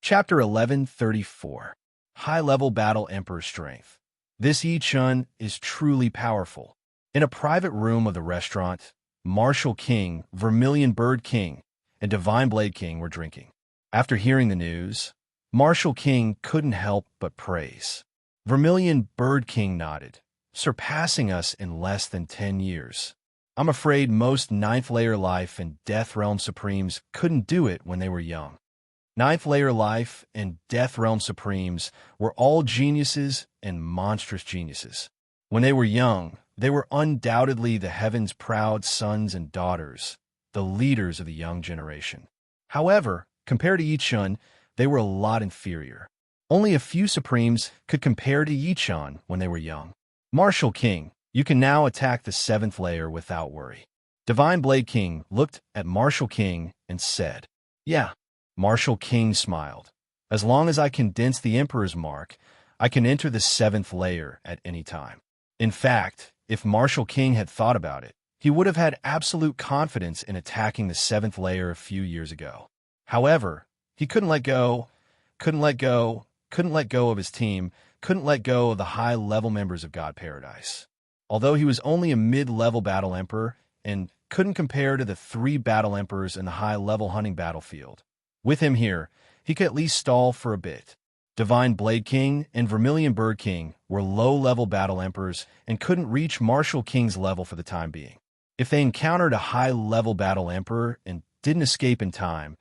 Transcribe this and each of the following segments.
Chapter 1134. High-Level Battle Emperor Strength. This Yi Chun is truly powerful. In a private room of the restaurant, Martial King, Vermilion Bird King, and Divine Blade King were drinking. After hearing the news, Martial King couldn't help but praise. Vermilion Bird King nodded, surpassing us in less than 10 years. I'm afraid most Ninth Layer Life and Death Realm Supremes couldn't do it when they were young. Ninth Layer Life and Death Realm Supremes were all geniuses and monstrous geniuses. When they were young, they were undoubtedly the heaven's proud sons and daughters, the leaders of the young generation. However, compared to Yi Chun, they were a lot inferior. Only a few Supremes could compare to Yi Chun when they were young. Martial King, you can now attack the 7th layer without worry. Divine Blade King looked at Martial King and said, "Yeah." Martial King smiled. "As long as I condense the Emperor's Mark, I can enter the 7th layer at any time." In fact, if Martial King had thought about it, he would have had absolute confidence in attacking the 7th layer a few years ago. However, he couldn't let go of his team, couldn't let go of the high-level members of God Paradise. Although he was only a mid-level battle emperor and couldn't compare to the 3 battle emperors in the high-level hunting battlefield, with him here, he could at least stall for a bit. Divine Blade King and Vermilion Bird King were low-level battle emperors and couldn't reach Martial King's level for the time being. If they encountered a high-level battle emperor and didn't escape in time,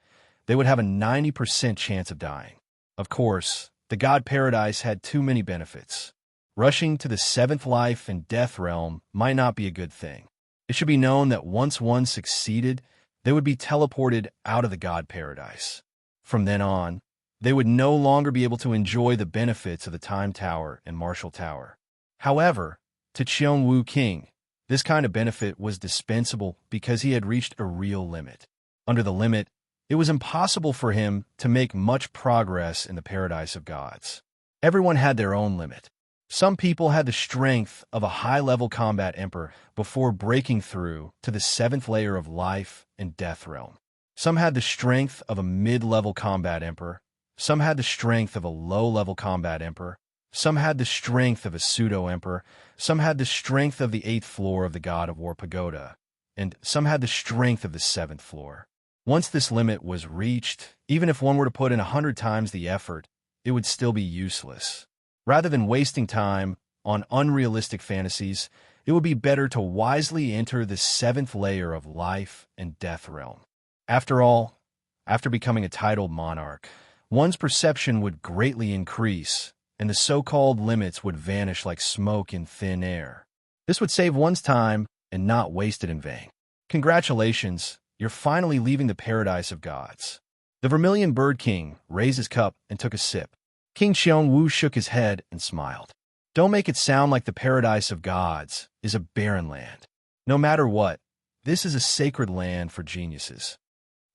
they would have a 90% chance of dying. Of course, the God Paradise had too many benefits. Rushing to the 7th life and death realm might not be a good thing. It should be known that once one succeeded, they would be teleported out of the God Paradise. From then on, they would no longer be able to enjoy the benefits of the Time Tower and Martial Tower. However, to Cheong Wu King, this kind of benefit was dispensable because he had reached a real limit. Under the limit, it was impossible for him to make much progress in the Paradise of Gods. Everyone had their own limit. Some people had the strength of a high-level combat emperor before breaking through to the 7th layer of life and death realm. Some had the strength of a mid-level combat emperor. Some had the strength of a low-level combat emperor. Some had the strength of a pseudo-emperor. Some had the strength of the 8th floor of the God of War Pagoda. And some had the strength of the 7th floor. Once this limit was reached, even if one were to put in 100 times the effort, it would still be useless. Rather than wasting time on unrealistic fantasies, it would be better to wisely enter the 7th layer of life and death realm. After all, after becoming a titled monarch, one's perception would greatly increase, and the so-called limits would vanish like smoke in thin air. This would save one's time and not waste it in vain. Congratulations, you're finally leaving the Paradise of Gods. The Vermilion Bird King raised his cup and took a sip. King Cheong Wu shook his head and smiled. Don't make it sound like the Paradise of Gods is a barren land. No matter what, this is a sacred land for geniuses.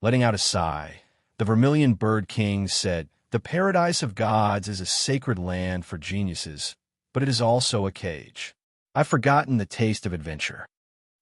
Letting out a sigh, the Vermilion Bird King said, "The Paradise of Gods is a sacred land for geniuses, but it is also a cage. I've forgotten the taste of adventure."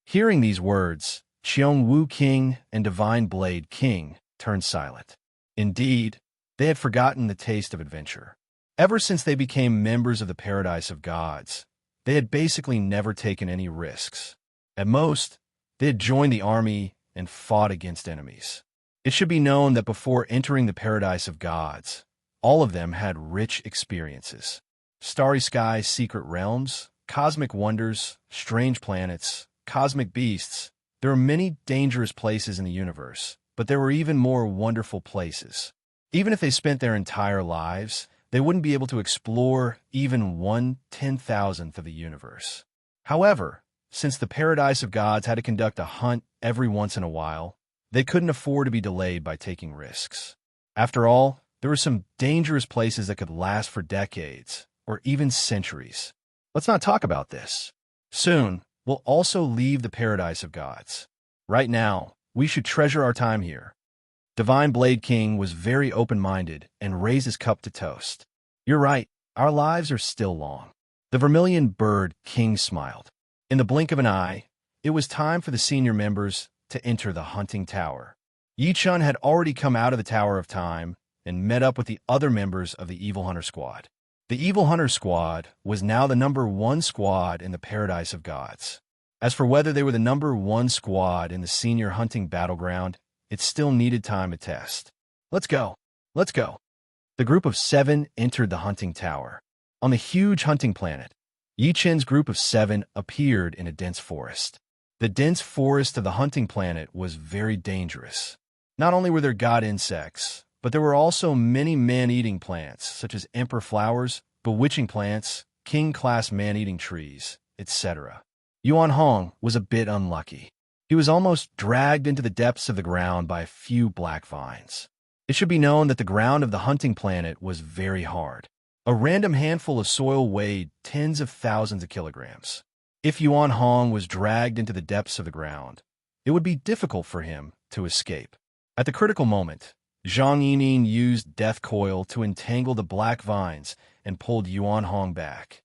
Hearing these words, Cheong Wu King and Divine Blade King turned silent. Indeed, they had forgotten the taste of adventure. Ever since they became members of the Paradise of Gods, they had basically never taken any risks. At most, they had joined the army and fought against enemies. It should be known that before entering the Paradise of Gods, all of them had rich experiences. Starry skies, secret realms, cosmic wonders, strange planets, cosmic beasts. There are many dangerous places in the universe, but there were even more wonderful places. Even if they spent their entire lives, they wouldn't be able to explore even 1/10,000th of the universe. However, since the Paradise of Gods had to conduct a hunt every once in a while, they couldn't afford to be delayed by taking risks. After all, there were some dangerous places that could last for decades, or even centuries. Let's not talk about this. Soon, we'll also leave the Paradise of Gods. Right now, we should treasure our time here. Divine Blade King was very open-minded and raised his cup to toast. You're right, our lives are still long. The Vermilion Bird King smiled. In the blink of an eye, it was time for the senior members to enter the hunting tower. Yi Chun had already come out of the Tower of Time and met up with the other members of the Evil Hunter Squad. The Evil Hunter Squad was now the #1 squad in the Paradise of Gods. As for whether they were the #1 squad in the senior hunting battleground, it still needed time to test. Let's go. Let's go. The group of 7 entered the hunting tower. On the huge hunting planet, Yi Chen's group of 7 appeared in a dense forest. The dense forest of the hunting planet was very dangerous. Not only were there god insects, but there were also many man-eating plants, such as emperor flowers, bewitching plants, king-class man-eating trees, etc. Yuan Hong was a bit unlucky. He was almost dragged into the depths of the ground by a few black vines. It should be known that the ground of the hunting planet was very hard. A random handful of soil weighed tens of thousands of kilograms. If Yuan Hong was dragged into the depths of the ground, it would be difficult for him to escape. At the critical moment, Zhang Yining used Death Coil to entangle the black vines and pulled Yuan Hong back.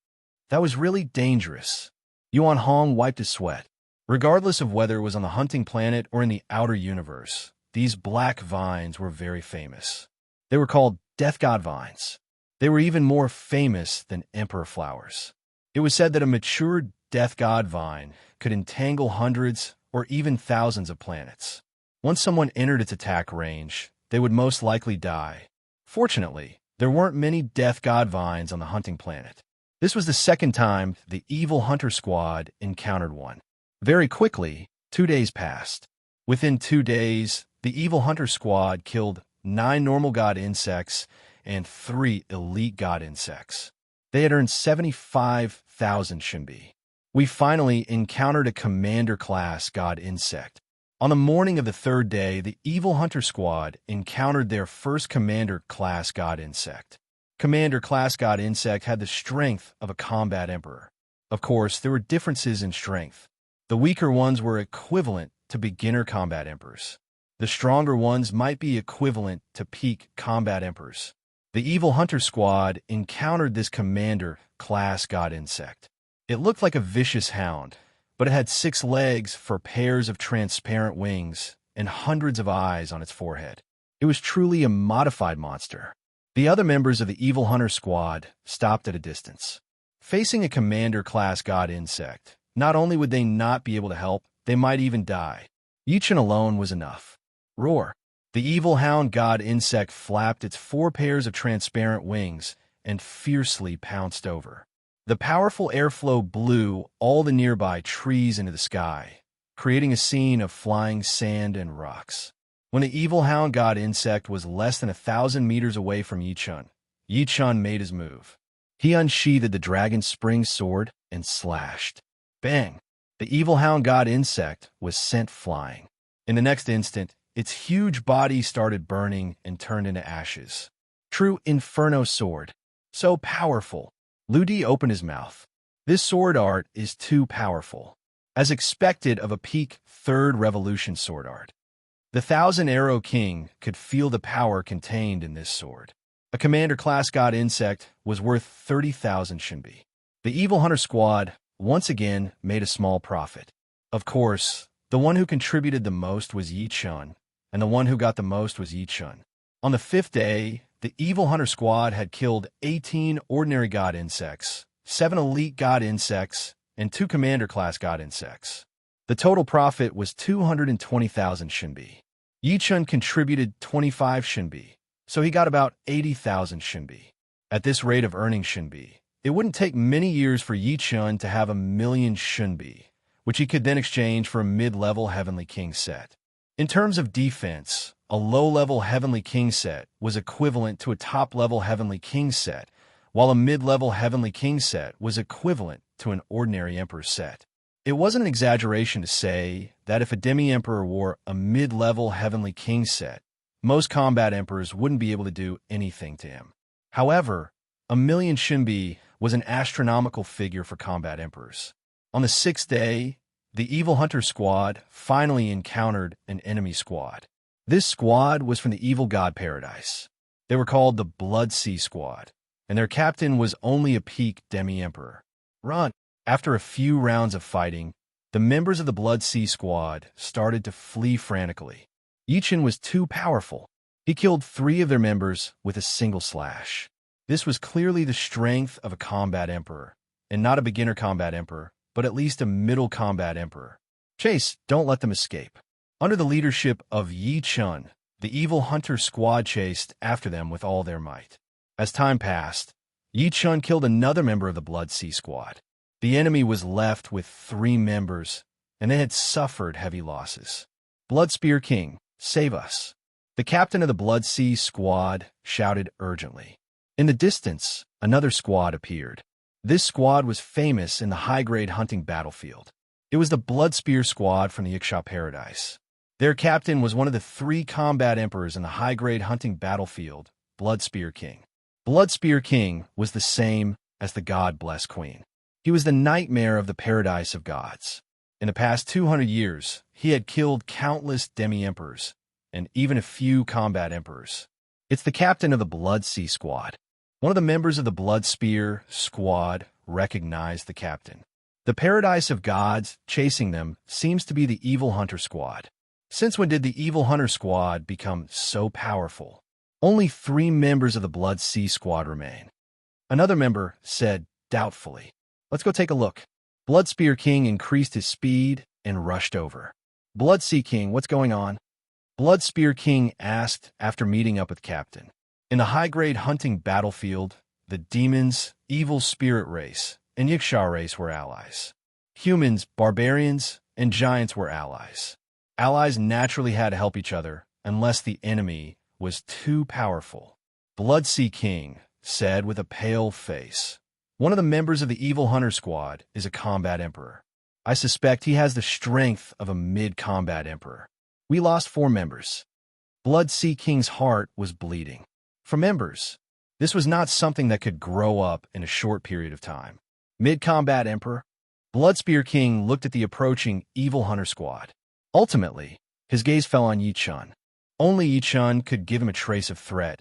That was really dangerous. Yuan Hong wiped his sweat. Regardless of whether it was on the hunting planet or in the outer universe, these black vines were very famous. They were called Death God Vines. They were even more famous than Emperor Flowers. It was said that a mature Death God Vine could entangle hundreds or even thousands of planets. Once someone entered its attack range, they would most likely die. Fortunately, there weren't many Death God Vines on the hunting planet. This was the second time the Evil Hunter Squad encountered one. Very quickly, 2 days passed. Within 2 days, the Evil Hunter Squad killed 9 normal god insects and 3 elite god insects. They had earned 75,000 Shinbi. We finally encountered a commander-class god insect. On the morning of the 3rd day, the Evil Hunter Squad encountered their first commander-class god insect. Commander-class god insect had the strength of a combat emperor. Of course, there were differences in strength. The weaker ones were equivalent to beginner combat emperors. The stronger ones might be equivalent to peak combat emperors. The Evil Hunter Squad encountered this commander-class god insect. It looked like a vicious hound, but it had 6 legs for pairs of transparent wings and hundreds of eyes on its forehead. It was truly a modified monster. The other members of the Evil Hunter Squad stopped at a distance. Facing a commander-class god insect, not only would they not be able to help, they might even die. Yi Chen alone was enough. Roar! The evil hound god insect flapped its 4 pairs of transparent wings and fiercely pounced over. The powerful airflow blew all the nearby trees into the sky, creating a scene of flying sand and rocks. When the evil hound god insect was less than 1,000 meters away from Yi Chen made his move. He unsheathed the dragon spring sword and slashed. Bang! The evil hound god insect was sent flying. In the next instant, its huge body started burning and turned into ashes. True Inferno Sword. So powerful. Lu Di opened his mouth. This sword art is too powerful. As expected of a peak 3rd Revolution sword art. The 1,000 Arrow King could feel the power contained in this sword. A commander-class god insect was worth 30,000 Shinbi. The Evil Hunter Squad once again made a small profit. Of course, the one who contributed the most was Yi Chen, and the one who got the most was Yi Chen. On the 5th day, the Evil Hunter Squad had killed 18 ordinary god insects, 7 elite god insects, and 2 commander-class god insects. The total profit was 220,000 Shinbi. Yi Chen contributed 25 Shinbi, so he got about 80,000 Shinbi. At this rate of earning Shinbi, it wouldn't take many years for Yi Chen to have 1,000,000 Shinbi, which he could then exchange for a mid-level Heavenly King set. In terms of defense, a low-level Heavenly King set was equivalent to a top-level Heavenly King set, while a mid-level Heavenly King set was equivalent to an ordinary Emperor set. It wasn't an exaggeration to say that if a Demi-Emperor wore a mid-level Heavenly King set, most combat Emperors wouldn't be able to do anything to him. However, 1,000,000 Shinbi was an astronomical figure for combat Emperors. On the 6th day, the Evil Hunter Squad finally encountered an enemy squad. This squad was from the Evil God Paradise. They were called the Blood Sea Squad, and their captain was only a peak Demi-Emperor. Run! After a few rounds of fighting, the members of the Blood Sea Squad started to flee frantically. Yi Chen was too powerful. He killed 3 of their members with a single slash. This was clearly the strength of a combat emperor, and not a beginner combat emperor, but at least a middle combat emperor. Chase, don't let them escape. Under the leadership of Yi Chun, the evil hunter squad chased after them with all their might. As time passed, Yi Chun killed another member of the Blood Sea squad. The enemy was left with 3 members, and they had suffered heavy losses. Blood Spear King, save us. The captain of the Blood Sea squad shouted urgently. In the distance, another squad appeared. This squad was famous in the high-grade hunting battlefield. It was the Blood Spear squad from the Iksha Paradise. Their captain was one of the 3 combat emperors in the high-grade hunting battlefield, Blood Spear King. Blood Spear King was the same as the God-blessed queen. He was the nightmare of the paradise of gods. In the past 200 years, he had killed countless demi-emperors, and even a few combat emperors. It's the captain of the Blood Sea squad. One of the members of the Blood Spear squad recognized the captain. The paradise of gods chasing them seems to be the Evil Hunter squad. Since when did the Evil Hunter squad become so powerful? Only 3 members of the Blood Sea squad remain. Another member said doubtfully, "Let's go take a look." Blood Spear King increased his speed and rushed over. "Blood Sea King, what's going on?" Blood Spear King asked after meeting up with Captain. In the high-grade hunting battlefield, the demons, evil spirit race, and Yiksha race were allies. Humans, barbarians, and giants were allies. Allies naturally had to help each other unless the enemy was too powerful. Blood Sea King said with a pale face, "One of the members of the Evil Hunter squad is a combat emperor. I suspect he has the strength of a mid-combat emperor. We lost 4 members." Blood Sea King's heart was bleeding. For members, this was not something that could grow up in a short period of time. Mid-combat emperor? Blood Spear King looked at the approaching Evil Hunter squad. Ultimately, his gaze fell on Yi Chun. Only Yi Chun could give him a trace of threat,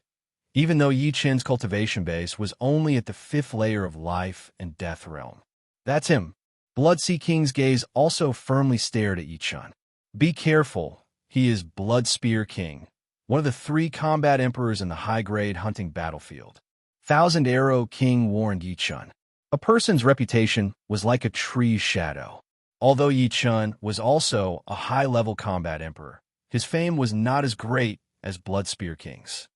even though Yi Chun's cultivation base was only at the 5th layer of life and death realm. That's him. Blood Sea King's gaze also firmly stared at Yi Chun. Be careful. He is Blood Spear King, one of the 3 combat emperors in the high-grade hunting battlefield. Thousand Arrow King warned Yi Chun. A person's reputation was like a tree's shadow. Although Yi Chun was also a high-level combat emperor, his fame was not as great as Blood Spear King's.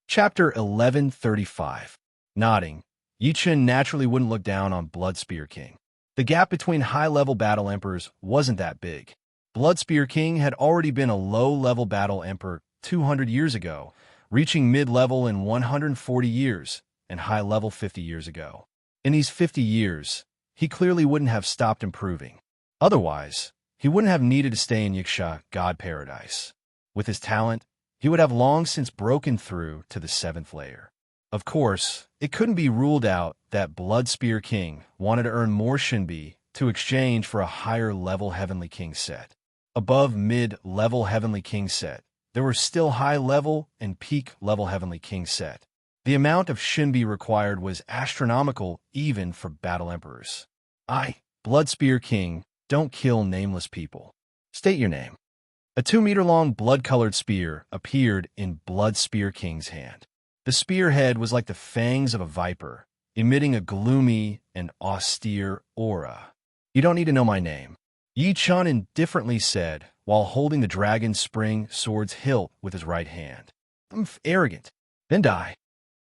Chapter 1135. Nodding, Yi Chun naturally wouldn't look down on Blood Spear King. The gap between high-level battle emperors wasn't that big. Blood Spear King had already been a low-level battle emperor 200 years ago, reaching mid-level in 140 years, and high-level 50 years ago. In these 50 years, he clearly wouldn't have stopped improving. Otherwise, he wouldn't have needed to stay in Yiksha God Paradise. With his talent, he would have long since broken through to the 7th layer. Of course, it couldn't be ruled out that Blood Spear King wanted to earn more Shinbi to exchange for a higher-level Heavenly King set. Above mid-level Heavenly King set, there were still high-level and peak-level Heavenly King set. The amount of Shinbi required was astronomical even for battle emperors. Blood Spear King, don't kill nameless people. State your name. A 2-meter-long blood-colored spear appeared in Blood Spear King's hand. The spearhead was like the fangs of a viper, emitting a gloomy and austere aura. "You don't need to know my name," Yi Chun indifferently said, while holding the dragon spring sword's hilt with his right hand. "I'm arrogant. Then die."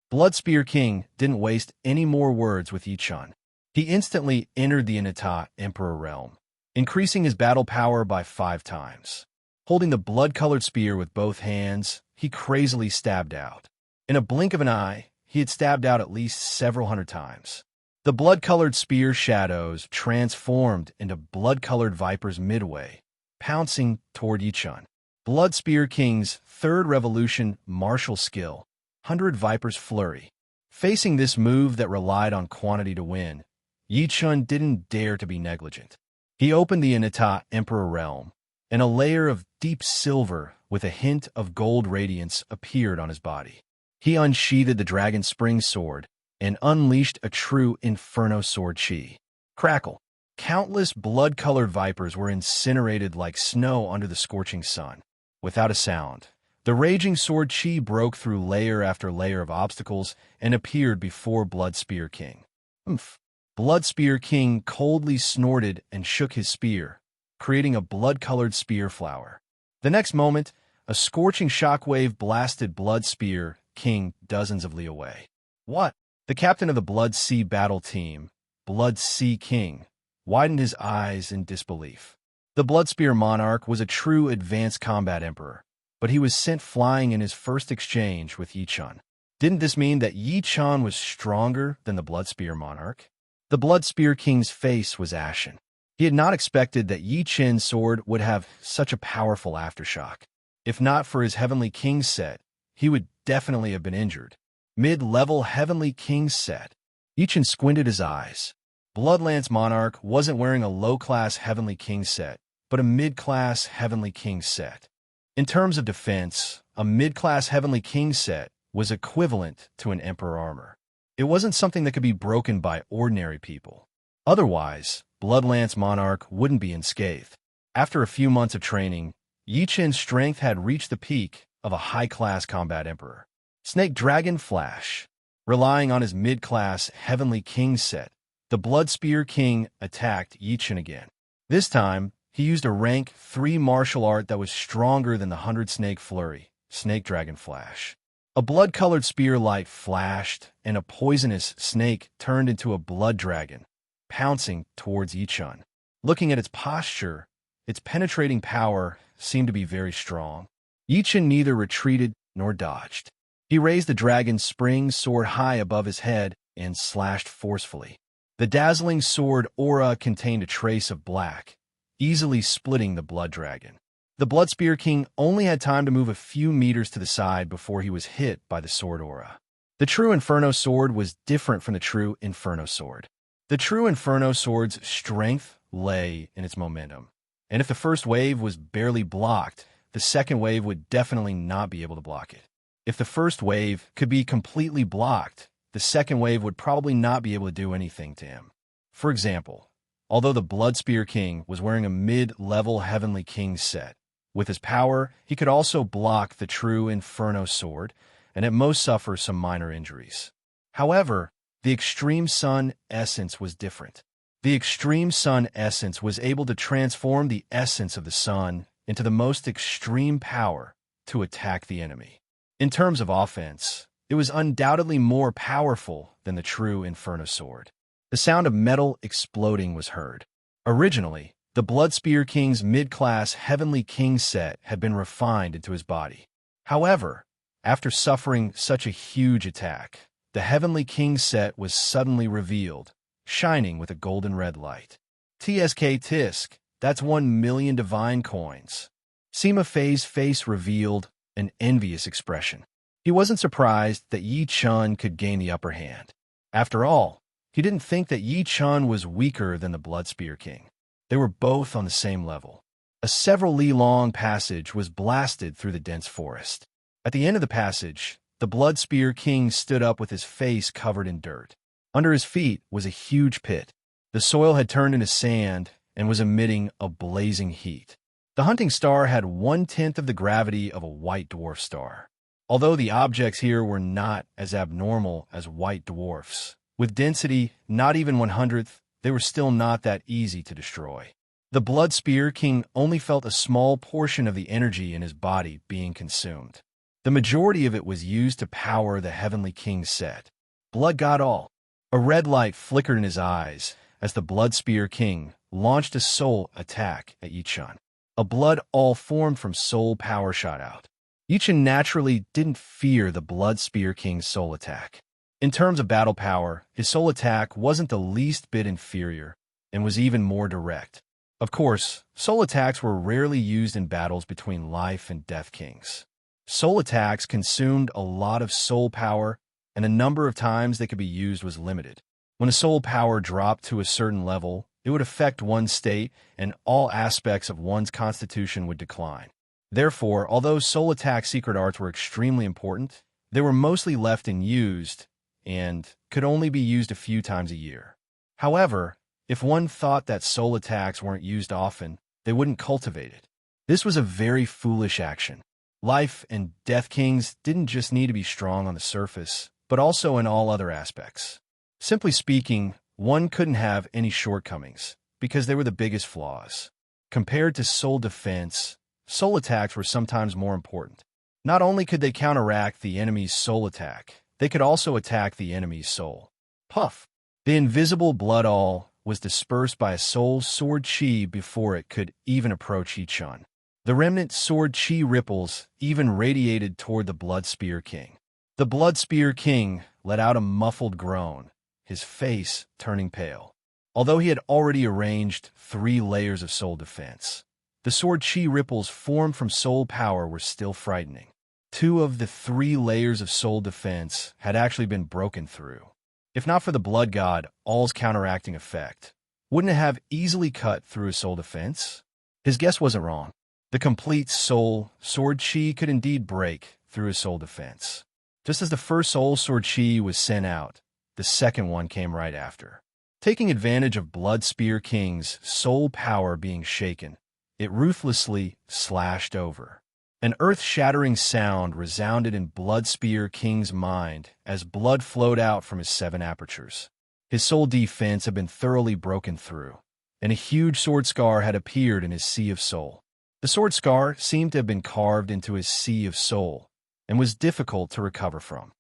Blood Spear King didn't waste any more words with Yi Chun. He instantly entered the Inata Emperor realm, increasing his battle power by 5 times. Holding the blood-colored spear with both hands, he crazily stabbed out. In a blink of an eye, he had stabbed out at least several hundred times. The blood-colored spear shadows transformed into blood-colored vipers midway, pouncing toward Yi Chun. Blood Spear King's 3rd revolution martial skill, 100 Vipers Flurry. Facing this move that relied on quantity to win, Yi Chun didn't dare to be negligent. He opened the Inata Emperor realm, and a layer of deep silver with a hint of gold radiance appeared on his body. He unsheathed the dragon spring sword and unleashed a true Inferno sword chi. Crackle. Countless blood-colored vipers were incinerated like snow under the scorching sun. Without a sound, The raging sword chi broke through layer after layer of obstacles and appeared before Blood Spear King. Oomph. Blood Spear King coldly snorted and shook his spear, creating a blood-colored spear flower. The next moment, a scorching shockwave blasted Blood Spear King dozens of li away. What? The captain of the Blood Sea battle team, Blood Sea King, widened his eyes in disbelief. The Blood Spear Monarch was a true advanced combat emperor, but he was sent flying in his first exchange with Yi Chun. Didn't this mean that Yi Chun was stronger than the Blood Spear Monarch? The Blood Spear King's face was ashen. He had not expected that Yi Chun's sword would have such a powerful aftershock. If not for his Heavenly King set, he would definitely have been injured. Mid-level Heavenly King set. Yi Chun squinted his eyes. Bloodlance Monarch wasn't wearing a low-class Heavenly King set, but a mid-class Heavenly King set. In terms of defense, a mid-class Heavenly King set was equivalent to an Emperor armor. It wasn't something that could be broken by ordinary people. Otherwise, Bloodlance Monarch wouldn't be unscathed. After a few months of training, Yi Chun's strength had reached the peak of a high-class combat emperor. Snake Dragon Flash. Relying on his mid-class Heavenly King set, the Blood Spear King attacked Yi Chun again. This time, he used a rank 3 martial art that was stronger than the 100 Snake Flurry, Snake Dragon Flash. A blood-colored spear light flashed, and a poisonous snake turned into a blood dragon, pouncing towards Yi Chun. Looking at its posture, its penetrating power seemed to be very strong. Yi Chun neither retreated nor dodged. He raised the dragon's spring sword high above his head and slashed forcefully. The dazzling sword aura contained a trace of black, easily splitting the blood dragon. The Blood Spear King only had time to move a few meters to the side before he was hit by the sword aura. The true Inferno sword was different from the true Inferno sword. The true Inferno sword's strength lay in its momentum, and if the first wave was barely blocked, the second wave would definitely not be able to block it. If the first wave could be completely blocked, the second wave would probably not be able to do anything to him. For example, although the Blood Spear King was wearing a mid-level Heavenly King set, with his power, he could also block the true Inferno sword, and at most suffer some minor injuries. However, the Extreme Sun essence was different. The Extreme Sun essence was able to transform the essence of the sun into the most extreme power to attack the enemy. In terms of offense, it was undoubtedly more powerful than the true Inferno sword. The sound of metal exploding was heard. Originally, the Blood Spear King's mid-class Heavenly King set had been refined into his body. However, after suffering such a huge attack, the Heavenly King set was suddenly revealed, shining with a golden red light. TSK Tisk, that's 1 million divine coins. Sima Fei's face revealed an envious expression. He wasn't surprised that Yi Chun could gain the upper hand. After all, he didn't think that Yi Chun was weaker than the Blood Spear King. They were both on the same level. A several li-long passage was blasted through the dense forest. At the end of the passage, the Blood Spear King stood up with his face covered in dirt. Under his feet was a huge pit. The soil had turned into sand and was emitting a blazing heat. The hunting star had 1/10 of the gravity of a white dwarf star. Although the objects here were not as abnormal as white dwarfs, with density not even 1/100th, they were still not that easy to destroy. The Blood Spear King only felt a small portion of the energy in his body being consumed. The majority of it was used to power the Heavenly King set. Blood got all. A red light flickered in his eyes as the Blood Spear King launched a soul attack at Yi Chun. A blood all formed from soul power shot out. Yi Chun naturally didn't fear the Blood Spear King's soul attack. In terms of battle power, his soul attack wasn't the least bit inferior and was even more direct. Of course, soul attacks were rarely used in battles between life and death kings. Soul attacks consumed a lot of soul power, and the number of times they could be used was limited. When a soul power dropped to a certain level, it would affect one's state, and all aspects of one's constitution would decline. Therefore, although soul attack secret arts were extremely important, they were mostly left unused and could only be used a few times a year. However, if one thought that soul attacks weren't used often, they wouldn't cultivate it. This was a very foolish action. Life and Death Kings didn't just need to be strong on the surface, but also in all other aspects. Simply speaking, one couldn't have any shortcomings, because they were the biggest flaws. Compared to soul defense, soul attacks were sometimes more important. Not only could they counteract the enemy's soul attack, they could also attack the enemy's soul. Puff! The invisible blood all was dispersed by a soul sword chi before it could even approach Ichun. The remnant sword chi ripples even radiated toward the Blood Spear King. The Blood Spear King let out a muffled groan, his face turning pale. Although he had already arranged 3 layers of soul defense, the sword chi ripples formed from soul power were still frightening. 2 of the 3 layers of soul defense had actually been broken through. If not for the Blood God, All's counteracting effect, wouldn't it have easily cut through his soul defense? His guess wasn't wrong. The complete soul sword chi could indeed break through his soul defense. Just as the first soul sword chi was sent out, the second one came right after. Taking advantage of Blood Spear King's soul power being shaken, it ruthlessly slashed over. An earth-shattering sound resounded in Blood Spear King's mind as blood flowed out from his 7 apertures. His soul defense had been thoroughly broken through, and a huge sword scar had appeared in his sea of soul. The sword scar seemed to have been carved into his sea of soul, and was difficult to recover from.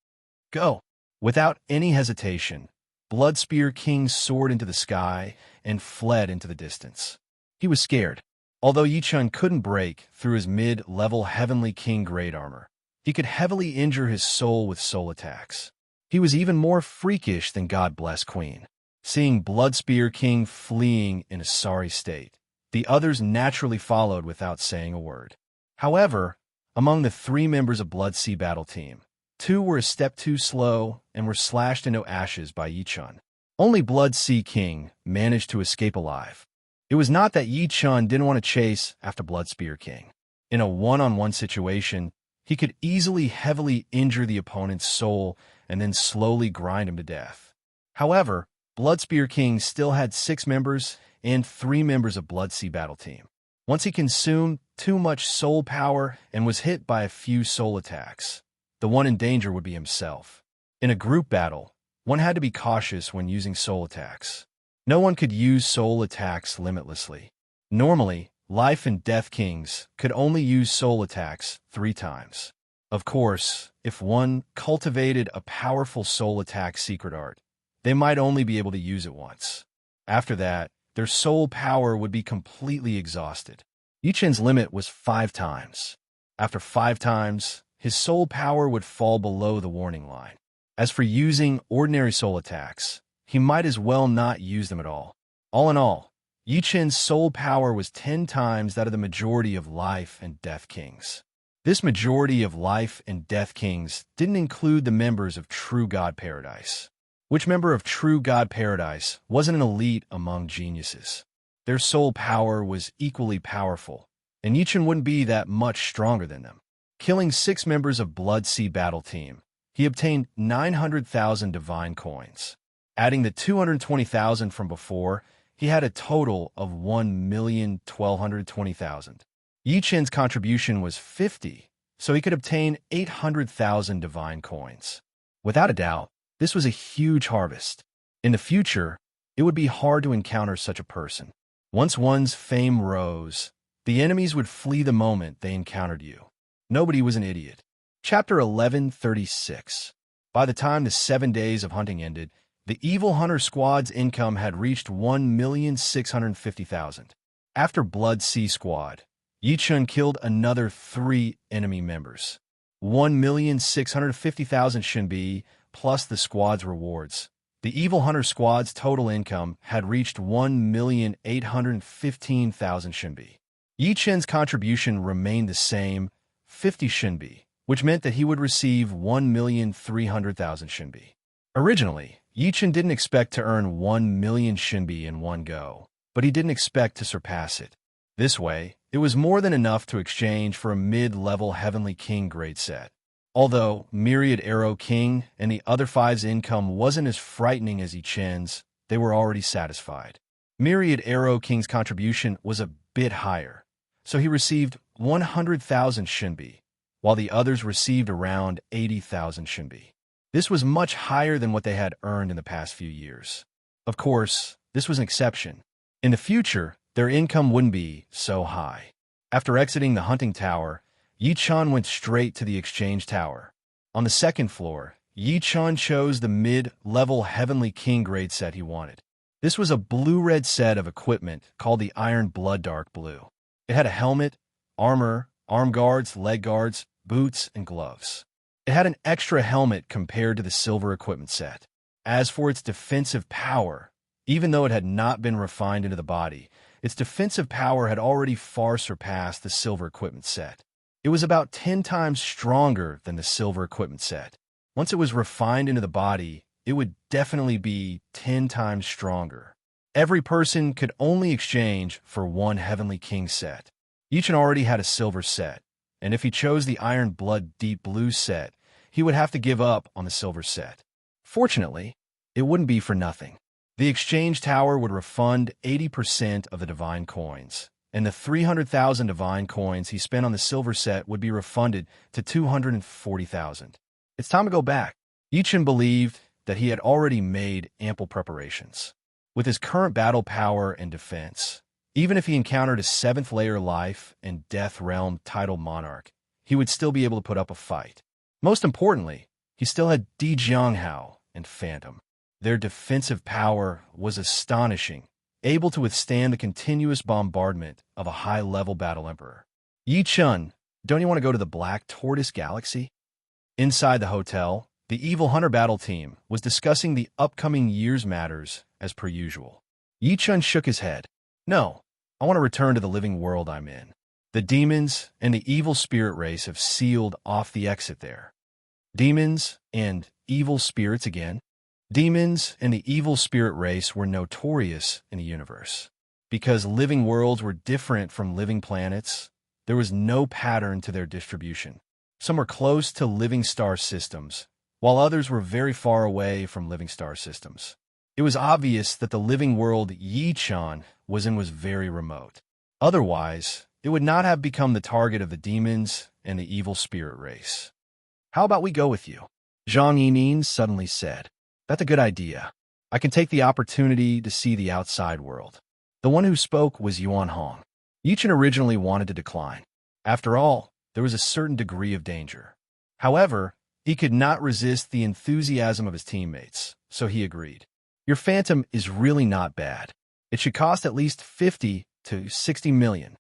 Go! Without any hesitation, Blood Spear King soared into the sky and fled into the distance. He was scared. Although Yichun couldn't break through his mid-level Heavenly King grade armor, he could heavily injure his soul with soul attacks. He was even more freakish than God Bless Queen. Seeing Blood Spear King fleeing in a sorry state, the others naturally followed without saying a word. However, among the 3 members of Blood Sea Battle Team, 2 were a step too slow and were slashed into ashes by Yichun. Only Blood Sea King managed to escape alive. It was not that Yichun didn't want to chase after Blood Spear King. In a one-on-one situation, he could easily heavily injure the opponent's soul and then slowly grind him to death. However, Blood Spear King still had 6 members and 3 members of Blood Sea Battle Team. Once he consumed too much soul power and was hit by a few soul attacks, the one in danger would be himself. In a group battle, one had to be cautious when using soul attacks. No one could use soul attacks limitlessly. Normally, Life and Death Kings could only use soul attacks 3 times. Of course, if one cultivated a powerful soul attack secret art, they might only be able to use it once. After that, their soul power would be completely exhausted. Yichen's limit was 5 times. After 5 times, his soul power would fall below the warning line. As for using ordinary soul attacks, he might as well not use them at all. All in all, Yichen's soul power was 10 times that of the majority of Life and Death Kings. This majority of Life and Death Kings didn't include the members of True God Paradise. Which member of True God Paradise wasn't an elite among geniuses? Their soul power was equally powerful, and Yichen wouldn't be that much stronger than them. Killing 6 members of Blood Sea Battle Team, he obtained 900,000 divine coins. Adding the 220,000 from before, he had a total of 1,120,000. Yichen's contribution was 50, so he could obtain 800,000 divine coins. Without a doubt, this was a huge harvest. In the future, it would be hard to encounter such a person. Once one's fame rose, the enemies would flee the moment they encountered you. Nobody was an idiot. Chapter 1136. By the time the 7 days of hunting ended, the Evil Hunter Squad's income had reached 1,650,000. After Blood Sea Squad, Yichun killed another 3 enemy members. 1,650,000 Shinbi plus the squad's rewards. The Evil Hunter Squad's total income had reached 1,815,000 Shinbi. Yichen's contribution remained the same, 50 Shinbi, which meant that he would receive 1,300,000 Shinbi. Originally, Yichen didn't expect to earn 1 million Shinbi in one go, but he didn't expect to surpass it. This way, it was more than enough to exchange for a mid-level Heavenly King grade set. Although Myriad Arrow King and the other 5's income wasn't as frightening as Yichen's, they were already satisfied. Myriad Arrow King's contribution was a bit higher, so he received 100,000 Shinbi, while the others received around 80,000 shinbi. This was much higher than what they had earned in the past few years. Of course, this was an exception. In the future, their income wouldn't be so high. After exiting the hunting tower, Yi-chan went straight to the exchange tower. On the second floor, Yi-chan chose the mid-level Heavenly King grade set he wanted. This was a blue-red set of equipment called the Iron Blood Dark Blue. It had a helmet, armor, arm guards, leg guards, boots, and gloves. It had an extra helmet compared to the silver equipment set. As for its defensive power, even though it had not been refined into the body, its defensive power had already far surpassed the silver equipment set. It was about 10 times stronger than the silver equipment set. Once it was refined into the body, it would definitely be 10 times stronger. Every person could only exchange for one Heavenly King set. Each already had a silver set, and if he chose the Iron Blood Deep Blue set, he would have to give up on the silver set. Fortunately, it wouldn't be for nothing. The exchange tower would refund 80% of the divine coins, and the 300,000 divine coins he spent on the silver set would be refunded to 240,000. It's time to go back. Yi-chan believed that he had already made ample preparations. With his current battle power and defense, even if he encountered a 7th layer life and death realm titled monarch, he would still be able to put up a fight. Most importantly, he still had Di Jianghao and Phantom. Their defensive power was astonishing, able to withstand the continuous bombardment of a high-level battle emperor. Yi-chan, don't you want to go to the Black Tortoise Galaxy? Inside the hotel, the evil hunter battle team was discussing the upcoming year's matters as per usual. Yi-chan shook his head. No, I want to return to the living world I'm in. The demons and the evil spirit race have sealed off the exit there. Demons and evil spirits again? Demons and the evil spirit race were notorious in the universe. Because living worlds were different from living planets, there was no pattern to their distribution. Some were close to living star systems, while others were very far away from living star systems. It was obvious that the living world Yi-chan was in was very remote. Otherwise, it would not have become the target of the demons and the evil spirit race. How about we go with you? Zhang Yining suddenly said. That's a good idea. I can take the opportunity to see the outside world. The one who spoke was Yuan Hong. Yi-chan originally wanted to decline. After all, there was a certain degree of danger. However, he could not resist the enthusiasm of his teammates, so he agreed. Your Phantom is really not bad. It should cost at least 50 to 60 million.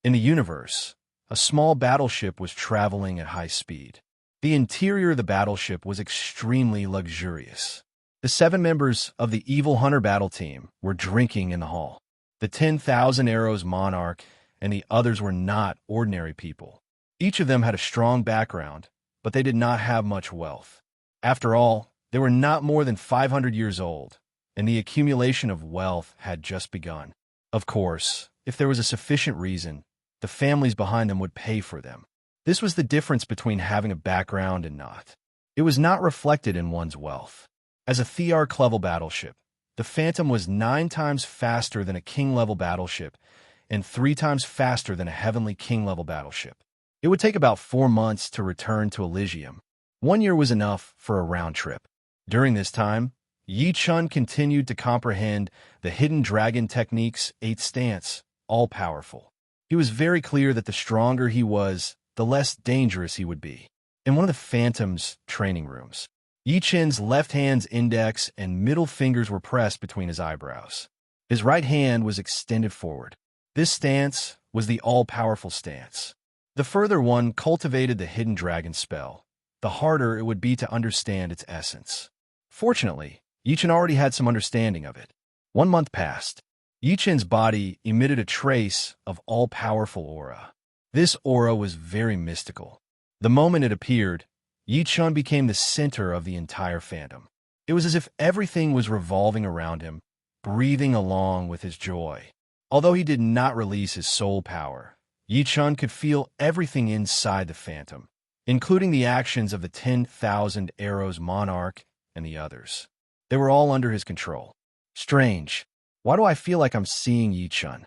In the universe, a small battleship was traveling at high speed. The interior of the battleship was extremely luxurious. The 7 members of the evil hunter battle team were drinking in the hall. The 10,000 Arrows monarch and the others were not ordinary people. Each of them had a strong background, but they did not have much wealth. After all, they were not more than 500 years old, and the accumulation of wealth had just begun. Of course, if there was a sufficient reason, the families behind them would pay for them. This was the difference between having a background and not. It was not reflected in one's wealth. As a Thearch-level battleship, the Phantom was 9 times faster than a King-level battleship and 3 times faster than a Heavenly King-level battleship. It would take about 4 months to return to Elysium. 1 year was enough for a round trip. During this time, Yi-chan continued to comprehend the hidden dragon technique's 8th stance, all-powerful. He was very clear that the stronger he was, the less dangerous he would be. In one of the Phantom's training rooms, Yi-chan's left hand's index and middle fingers were pressed between his eyebrows. His right hand was extended forward. This stance was the all-powerful stance. The further one cultivated the hidden dragon spell, the harder it would be to understand its essence. Fortunately, Yi-chan already had some understanding of it. 1 month passed. Yi-chan's body emitted a trace of all-powerful aura. This aura was very mystical. The moment it appeared, Yi-chan became the center of the entire Phantom. It was as if everything was revolving around him, breathing along with his joy. Although he did not release his soul power, Yi-chan could feel everything inside the Phantom, including the actions of the 10,000 Arrows monarch and the others. They were all under his control. Strange. Why do I feel like I'm seeing Yi-chan?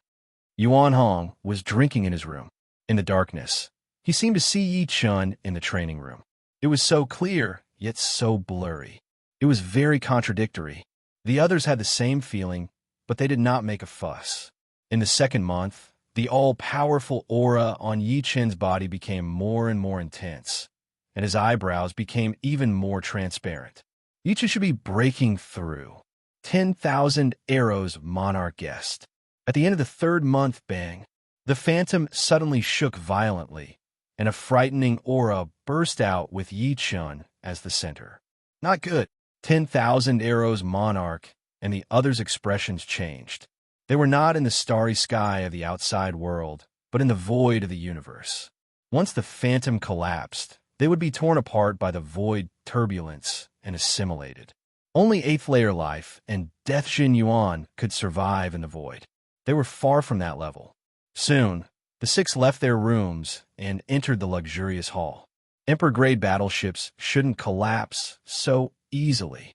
Yuan Hong was drinking in his room. In the darkness, He seemed to see Yi Chun in the training room. It was so clear, yet so blurry. It was very contradictory. The others had the same feeling, but they did not make a fuss. In the second month, the all-powerful aura on Yi Chun's body became more and more intense, and his eyebrows became even more transparent. Yi Chun should be breaking through. 10,000 arrows, Monarch guessed. At the end of the third month, bang, the phantom suddenly shook violently, and a frightening aura burst out with Yi Chun as the center. Not good. 10,000 arrows, Monarch, and the others' expressions changed. They were not in the starry sky of the outside world, but in the void of the universe. Once the phantom collapsed, they would be torn apart by the void turbulence and assimilated. Only 8th layer life and Death Jin Yuan could survive in the void. They were far from that level. Soon, the 6 left their rooms and entered the luxurious hall. Emperor-grade battleships shouldn't collapse so easily.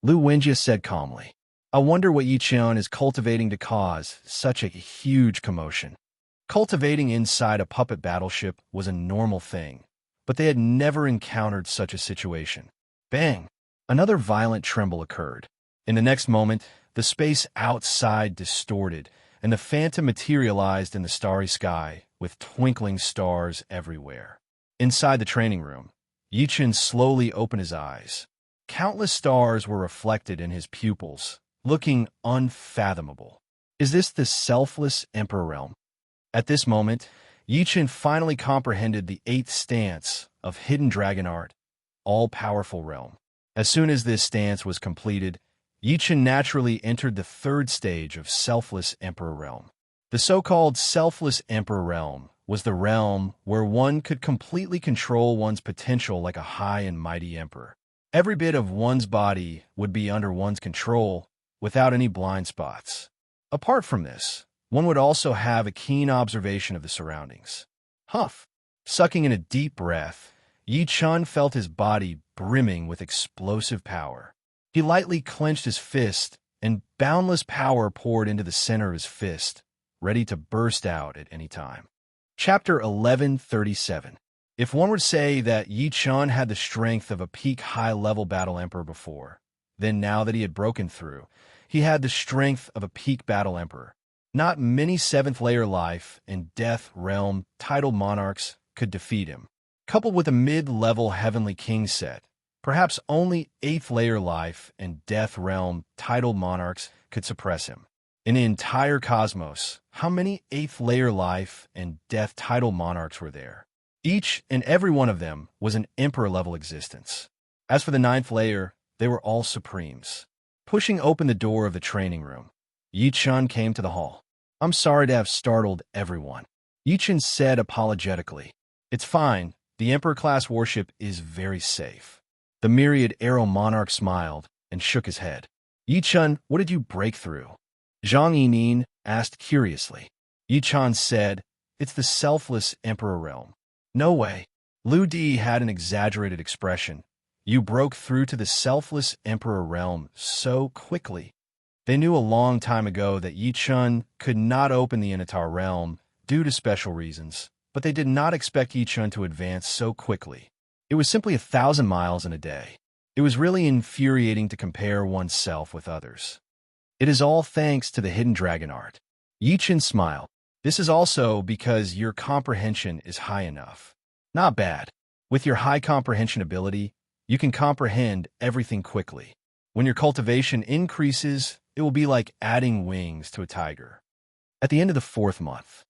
Lu Wenjia said calmly. I wonder what Yi Chun is cultivating to cause such a huge commotion. Cultivating inside a puppet battleship was a normal thing, but they had never encountered such a situation. Bang! Another violent tremble occurred. In the next moment, the space outside distorted, and the phantom materialized in the starry sky with twinkling stars everywhere. Inside the training room, Yi Chun slowly opened his eyes. Countless stars were reflected in his pupils, looking unfathomable. Is this the selfless Emperor realm? At this moment, Yi Chun finally comprehended the 8th stance of Hidden Dragon Art, all-powerful realm. As soon as this stance was completed, Yi Chun naturally entered the 3rd stage of Selfless Emperor Realm. The so-called Selfless Emperor Realm was the realm where one could completely control one's potential like a high and mighty emperor. Every bit of one's body would be under one's control without any blind spots. Apart from this, one would also have a keen observation of the surroundings. Huff! Sucking in a deep breath, Yi Chun felt his body brimming with explosive power. He lightly clenched his fist, and boundless power poured into the center of his fist, ready to burst out at any time. Chapter 1137. If one were to say that Yi Chun had the strength of a peak high-level battle emperor before, then now that he had broken through, he had the strength of a peak battle emperor. Not many 7th layer life and death realm titled monarchs could defeat him. Coupled with a mid-level heavenly king set, perhaps only 8th layer life and death realm titled monarchs could suppress him. In the entire cosmos, how many 8th layer life and death titled monarchs were there? Each and every one of them was an emperor-level existence. As for the 9th layer, they were all supremes. Pushing open the door of the training room, Yi Chun came to the hall. I'm sorry to have startled everyone. Yi Chun said apologetically. It's fine. The Emperor-class warship is very safe. The myriad arrow monarch smiled and shook his head. Yi Chun, what did you break through? Zhang Yining asked curiously. Yi Chun said, it's the selfless Emperor realm. No way. Lu Di had an exaggerated expression. You broke through to the selfless Emperor realm so quickly. They knew a long time ago that Yi Chun could not open the Initar realm due to special reasons, but they did not expect Yi Chun to advance so quickly. It was simply 1,000 miles in a day. It was really infuriating to compare oneself with others. It is all thanks to the Hidden Dragon Art. Yi Chun smiled. This is also because your comprehension is high enough. Not bad. With your high comprehension ability, you can comprehend everything quickly. When your cultivation increases, it will be like adding wings to a tiger. At the end of the 4th month,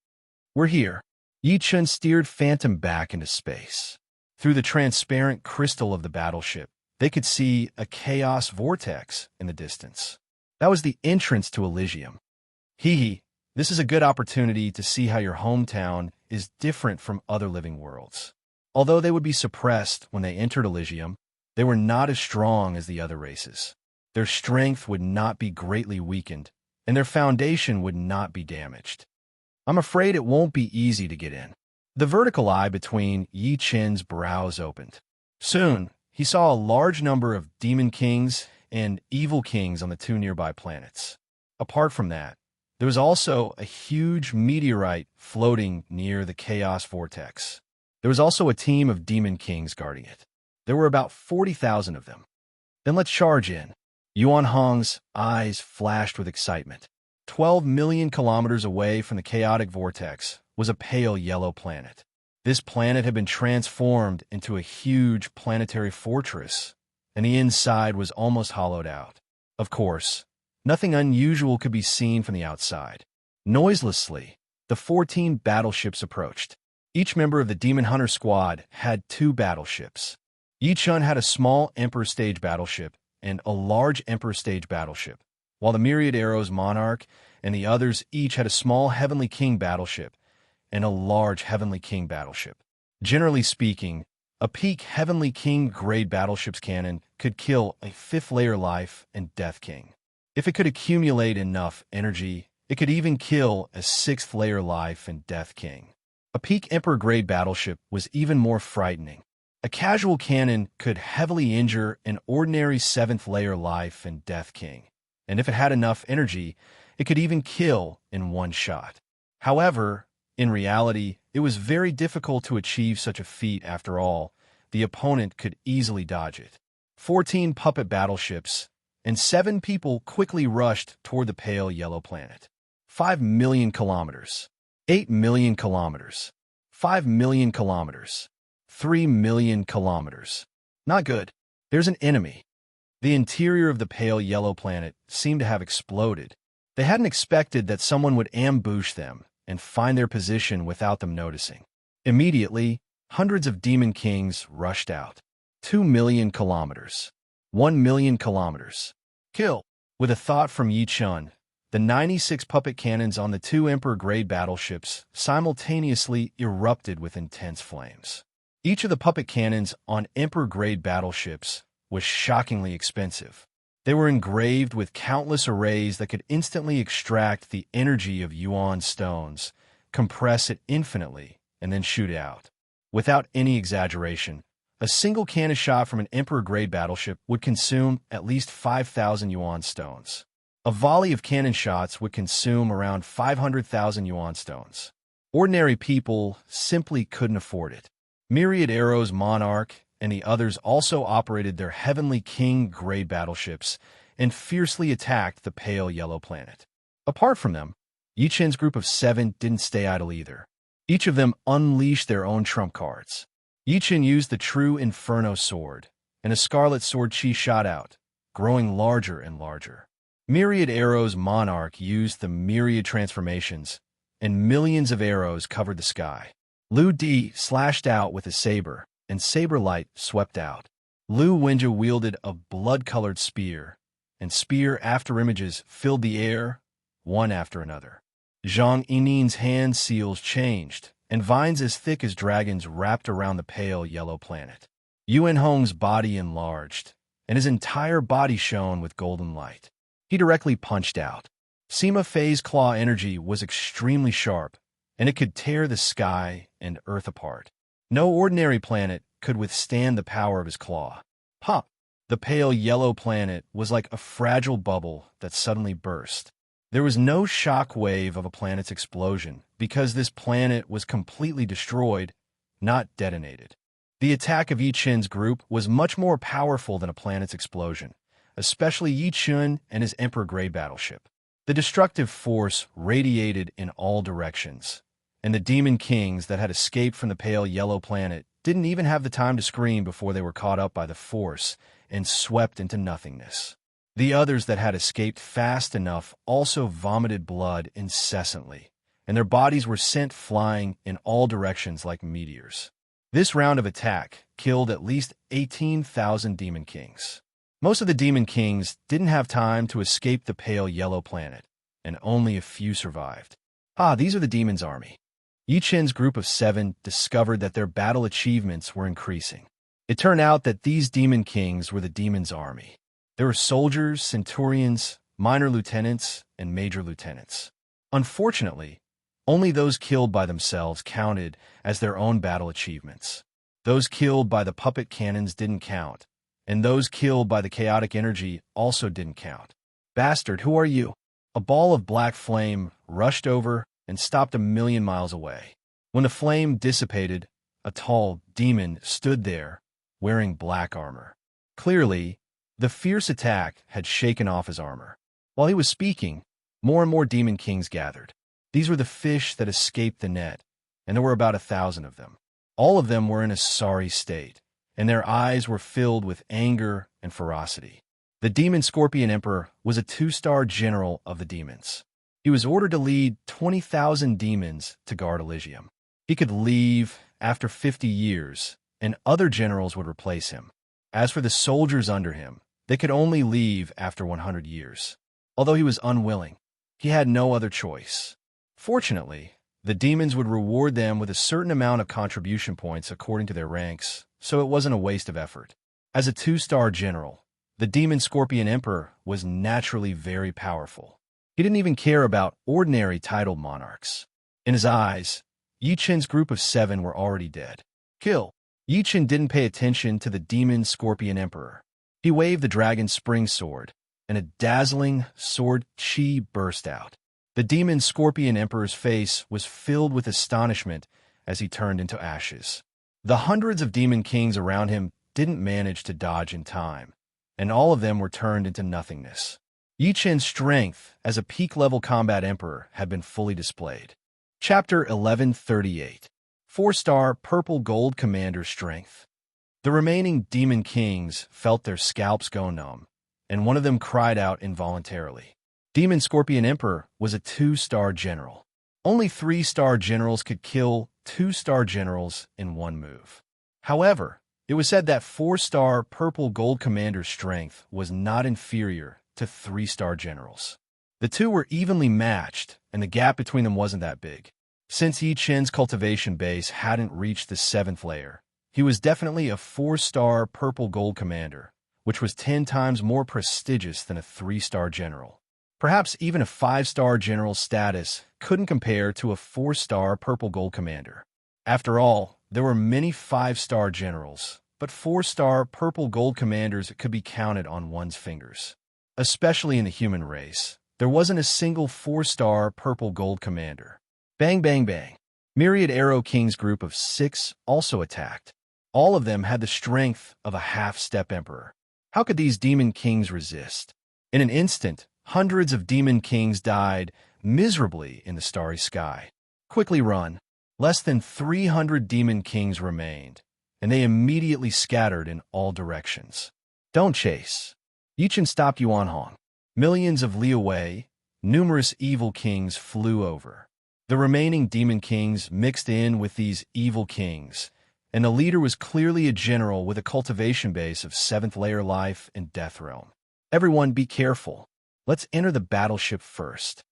we're here. Yi Chun steered Phantom back into space. Through the transparent crystal of the battleship, they could see a chaos vortex in the distance. That was the entrance to Elysium. Hee, this is a good opportunity to see how your hometown is different from other living worlds. Although they would be suppressed when they entered Elysium, they were not as strong as the other races. Their strength would not be greatly weakened, and their foundation would not be damaged. I'm afraid it won't be easy to get in. The vertical eye between Yi Chun's brows opened. Soon, he saw a large number of demon kings and evil kings on the 2 nearby planets. Apart from that, there was also a huge meteorite floating near the chaos vortex. There was also a team of demon kings guarding it. There were about 40,000 of them. Then let's charge in. Yuan Hong's eyes flashed with excitement. 12 million kilometers away from the chaotic vortex was a pale yellow planet. This planet had been transformed into a huge planetary fortress, and the inside was almost hollowed out. Of course, nothing unusual could be seen from the outside. Noiselessly, the 14 battleships approached. Each member of the Demon Hunter squad had 2 battleships. Yichun had a small Emperor Stage battleship and a large Emperor Stage battleship, while the Myriad Arrows Monarch and the others each had a small Heavenly King battleship and a large Heavenly King battleship. Generally speaking, a peak Heavenly King grade battleship's cannon could kill a 5th layer life and Death King. If it could accumulate enough energy, it could even kill a 6th layer life and Death King. A peak Emperor grade battleship was even more frightening. A casual cannon could heavily injure an ordinary 7th layer life and Death King, and if it had enough energy, it could even kill in one shot. However, in reality, it was very difficult to achieve such a feat after all. The opponent could easily dodge it. 14 puppet battleships and 7 people quickly rushed toward the pale yellow planet. 5 million kilometers. 8 million kilometers. 5 million kilometers. 3 million kilometers. Not good. There's an enemy. The interior of the pale yellow planet seemed to have exploded. They hadn't expected that someone would ambush them and find their position without them noticing. Immediately, hundreds of demon kings rushed out. 2 million kilometers. 1 million kilometers. Kill! With a thought from Yichun, the 96 puppet cannons on the 2 Emperor-grade battleships simultaneously erupted with intense flames. Each of the puppet cannons on Emperor-grade battleships was shockingly expensive. They were engraved with countless arrays that could instantly extract the energy of Yuan stones, compress it infinitely, and then shoot it out. Without any exaggeration, a single cannon shot from an Emperor-grade battleship would consume at least 5,000 Yuan stones. A volley of cannon shots would consume around 500,000 Yuan stones. Ordinary people simply couldn't afford it. Myriad Arrows Monarch and the others also operated their Heavenly King grade battleships and fiercely attacked the pale yellow planet. Apart from them, Yichun's group of 7 didn't stay idle either. Each of them unleashed their own trump cards. Yichun used the true Inferno sword, and a scarlet sword chi shot out, growing larger and larger. Myriad Arrows Monarch used the myriad transformations, and millions of arrows covered the sky. Lu Di slashed out with a saber, and saber light swept out. Lu Wenja wielded a blood-colored spear, and spear afterimages filled the air, one after another. Zhang Yinin's hand seals changed, and vines as thick as dragons wrapped around the pale yellow planet. Yuan Hong's body enlarged, and his entire body shone with golden light. He directly punched out. Sima Fei's claw energy was extremely sharp, and it could tear the sky and earth apart. No ordinary planet could withstand the power of his claw. Pop! The pale yellow planet was like a fragile bubble that suddenly burst. There was no shock wave of a planet's explosion because this planet was completely destroyed, not detonated. The attack of Yichun's group was much more powerful than a planet's explosion, especially Yichun and his Emperor-grade battleship. The destructive force radiated in all directions, and the demon kings that had escaped from the pale yellow planet didn't even have the time to scream before they were caught up by the force and swept into nothingness. The others that had escaped fast enough also vomited blood incessantly, and their bodies were sent flying in all directions like meteors. This round of attack killed at least 18,000 demon kings. Most of the demon kings didn't have time to escape the pale yellow planet, and only a few survived. These are the demon's army. Yichun's group of 7 discovered that their battle achievements were increasing. It turned out that these demon kings were the demon's army. There were soldiers, centurions, minor lieutenants, and major lieutenants. Unfortunately, only those killed by themselves counted as their own battle achievements. Those killed by the puppet cannons didn't count, and those killed by the chaotic energy also didn't count. Bastard, who are you? A ball of black flame rushed over and stopped 1,000,000 miles away. When the flame dissipated, a tall demon, stood there, wearing black armor. Clearly, the fierce attack had shaken off his armor. While he was speaking, more and more demon kings gathered. These were the fish that escaped the net, and there were about 1,000 of them. All of them were in a sorry state, and their eyes were filled with anger and ferocity. The demon scorpion emperor was a 2-star general of the demons. He was ordered to lead 20,000 demons to guard Elysium. He could leave after 50 years, and other generals would replace him. As for the soldiers under him, they could only leave after 100 years. Although he was unwilling, he had no other choice. Fortunately, the demons would reward them with a certain amount of contribution points according to their ranks, so it wasn't a waste of effort. As a 2-star general, the demon scorpion emperor was naturally very powerful. He didn't even care about ordinary titled monarchs. In his eyes, Yi Chen's group of 7 were already dead. Kill! Yi Chen didn't pay attention to the demon scorpion emperor. He waved the dragon spring sword, and a dazzling sword chi burst out. The demon scorpion emperor's face was filled with astonishment as he turned into ashes. The hundreds of demon kings around him didn't manage to dodge in time, and all of them were turned into nothingness. Yi Chen's strength as a peak-level combat emperor had been fully displayed. Chapter 1138. 4-star Purple Gold Commander Strength. The remaining demon kings felt their scalps go numb, and one of them cried out involuntarily. Demon Scorpion Emperor was a 2-star general. Only 3-star generals could kill 2-star generals in one move. However, it was said that 4-star Purple Gold Commander's strength was not inferior to 3-star generals. The two were evenly matched, and the gap between them wasn't that big. Since Yi Chen's cultivation base hadn't reached the 7th layer, he was definitely a 4-star Purple Gold Commander, which was 10 times more prestigious than a 3-star general. Perhaps even a 5-star general's status couldn't compare to a 4-star Purple Gold Commander. After all, there were many 5-star generals, but 4-star Purple Gold Commanders could be counted on one's fingers. Especially in the human race, there wasn't a single 4-star Purple Gold Commander. Bang, bang, bang. Myriad Arrow King's group of 6 also attacked. All of them had the strength of a half-step emperor. How could these demon kings resist? In an instant, hundreds of demon kings died miserably in the starry sky. Quickly run. Less than 300 demon kings remained, and they immediately scattered in all directions. Don't chase. Yi Chen stopped Yuan Hong. Millions of li away, numerous evil kings flew over. The remaining demon kings mixed in with these evil kings, and the leader was clearly a general with a cultivation base of 7th layer life and death realm. Everyone be careful. Let's enter the battleship first.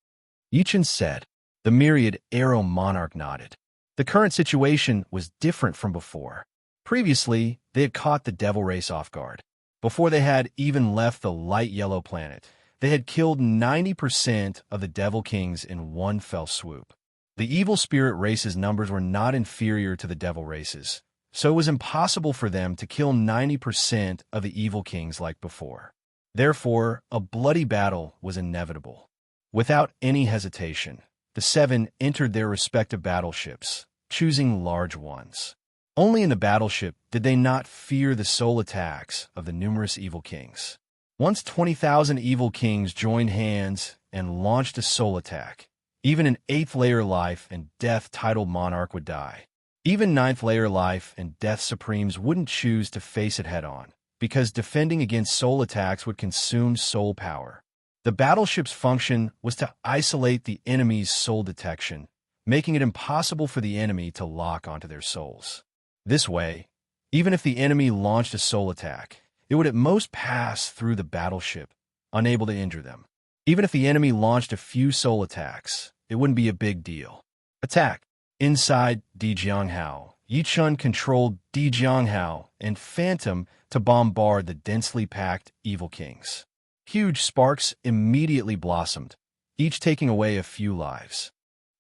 Yi Chen said. The myriad arrow monarch nodded. The current situation was different from before. Previously, they had caught the devil race off guard. Before they had even left the light yellow planet, they had killed 90% of the devil kings in one fell swoop. The evil spirit race's numbers were not inferior to the devil race's, so it was impossible for them to kill 90% of the evil kings like before. Therefore, a bloody battle was inevitable. Without any hesitation, the 7 entered their respective battleships, choosing large ones. Only in the battleship did they not fear the soul attacks of the numerous evil kings. Once 20,000 evil kings joined hands and launched a soul attack, even an 8th layer life and death titled monarch would die. Even 9th layer life and death supremes wouldn't choose to face it head-on, because defending against soul attacks would consume soul power. The battleship's function was to isolate the enemy's soul detection, making it impossible for the enemy to lock onto their souls. This way, even if the enemy launched a soul attack, it would at most pass through the battleship, unable to injure them. Even if the enemy launched a few soul attacks, it wouldn't be a big deal. Attack. Inside Di Jianghao, Yi Chen controlled Di Jianghao and Phantom to bombard the densely packed evil kings. Huge sparks immediately blossomed, each taking away a few lives.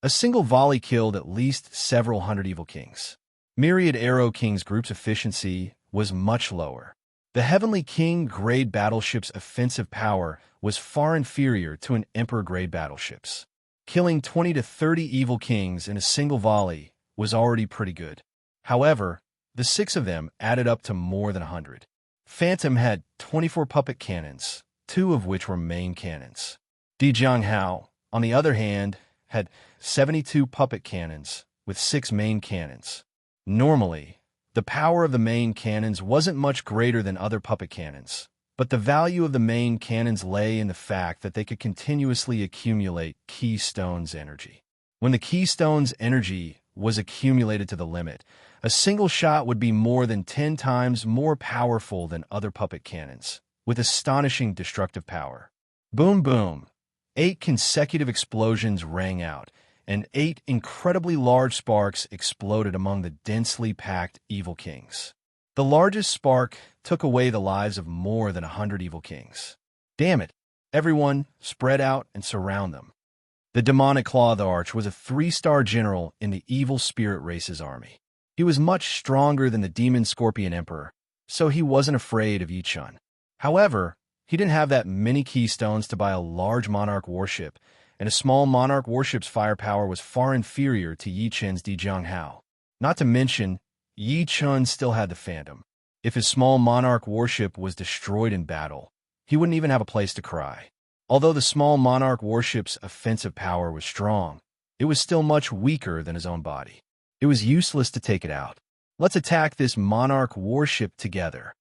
A single volley killed at least several hundred evil kings. Myriad Arrow King's group's efficiency was much lower. The Heavenly King-grade battleship's offensive power was far inferior to an Emperor-grade battleship's. Killing 20 to 30 evil kings in a single volley was already pretty good. However, the 6 of them added up to more than 100. Phantom had 24 puppet cannons, 2 of which were main cannons. Di Jianghao, on the other hand, had 72 puppet cannons, with 6 main cannons. Normally, the power of the main cannons wasn't much greater than other puppet cannons, but the value of the main cannons lay in the fact that they could continuously accumulate keystones energy. When the keystone's energy was accumulated to the limit, a single shot would be more than 10 times more powerful than other puppet cannons, with astonishing destructive power. Boom boom! 8 consecutive explosions rang out, and 8 incredibly large sparks exploded among the densely packed evil kings. The largest spark took away the lives of more than 100 evil kings. Damn it! Everyone, spread out and surround them. The demonic Claw of the Arch was a 3-star general in the evil spirit race's army. He was much stronger than the demon scorpion emperor, so he wasn't afraid of Yi Chun. However, he didn't have that many keystones to buy a large monarch warship, and a small monarch warship's firepower was far inferior to Yi Chun's Di Jianghao. Not to mention, Yi Chun still had the Phantom. If his small monarch warship was destroyed in battle, he wouldn't even have a place to cry. Although the small monarch warship's offensive power was strong, it was still much weaker than his own body. It was useless to take it out. Let's attack this monarch warship together.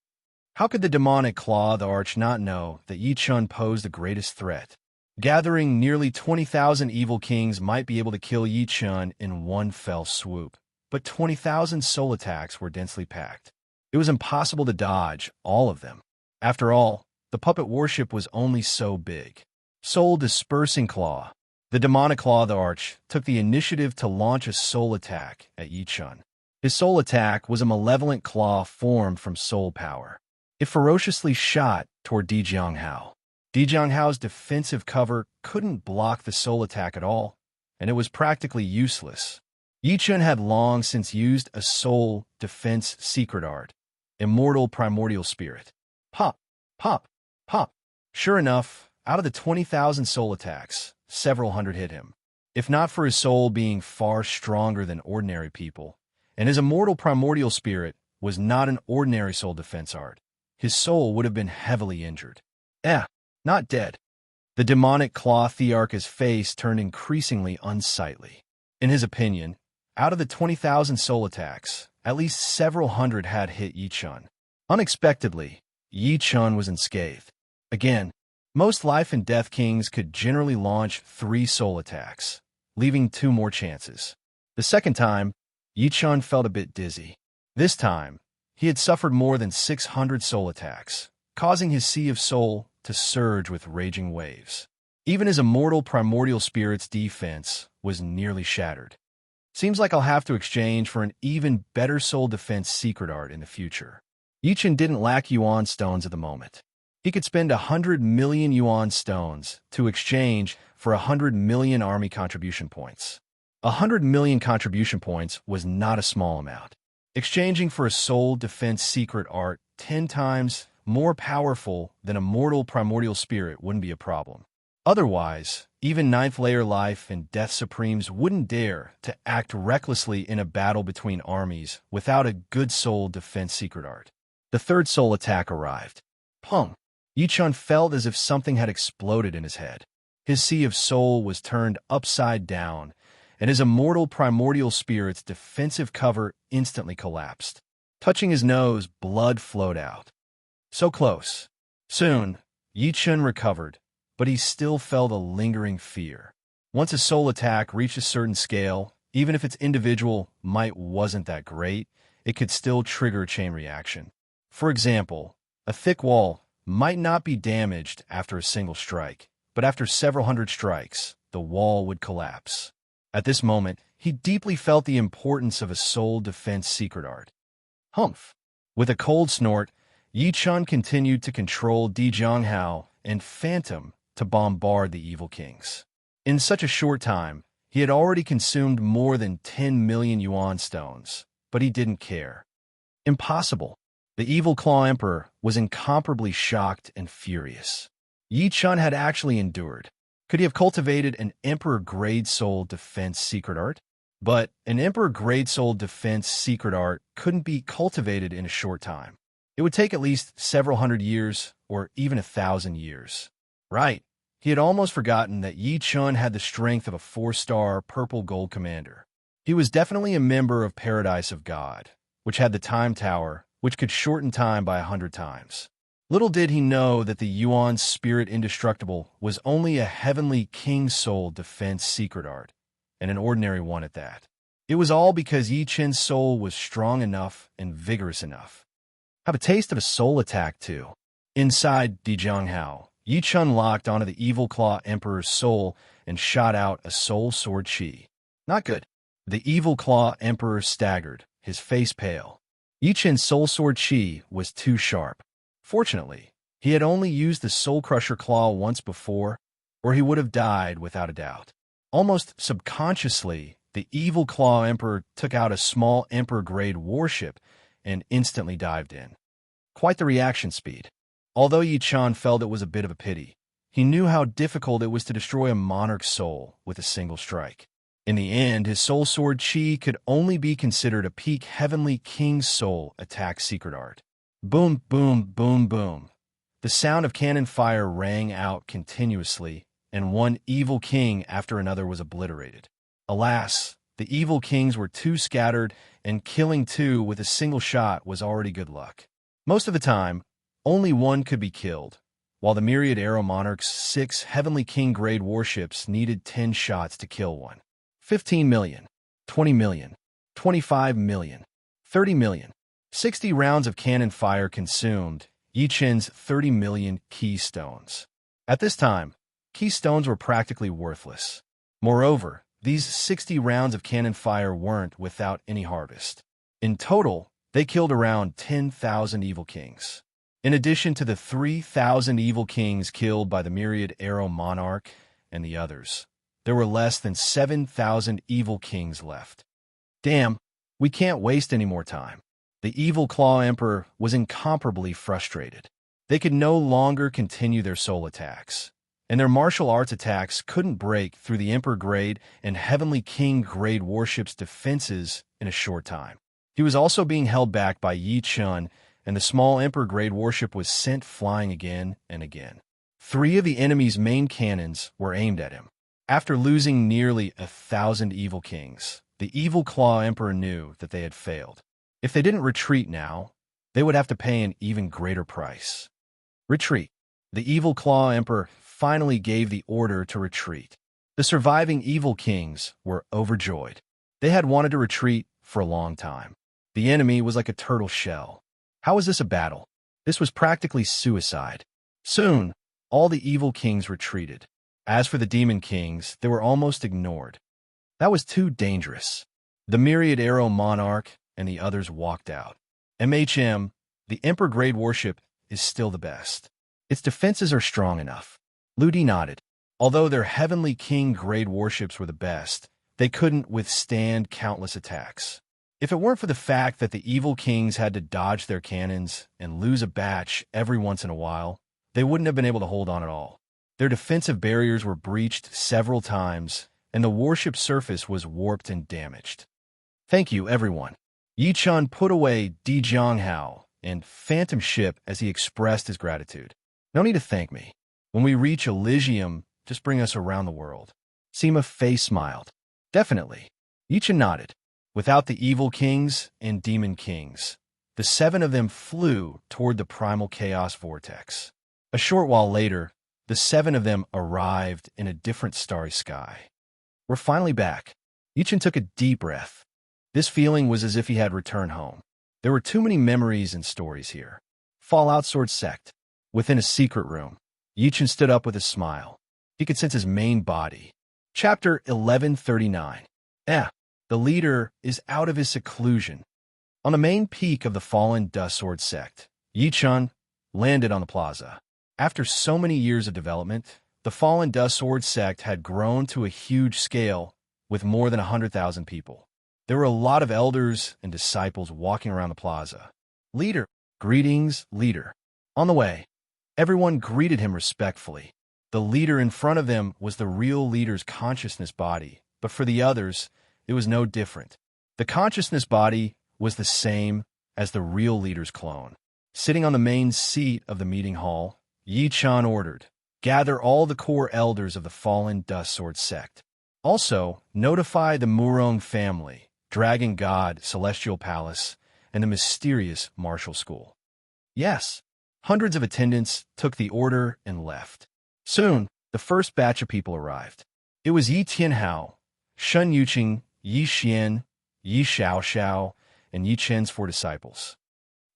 How could the demonic Claw of the Arch not know that Yi Chun posed the greatest threat? Gathering nearly 20,000 evil kings might be able to kill Yi Chun in one fell swoop, but 20,000 soul attacks were densely packed. It was impossible to dodge all of them. After all, the puppet warship was only so big. Soul Dispersing Claw. The demonic Claw of the Arch took the initiative to launch a soul attack at Yi Chun. His soul attack was a malevolent claw formed from soul power. It ferociously shot toward Di Jianghao. Di Jianghao's defensive cover couldn't block the soul attack at all, and it was practically useless. Yi Chun had long since used a soul defense secret art, Immortal Primordial Spirit. Pop, pop, pop. Sure enough, out of the 20,000 soul attacks, several hundred hit him. If not for his soul being far stronger than ordinary people, and his Immortal Primordial Spirit was not an ordinary soul defense art, his soul would have been heavily injured. Not dead. The demonic Claw Thearch's face turned increasingly unsightly. In his opinion, out of the 20,000 soul attacks, at least several hundred had hit Yi Chun. Unexpectedly, Yi Chun was unscathed. Again, most life and death kings could generally launch 3 soul attacks, leaving 2 more chances. The second time, Yi Chun felt a bit dizzy. This time, he had suffered more than 600 soul attacks, causing his sea of soul to surge with raging waves. Even his Immortal Primordial Spirit's defense was nearly shattered. Seems like I'll have to exchange for an even better soul defense secret art in the future. Yi Chun didn't lack yuan stones at the moment. He could spend 100 million yuan stones to exchange for 100 million army contribution points. 100 million contribution points was not a small amount. Exchanging for a soul defense secret art 10 times more powerful than Immortal Primordial Spirit wouldn't be a problem. Otherwise, even 9th layer life and death supremes wouldn't dare to act recklessly in a battle between armies without a good soul defense secret art. The third soul attack arrived. Pung! Yi Chun felt as if something had exploded in his head. His sea of soul was turned upside down, and his Immortal Primordial Spirit's defensive cover instantly collapsed. Touching his nose, blood flowed out. So close. Soon, Yi Chun recovered, but he still felt a lingering fear. Once a soul attack reached a certain scale, even if its individual might wasn't that great, it could still trigger a chain reaction. For example, a thick wall might not be damaged after a single strike, but after several hundred strikes, the wall would collapse. At this moment, he deeply felt the importance of a soul defense secret art. Humph! With a cold snort, Yi Chun continued to control Di Jianghao and Phantom to bombard the evil kings. In such a short time, he had already consumed more than 10 million yuan stones, but he didn't care. Impossible. The evil Claw Emperor was incomparably shocked and furious. Yi Chun had actually endured. Could he have cultivated an Emperor-grade soul defense secret art? But an Emperor-grade soul defense secret art couldn't be cultivated in a short time. It would take at least several hundred years, or even 1,000 years. Right. He had almost forgotten that Yi Chun had the strength of a 4-star purple gold commander. He was definitely a member of Paradise of God, which had the Time Tower, which could shorten time by 100 times. Little did he know that the Yuan's Spirit Indestructible was only a Heavenly King Soul defense secret art, and an ordinary one at that. It was all because Yi Chen's soul was strong enough and vigorous enough. Have a taste of a soul attack, too. Inside Di Zhanghao, Yi Chun locked onto the Evil Claw Emperor's soul and shot out a soul sword chi. Not good. The Evil Claw Emperor staggered, his face pale. Yi Chen's soul sword chi was too sharp. Fortunately, he had only used the Soul Crusher Claw once before, or he would have died without a doubt. Almost subconsciously, the Evil Claw Emperor took out a small Emperor-grade warship and instantly dived in. Quite the reaction speed. Although Yi Chun felt it was a bit of a pity, he knew how difficult it was to destroy a monarch's soul with a single strike. In the end, his soul sword chi could only be considered a peak Heavenly King's soul attack secret art. Boom, boom, boom, boom. The sound of cannon fire rang out continuously, and one evil king after another was obliterated. Alas, the evil kings were too scattered, and killing two with a single shot was already good luck. Most of the time, only one could be killed, while the Myriad Arrow Monarch's 6 Heavenly King-grade warships needed 10 shots to kill one. 15 million, 20 million, 25 million, 30 million. 60 rounds of cannon fire consumed Yi Chen's 30 million keystones. At this time, keystones were practically worthless. Moreover, these 60 rounds of cannon fire weren't without any harvest. In total, they killed around 10,000 evil kings. In addition to the 3,000 evil kings killed by the Myriad Arrow Monarch and the others, there were less than 7,000 evil kings left. Damn, we can't waste any more time. The Evil Claw Emperor was incomparably frustrated. They could no longer continue their soul attacks, and their martial arts attacks couldn't break through the Emperor-grade and Heavenly King-grade warships' defenses in a short time. He was also being held back by Yi Chun, and the small Emperor-grade warship was sent flying again and again. 3 of the enemy's main cannons were aimed at him. After losing nearly 1,000 evil kings, the Evil Claw Emperor knew that they had failed. If they didn't retreat now, they would have to pay an even greater price. Retreat. The Evil Claw Emperor finally gave the order to retreat. The surviving evil kings were overjoyed. They had wanted to retreat for a long time. The enemy was like a turtle shell. How was this a battle? This was practically suicide. Soon, all the evil kings retreated. As for the demon kings, they were almost ignored. That was too dangerous. The Myriad Arrow Monarch and the others walked out. MHM, the Emperor-grade warship, is still the best. Its defenses are strong enough. Ludi nodded. Although their Heavenly King-grade warships were the best, they couldn't withstand countless attacks. If it weren't for the fact that the evil kings had to dodge their cannons and lose a batch every once in a while, they wouldn't have been able to hold on at all. Their defensive barriers were breached several times, and the warship surface was warped and damaged. Thank you, everyone. Yi Chun put away Di Zhanghao and Phantom Ship as he expressed his gratitude. No need to thank me. When we reach Elysium, just bring us around the world. Sima face smiled. Definitely. Yi Chun nodded. Without the evil kings and demon kings, the 7 of them flew toward the primal chaos vortex. A short while later, the 7 of them arrived in a different starry sky. We're finally back. Yi Chun took a deep breath. This feeling was as if he had returned home. There were too many memories and stories here. Fallout Sword Sect. Within a secret room, Yi Chun stood up with a smile. He could sense his main body. Chapter 1139. The leader is out of his seclusion. On the main peak of the fallen Dust Sword Sect, Yi Chun landed on the plaza. After so many years of development, the fallen Dust Sword Sect had grown to a huge scale with more than 100,000 people. There were a lot of elders and disciples walking around the plaza. Leader. Greetings, leader. On the way, everyone greeted him respectfully. The leader in front of them was the real leader's consciousness body, but for the others, it was no different. The consciousness body was the same as the real leader's clone. Sitting on the main seat of the meeting hall, Yi Chan ordered, "Gather all the core elders of the fallen Dust Sword sect. Also, notify the Murong family, Dragon God, Celestial Palace, and the mysterious Martial School." Yes, hundreds of attendants took the order and left. Soon, the first batch of people arrived. It was Yi Tianhao, Shun Yuqing, Yi Xian, Yi Xiaoxiao, and Yi Chen's 4 disciples.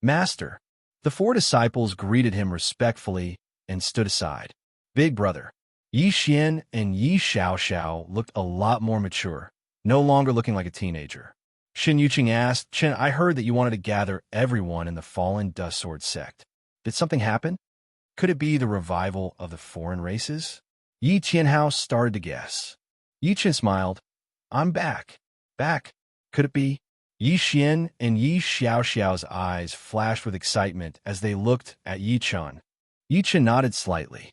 "Master." The 4 disciples greeted him respectfully and stood aside. "Big brother." Yi Xian and Yi Xiaoxiao looked a lot more mature, no longer looking like a teenager. Shin Yuqing asked, "Chen, I heard that you wanted to gather everyone in the fallen Dust Sword sect. Did something happen? Could it be the revival of the foreign races?" Yi Tianhao started to guess. Yi Chen smiled. "I'm back. Back. Could it be?" Yi Xian and Yi Xiaoxiao's eyes flashed with excitement as they looked at Yi Chen. Yi Chen nodded slightly.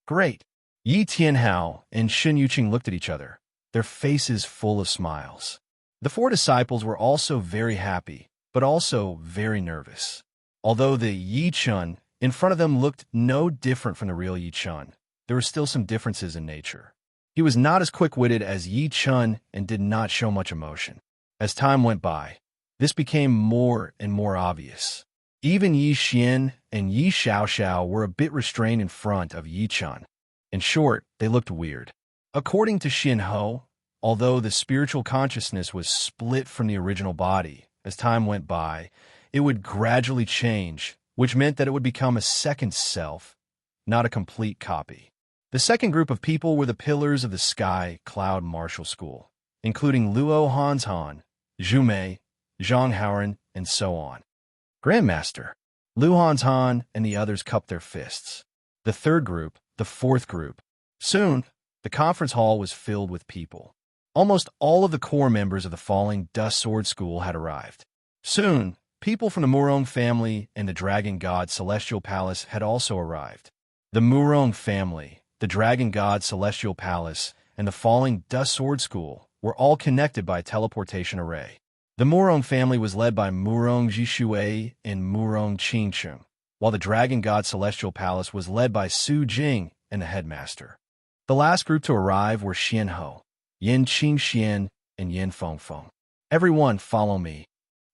"Great." Yi Tianhao and Shin Yuqing looked at each other, their faces full of smiles. The 4 disciples were also very happy, but also very nervous. Although the Yi Chen in front of them looked no different from the real Yi Chen, there were still some differences in nature. He was not as quick-witted as Yi Chen and did not show much emotion. As time went by, this became more and more obvious. Even Yi Xian and Yi Xiaoxiao were a bit restrained in front of Yi Chen. In short, they looked weird. According to Xin Ho, although the spiritual consciousness was split from the original body, as time went by, it would gradually change, which meant that it would become a second self, not a complete copy. The second group of people were the pillars of the Sky Cloud Martial School, including Luo Hanshan, Zhu Mei, Zhang Haoren, and so on. "Grandmaster." Lu Hanshan and the others cupped their fists. The third group, the fourth group. Soon, the conference hall was filled with people. Almost all of the core members of the falling Dust Sword School had arrived. Soon, people from the Murong family and the Dragon God Celestial Palace had also arrived. The Murong family, the Dragon God Celestial Palace, and the falling Dust Sword School were all connected by a teleportation array. The Murong family was led by Murong Jishui and Murong Qingcheng, while the Dragon God Celestial Palace was led by Su Jing and the headmaster. The last group to arrive were Xian Ho, Yin Qingxian, and Yin Fengfeng. "Everyone follow me."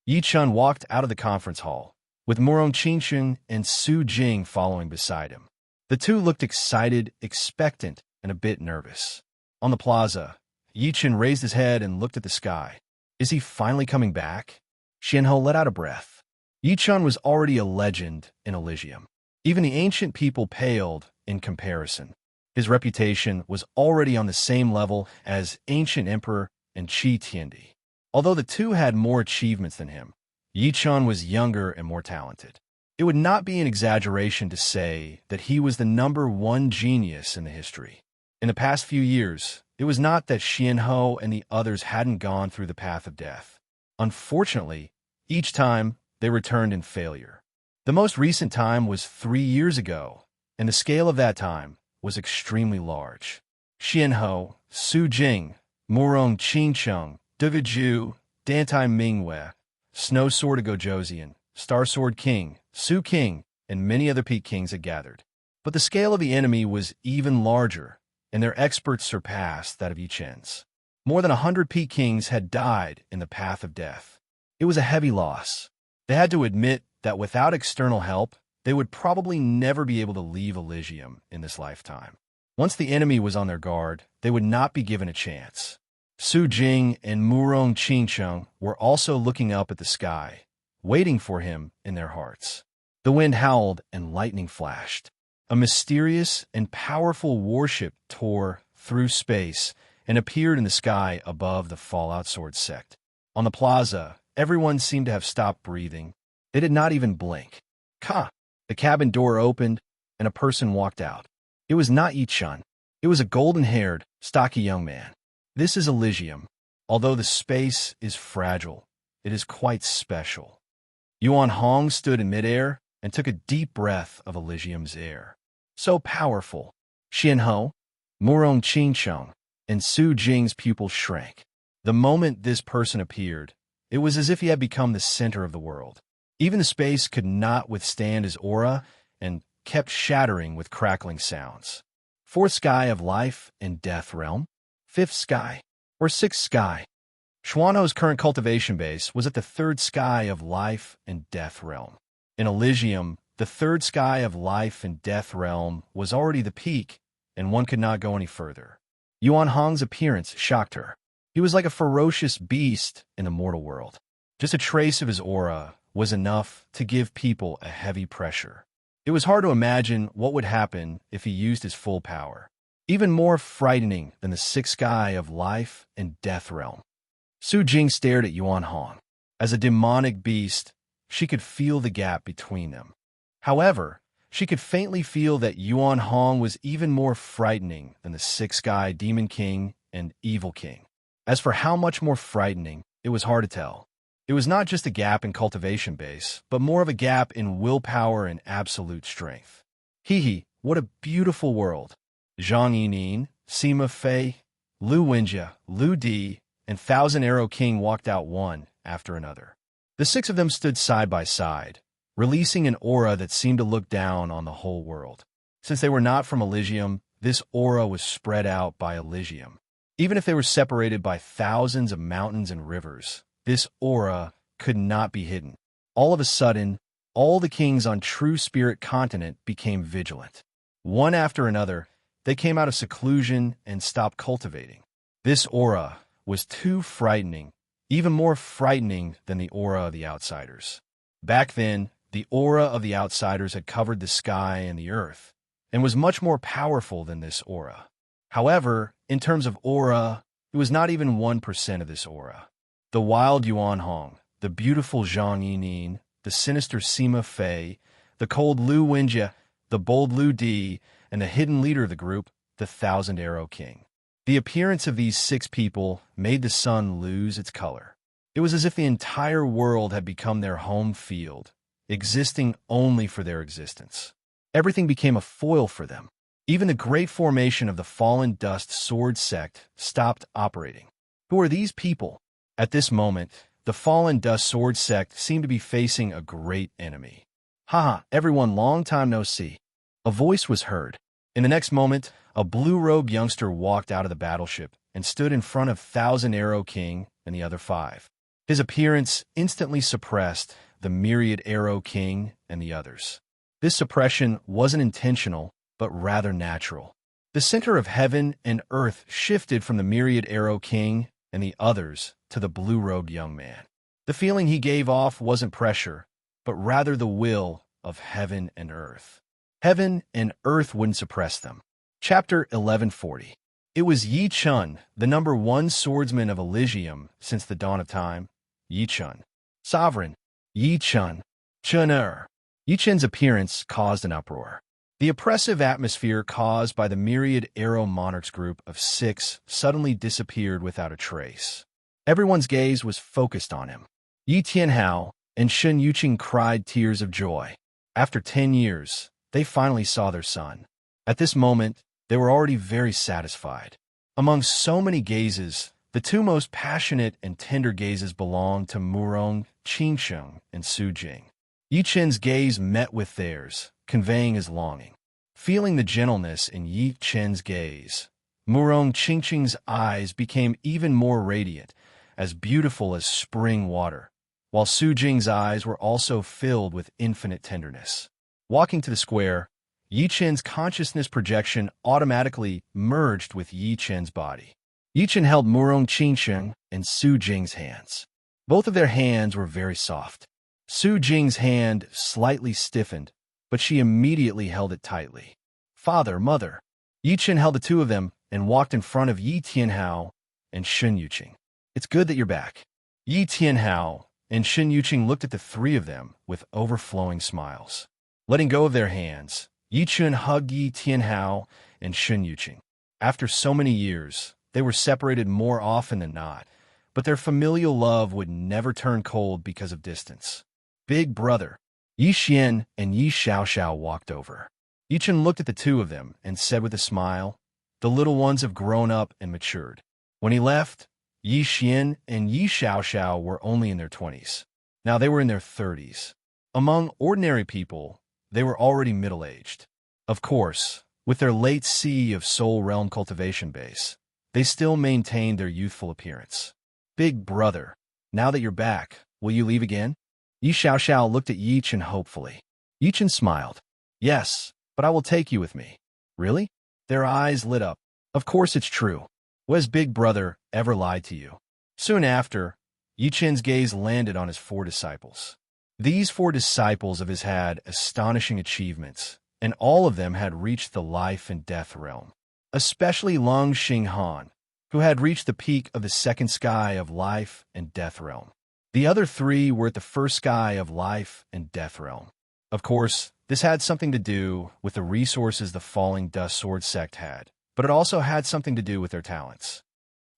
Yi Chen walked out of the conference hall, with Murong Qingcheng and Su Jing following beside him. The two looked excited, expectant, and a bit nervous. On the plaza, Yi Chen raised his head and looked at the sky. Is he finally coming back? Xian Ho let out a breath. Yi Chen was already a legend in Elysium. Even the ancient people paled in comparison. His reputation was already on the same level as Ancient Emperor and Qi Tiandi. Although the two had more achievements than him, Yi Chen was younger and more talented. It would not be an exaggeration to say that he was the #1 genius in the history. In the past few years, it was not that Xian Ho and the others hadn't gone through the path of death. Unfortunately, each time they returned in failure. The most recent time was 3 years ago, and the scale of that time was extremely large. Xian Ho, Su Jing, Murong Qingcheng, David Zhu, Dantai Mingwei, Snow Sword of Gojosian, Star Sword King, Su King, and many other peak kings had gathered. But the scale of the enemy was even larger, and their experts surpassed that of Yi Chen's. More than 100 peak kings had died in the path of death. It was a heavy loss. They had to admit that without external help, they would probably never be able to leave Elysium in this lifetime. Once the enemy was on their guard, they would not be given a chance. Su Jing and Murong Qingcheng were also looking up at the sky, waiting for him in their hearts. The wind howled and lightning flashed. A mysterious and powerful warship tore through space and appeared in the sky above the Fallout Sword sect. On the plaza, everyone seemed to have stopped breathing. They did not even blink. Ka! The cabin door opened, and a person walked out. It was not Yi Chen. It was a golden-haired, stocky young man. This is Elysium. Although the space is fragile, it is quite special. Yuan Hong stood in midair and took a deep breath of Elysium's air. So powerful. Xian Ho, Murong Qingcheng, and Su Jing's pupils shrank. The moment this person appeared, it was as if he had become the center of the world. Even the space could not withstand his aura and kept shattering with crackling sounds. Fourth sky of life and death realm, fifth sky, or sixth sky. Xuanho's current cultivation base was at the third sky of life and death realm. In Elysium, the third sky of life and death realm was already the peak, and one could not go any further. Yuan Hong's appearance shocked her. He was like a ferocious beast in the mortal world. Just a trace of his aura was enough to give people a heavy pressure. It was hard to imagine what would happen if he used his full power. Even more frightening than the sixth sky of life and death realm. Su Jing stared at Yuan Hong. As a demonic beast, she could feel the gap between them. However, she could faintly feel that Yuan Hong was even more frightening than the sixth sky Demon King and Evil King. As for how much more frightening, it was hard to tell. It was not just a gap in cultivation base, but more of a gap in willpower and absolute strength. Hee, what a beautiful world. Zhang Yining, Sima Fei, Lu Wenjie, Lu Di, and Thousand Arrow King walked out one after another. The six of them stood side by side, releasing an aura that seemed to look down on the whole world. Since they were not from Elysium, this aura was spread out by Elysium. Even if they were separated by thousands of mountains and rivers, this aura could not be hidden. All of a sudden, all the kings on True Spirit Continent became vigilant. One after another, they came out of seclusion and stopped cultivating. This aura was too frightening, even more frightening than the aura of the outsiders. Back then, the aura of the outsiders had covered the sky and the earth, and was much more powerful than this aura. However, in terms of aura, it was not even 1% of this aura. The wild Yuan Hong, the beautiful Zhang Yining, the sinister Sima Fei, the cold Lu Wenjie, the bold Lu Di, and the hidden leader of the group, the Thousand Arrow King. The appearance of these six people made the sun lose its color. It was as if the entire world had become their home field, existing only for their existence. Everything became a foil for them. Even the great formation of the Fallen Dust Sword Sect stopped operating. Who are these people? At this moment, the Fallen Dust Sword Sect seemed to be facing a great enemy. Haha, everyone, long time no see. A voice was heard. In the next moment, a blue-robed youngster walked out of the battleship and stood in front of Thousand Arrow King and the other five. His appearance instantly suppressed the Myriad Arrow King and the others. This suppression wasn't intentional, but rather natural. The center of heaven and earth shifted from the Myriad Arrow King and the others to the blue-robed young man. The feeling he gave off wasn't pressure, but rather the will of heaven and earth. Heaven and earth wouldn't suppress them. Chapter 1140. It was Yi Chun, the number one swordsman of Elysium since the dawn of time. Yi Chun. Sovereign. Yi Chun. Chun-er. Yi Chun's appearance caused an uproar. The oppressive atmosphere caused by the Myriad Arrow Monarchs group of six suddenly disappeared without a trace. Everyone's gaze was focused on him. Yi Tianhao and Shen Yuqing cried tears of joy. After 10 years, they finally saw their son. At this moment, they were already very satisfied. Among so many gazes, the two most passionate and tender gazes belonged to Murong Qingsheng and Su Jing. Yi Chen's gaze met with theirs, conveying his longing. Feeling the gentleness in Yi Chen's gaze, Murong Qingsheng's eyes became even more radiant, as beautiful as spring water, while Su Jing's eyes were also filled with infinite tenderness. Walking to the square, Yi Chen's consciousness projection automatically merged with Yi Chen's body. Yi Chen held Murong Qingsheng and Su Jing's hands. Both of their hands were very soft. Su Jing's hand slightly stiffened, but she immediately held it tightly. Father, mother. Yi Chen held the two of them and walked in front of Yi Tianhao and Shen Yuqing. It's good that you're back. Yi Tianhao and Shen Yuqing looked at the three of them with overflowing smiles. Letting go of their hands, Yi Chen hugged Yi Tianhao and Shen Yuqing. After so many years, they were separated more often than not, but their familial love would never turn cold because of distance. Big brother. Yi Xian and Yi Xiaoxiao walked over. Yi Chen looked at the two of them and said with a smile, "The little ones have grown up and matured." When he left, Yi Xian and Yi Xiaoxiao were only in their 20s. Now they were in their 30s. Among ordinary people, they were already middle-aged. Of course, with their late Sea of Soul Realm cultivation base, they still maintained their youthful appearance. Big brother, now that you're back, will you leave again? Yi Xiaoxiao looked at Yi Chen hopefully. Yi Chen smiled. Yes, but I will take you with me. Really? Their eyes lit up. Of course it's true. Was Big Brother ever lied to you? Soon after, Yi Chen's gaze landed on his 4 disciples. These 4 disciples of his had astonishing achievements, and all of them had reached the life and death realm. Especially Long Xinghan, who had reached the peak of the second sky of life and death realm. The other 3 were at the first sky of life and death realm. Of course, this had something to do with the resources the Falling Dust Sword sect had, but it also had something to do with their talents.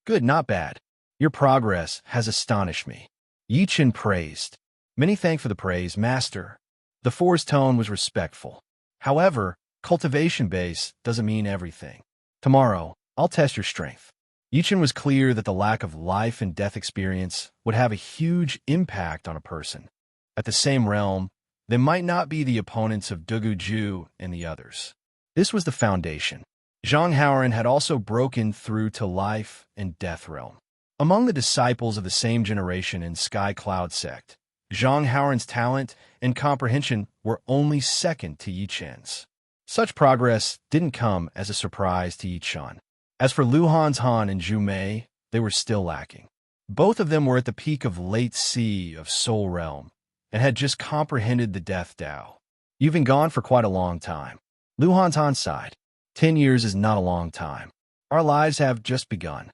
Good, not bad. Your progress has astonished me. Yi Chen praised. Many thank for the praise, Master. The 4's tone was respectful. However, cultivation base doesn't mean everything. Tomorrow, I'll test your strength. Yi Chen was clear that the lack of life and death experience would have a huge impact on a person. At the same realm, they might not be the opponents of Dugu Ju and the others. This was the foundation. Zhang Haoran had also broken through to life and death realm. Among the disciples of the same generation in Sky Cloud sect, Zhang Haoran's talent and comprehension were only second to Yi Chen's. Such progress didn't come as a surprise to Yi Chen. As for Lu Han and Zhu Mei, they were still lacking. Both of them were at the peak of late Sea of Soul Realm and had just comprehended the Death Tao. You've been gone for quite a long time. Lu Han sighed. 10 years is not a long time. Our lives have just begun.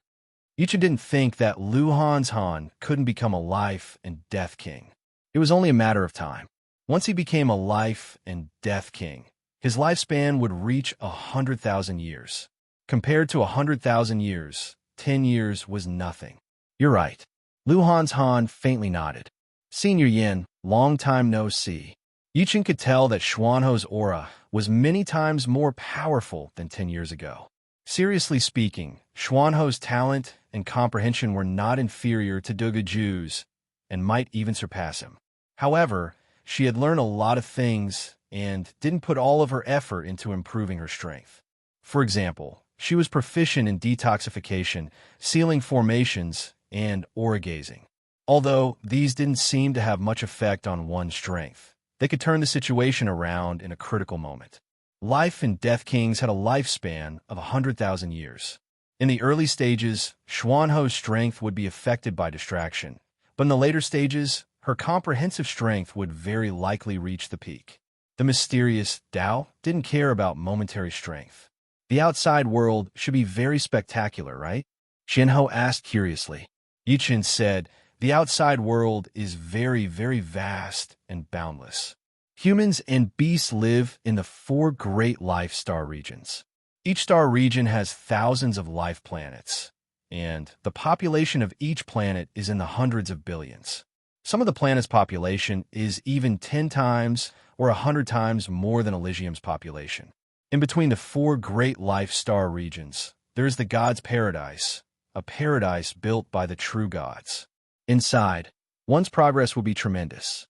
Yi Chen didn't think that Lu Han couldn't become a life and death king. It was only a matter of time. Once he became a life and death king, his lifespan would reach 100,000 years. Compared to 100,000 years, 10 years was nothing. You're right. Lu Han faintly nodded. Senior Yin, long time no see. Yi Chen could tell that Xuanho's aura was many times more powerful than 10 years ago. Seriously speaking, Xuanho's talent and comprehension were not inferior to Dugu Ju's and might even surpass him. However, she had learned a lot of things and didn't put all of her effort into improving her strength. For example, she was proficient in detoxification, sealing formations, and aura gazing. Although these didn't seem to have much effect on one's strength, they could turn the situation around in a critical moment. Life and Death Kings had a lifespan of 100,000 years. In the early stages, Xuanho's strength would be affected by distraction, but in the later stages, her comprehensive strength would very likely reach the peak. The mysterious Tao didn't care about momentary strength. The outside world should be very spectacular, right? Xianho asked curiously. Yi Chen said, the outside world is very, very vast and boundless. Humans and beasts live in the 4 great life star regions. Each star region has thousands of life planets, and the population of each planet is in the hundreds of billions. Some of the planet's population is even 10 times or 100 times more than Elysium's population. In between the 4 great life star regions, there is the God's Paradise, a paradise built by the true gods. Inside, one's progress will be tremendous.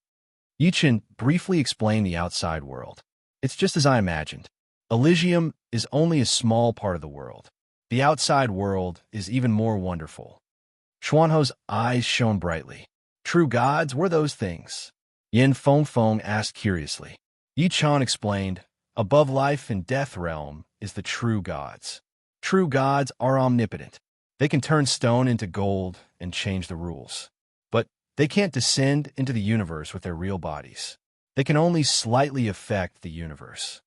Yi Chen briefly explained the outside world. It's just as I imagined. Elysium is only a small part of the world. The outside world is even more wonderful. Xuanho's eyes shone brightly. True gods were those things? Yin Feng asked curiously. Yi Chen explained, above life and death realm is the true gods. True gods are omnipotent. They can turn stone into gold and change the rules. But they can't descend into the universe with their real bodies. They can only slightly affect the universe.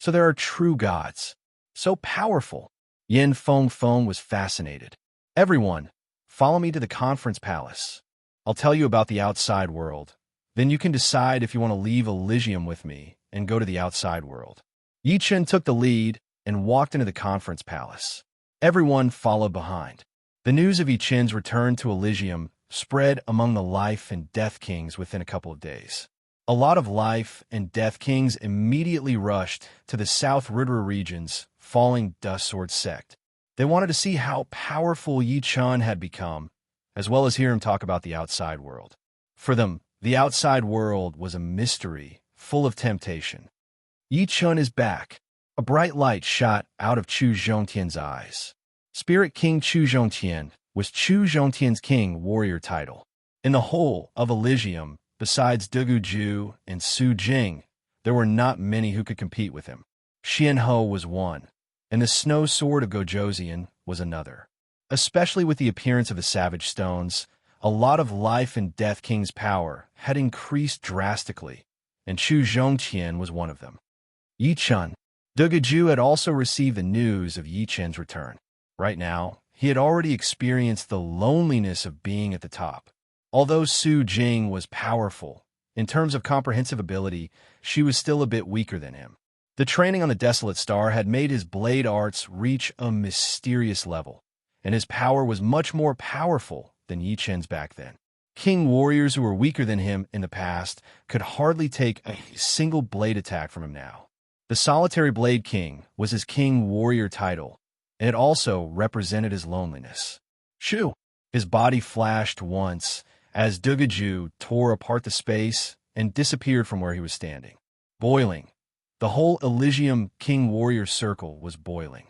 So there are true gods. So powerful. Yin Feng was fascinated. Everyone, follow me to the conference palace. I'll tell you about the outside world. Then you can decide if you want to leave Elysium with me and go to the outside world. Yi Chen took the lead and walked into the conference palace. Everyone followed behind. The news of Yi Chen's return to Elysium spread among the life and death kings within a couple of days. A lot of life and death kings immediately rushed to the South Ridra region's Falling Dust Sword sect. They wanted to see how powerful Yi Chun had become, as well as hear him talk about the outside world. For them, the outside world was a mystery, full of temptation. Yi Chun is back. A bright light shot out of Chu Zhongtian's eyes. Spirit King Chu Zhongtian was Chu Zhongtian's king warrior title. In the whole of Elysium, besides Dugu Ju and Su Jing, there were not many who could compete with him. Xian Ho was one, and the snow sword of Gojoseon was another. Especially with the appearance of the Savage Stones, a lot of Life and Death King's power had increased drastically, and Chu Zhongtian was one of them. Yi Chun. Dugu Ju had also received the news of Yi Chun's return. Right now, he had already experienced the loneliness of being at the top. Although Su Jing was powerful, in terms of comprehensive ability, she was still a bit weaker than him. The training on the Desolate Star had made his blade arts reach a mysterious level, and his power was much more powerful than Yi Chun's back then. King warriors who were weaker than him in the past could hardly take a single blade attack from him now. The Solitary Blade King was his king warrior title, and it also represented his loneliness. Shoo! His body flashed once as Dugu Ju tore apart the space and disappeared from where he was standing. Boiling. The whole Elysium King Warrior Circle was boiling.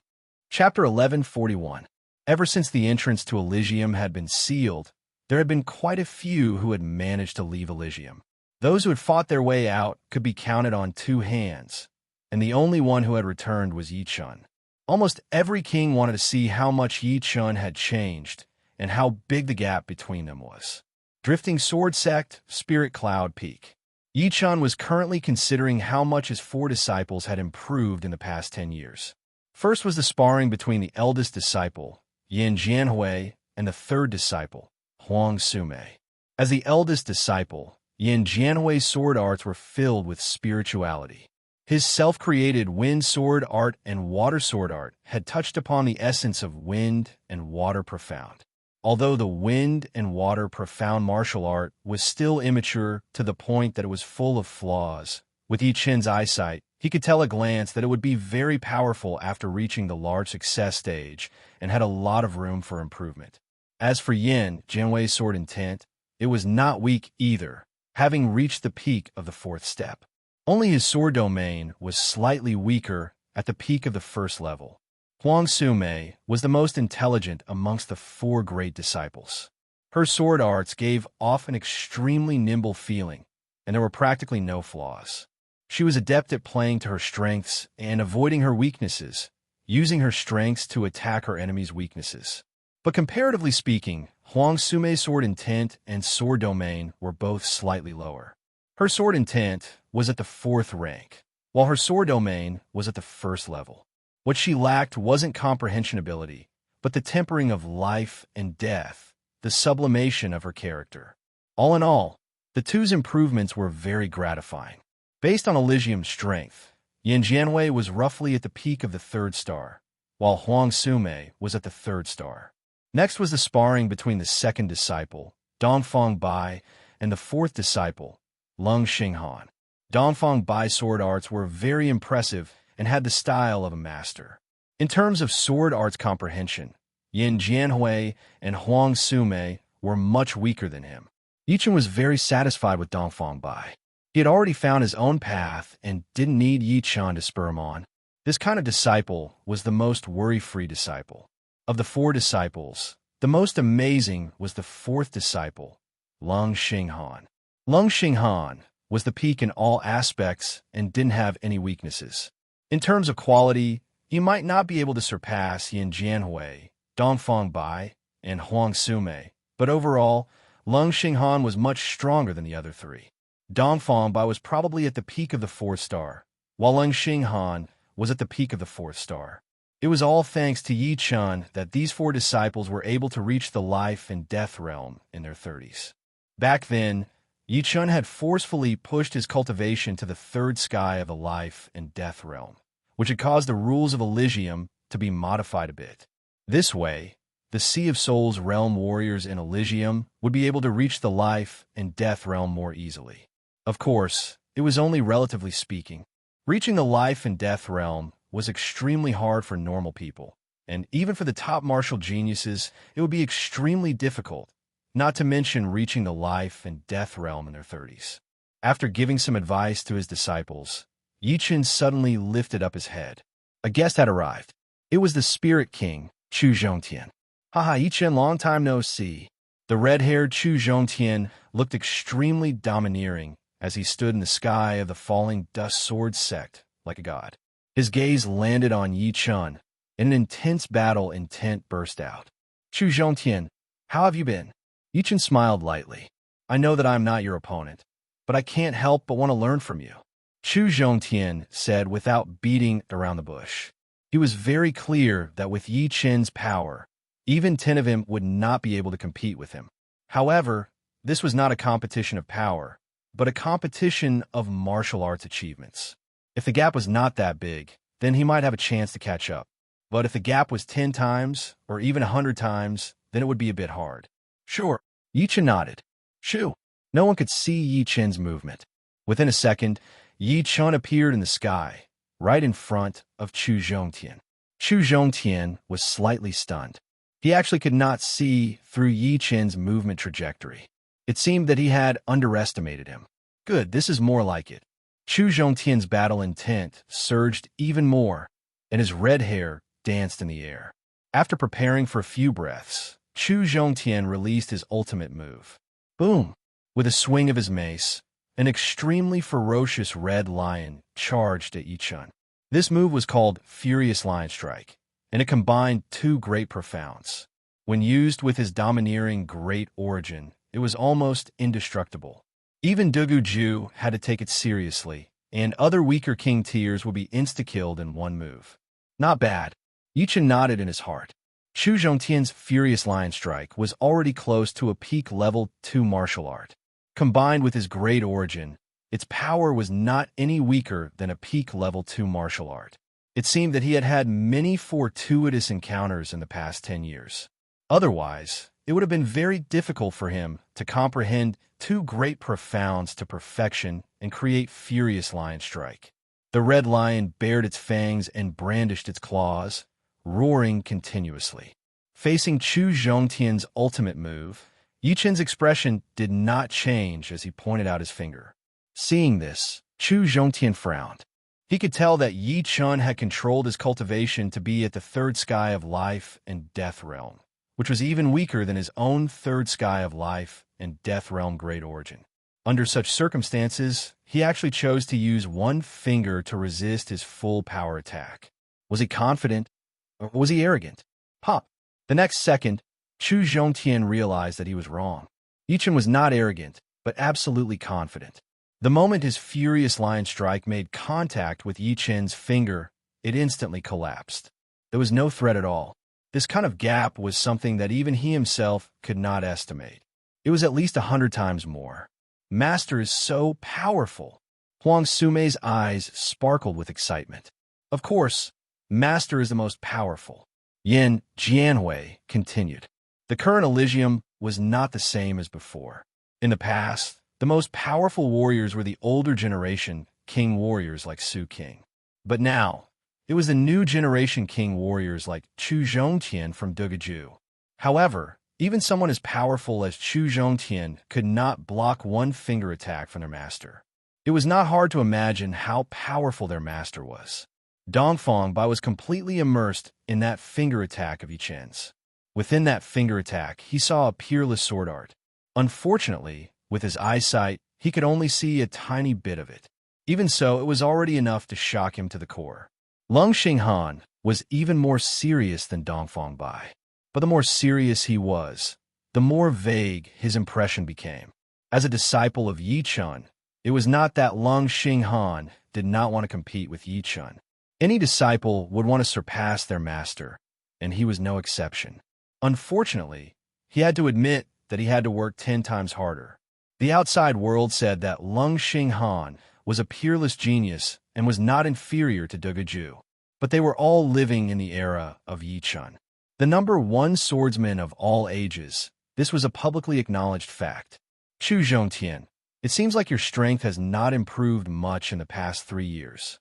Chapter 1141. Ever since the entrance to Elysium had been sealed, there had been quite a few who had managed to leave Elysium. Those who had fought their way out could be counted on two hands, and the only one who had returned was Yi Chun. Almost every king wanted to see how much Yi Chun had changed and how big the gap between them was. Drifting Sword Sect, Spirit Cloud Peak. Yi Chun was currently considering how much his 4 disciples had improved in the past 10 years. First was the sparring between the eldest disciple, Yin Jianhui, and the 3rd disciple, Huang Sumei. As the eldest disciple, Yin Jianhui's sword arts were filled with spirituality. His self-created wind sword art and water sword art had touched upon the essence of wind and water profound. Although the wind and water profound martial art was still immature to the point that it was full of flaws, with Yi Chun's eyesight, he could tell at a glance that it would be very powerful after reaching the large success stage and had a lot of room for improvement. As for Yin Jianhui's sword intent, it was not weak either, having reached the peak of the 4th step. Only his sword domain was slightly weaker at the peak of the 1st level. Huang Sumei was the most intelligent amongst the 4 great disciples. Her sword arts gave off an extremely nimble feeling, and there were practically no flaws. She was adept at playing to her strengths and avoiding her weaknesses, using her strengths to attack her enemy's weaknesses. But comparatively speaking, Huang Sumei's sword intent and sword domain were both slightly lower. Her sword intent was at the 4th rank, while her sword domain was at the 1st level. What she lacked wasn't comprehension ability, but the tempering of life and death, the sublimation of her character. All in all, the two's improvements were very gratifying. Based on Elysium's strength, Yin Jianhui was roughly at the peak of the 3rd star, while Huang Sumei was at the 3rd star. Next was the sparring between the 2nd disciple, Dongfang Bai, and the 4th disciple, Lung Xinghan. Dongfang Bai's sword arts were very impressive and had the style of a master. In terms of sword arts comprehension, Yin Jianhui and Huang Sumei were much weaker than him. Yi Chun was very satisfied with Dongfang Bai. He had already found his own path and didn't need Yi Chun to spur him on. This kind of disciple was the most worry-free disciple. Of the 4 disciples, the most amazing was the 4th disciple, Lung Xinghan. Lung Xinghan was the peak in all aspects and didn't have any weaknesses. In terms of quality, you might not be able to surpass Yin Jianhui, Dongfang Bai, and Huang Sumei, but overall, Lung Xinghan was much stronger than the other 3. Dongfang Bai was probably at the peak of the 4th star, while Lung Xinghan was at the peak of the 4th star. It was all thanks to Yi Chun that these 4 disciples were able to reach the life and death realm in their 30s. Back then, Yi Chun had forcefully pushed his cultivation to the 3rd sky of the life and death realm, which had caused the rules of Elysium to be modified a bit. This way, the Sea of Souls realm warriors in Elysium would be able to reach the life and death realm more easily. Of course, it was only relatively speaking. Reaching the life and death realm was extremely hard for normal people, and even for the top martial geniuses, it would be extremely difficult, not to mention reaching the life and death realm in their 30s. After giving some advice to his disciples, Yi Chen suddenly lifted up his head. A guest had arrived. It was the Spirit King, Chu Zhongtian. Haha, Yi Chen, long time no see. The red-haired Chu Zhongtian looked extremely domineering as he stood in the sky of the falling dust sword sect like a god. His gaze landed on Yi Chen, and an intense battle intent burst out. Chu Zhongtian, how have you been? Yi Chen smiled lightly. I know that I am not your opponent, but I can't help but want to learn from you. Chu Zhongtian said without beating around the bush. He was very clear that with Yi Chen's power, even 10 of him would not be able to compete with him. However, this was not a competition of power, but a competition of martial arts achievements. If the gap was not that big, then he might have a chance to catch up. But if the gap was 10 times, or even 100 times, then it would be a bit hard. Sure. Yi Chen nodded. Shoo. No one could see Yi Chen's movement. Within a second, Yi Chen appeared in the sky, right in front of Chu Zhongtian. Chu Zhongtian was slightly stunned. He actually could not see through Yi Chen's movement trajectory. It seemed that he had underestimated him. Good, this is more like it. Chu Zhongtian's battle intent surged even more, and his red hair danced in the air. After preparing for a few breaths, Chu Zhongtian released his ultimate move. Boom! With a swing of his mace, an extremely ferocious red lion charged at Yi Chen. This move was called Furious Lion Strike, and it combined two great profounds. When used with his domineering great origin, it was almost indestructible. Even Dugu Ju had to take it seriously, and other weaker king tiers would be insta-killed in one move. Not bad. Yi Chen nodded in his heart. Chu Zhongtian's Furious Lion Strike was already close to a peak level 2 martial art. Combined with his great origin, its power was not any weaker than a peak level 2 martial art. It seemed that he had had many fortuitous encounters in the past 10 years. Otherwise, it would have been very difficult for him to comprehend two great profounds to perfection and create Furious Lion Strike. The red lion bared its fangs and brandished its claws, roaring continuously. Facing Chu Zhongtian's ultimate move, Yi Chen's expression did not change as he pointed out his finger. Seeing this, Chu Zhongtian frowned. He could tell that Yi Chen had controlled his cultivation to be at the third sky of life and death realm, which was even weaker than his own third sky of life and death realm great origin. Under such circumstances, he actually chose to use one finger to resist his full power attack. Was he confident, or was he arrogant? Pop! The next second, Chu Zhongtian realized that he was wrong. Yi Chen was not arrogant, but absolutely confident. The moment his Furious Lion Strike made contact with Yi Chen's finger, it instantly collapsed. There was no threat at all. This kind of gap was something that even he himself could not estimate. It was at least 100 times more. Master is so powerful. Huang Sumei's eyes sparkled with excitement. Of course, Master is the most powerful. Yin Jianhui continued. The current Elysium was not the same as before. In the past, the most powerful warriors were the older generation king warriors like Su King. But now, it was the new generation king warriors like Chu Zhongtian from Dugaju. However, even someone as powerful as Chu Zhongtian could not block one finger attack from their master. It was not hard to imagine how powerful their master was. Dongfang Bai was completely immersed in that finger attack of Yi Chen's. Within that finger attack, he saw a peerless sword art. Unfortunately, with his eyesight, he could only see a tiny bit of it. Even so, it was already enough to shock him to the core. Lung Xinghan was even more serious than Dongfang Bai. But the more serious he was, the more vague his impression became. As a disciple of Yi Chen, it was not that Lung Xinghan did not want to compete with Yi Chen. Any disciple would want to surpass their master, and he was no exception. Unfortunately, he had to admit that he had to work 10 times harder. The outside world said that Lung Xinghan was a peerless genius and was not inferior to Dugaju, but they were all living in the era of Yi Chen. The #1 swordsman of all ages, this was a publicly acknowledged fact. Chu Zhongtian, it seems like your strength has not improved much in the past 3 years.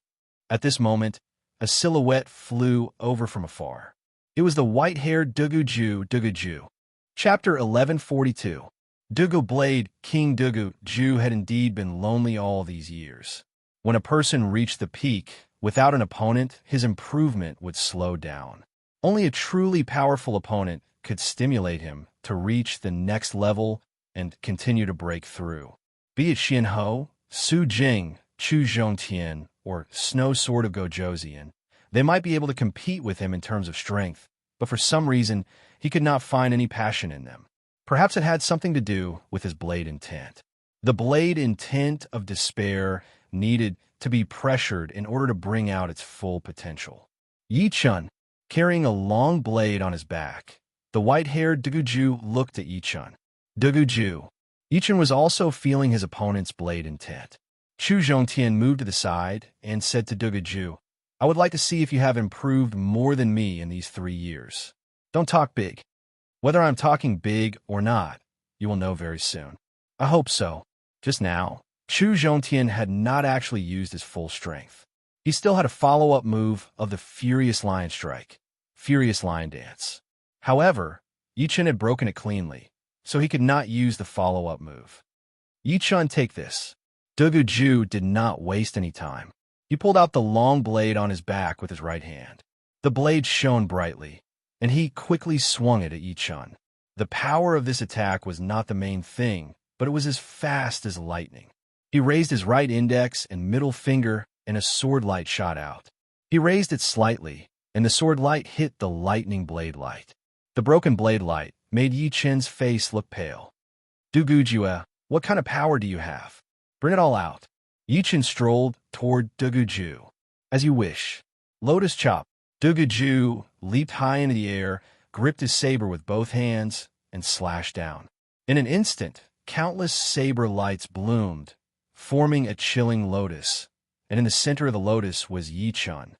At this moment, a silhouette flew over from afar. It was the white-haired Dugu. Chapter 1142. Dugu Blade. King Dugu had indeed been lonely all these years. When a person reached the peak, without an opponent, his improvement would slow down. Only a truly powerful opponent could stimulate him to reach the next level and continue to break through. Be it Xian Ho, Su Jing, Chu Zhongtian, or Snow Sword of Gojoseon, they might be able to compete with him in terms of strength, but for some reason, he could not find any passion in them. Perhaps it had something to do with his blade intent. The blade intent of despair needed to be pressured in order to bring out its full potential. Yi Chun, carrying a long blade on his back, the white-haired Dugu looked at Yi Chun. Yi Chun was also feeling his opponent's blade intent. Chu Zhongtian moved to the side and said to Dugu, I would like to see if you have improved more than me in these 3 years. Don't talk big. Whether I'm talking big or not, you will know very soon. I hope so. Just now, Chu Zhongtian had not actually used his full strength. He still had a follow-up move of the Furious Lion Strike, Furious Lion Dance. However, Yi Chun had broken it cleanly, so he could not use the follow-up move. Yi Chun, take this. Dugu did not waste any time. He pulled out the long blade on his back with his right hand. The blade shone brightly, and he quickly swung it at Yi Chun. The power of this attack was not the main thing, but it was as fast as lightning. He raised his right index and middle finger, and a sword light shot out. He raised it slightly, and the sword light hit the lightning blade light. The broken blade light made Yi Chun's face look pale. Dugu, what kind of power do you have? Bring it all out. Yi Chun strolled toward Dugu. As you wish. Lotus Chop. Dugu leaped high into the air, gripped his saber with both hands, and slashed down. In an instant, countless saber lights bloomed, forming a chilling lotus, and in the center of the lotus was Yi Chun.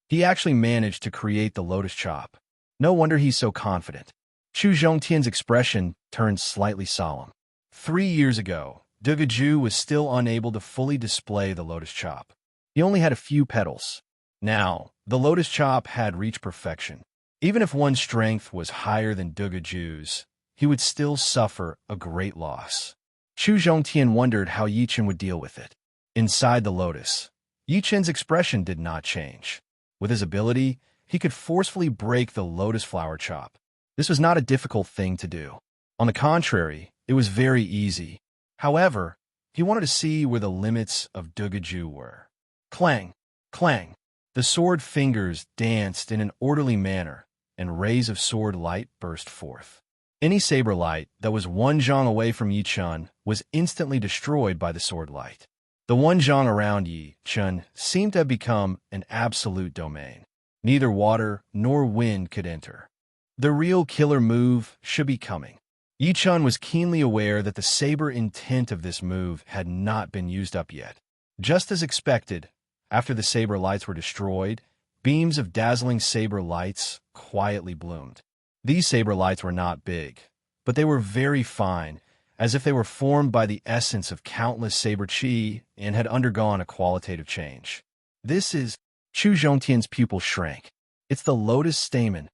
He actually managed to create the Lotus Chop. No wonder he's so confident. Chu Zhongtian's expression turned slightly solemn. 3 years ago, Dugu was still unable to fully display the Lotus Chop. He only had a few petals. Now, the Lotus Chop had reached perfection. Even if one's strength was higher than Dugu's, he would still suffer a great loss. Chu Zhongtian wondered how Yi Chun would deal with it. Inside the lotus, Yi Chun's expression did not change. With his ability, he could forcefully break the lotus flower chop. This was not a difficult thing to do. On the contrary, it was very easy. However, he wanted to see where the limits of Dugu were. Clang! Clang! The sword fingers danced in an orderly manner, and rays of sword light burst forth. Any saber light that was 1 zhang away from Yi Chun was instantly destroyed by the sword light. The 1 zhang around Yi Chun seemed to have become an absolute domain. Neither water nor wind could enter. The real killer move should be coming. Yi Chun was keenly aware that the saber intent of this move had not been used up yet. Just as expected, after the saber lights were destroyed, beams of dazzling saber lights quietly bloomed. These saber lights were not big, but they were very fine, as if they were formed by the essence of countless saber chi and had undergone a qualitative change. This is... Chu Zhongtian's pupil shrank. It's the lotus stamen.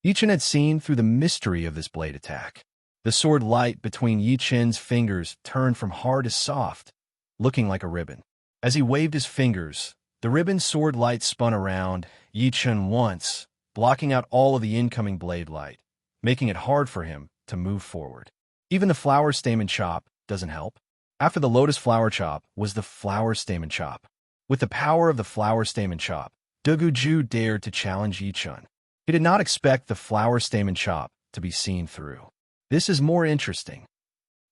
Yi Chun had seen through the mystery of this blade attack. The sword light between Yi Chun's fingers turned from hard to soft, looking like a ribbon. As he waved his fingers, the ribbon sword light spun around Yi Chun once, blocking out all of the incoming blade light, making it hard for him to move forward. Even the flower stamen chop doesn't help. After the lotus flower chop was the flower stamen chop. With the power of the flower stamen chop, Dugu dared to challenge Yi Chun. He did not expect the flower stamen chop to be seen through. This is more interesting.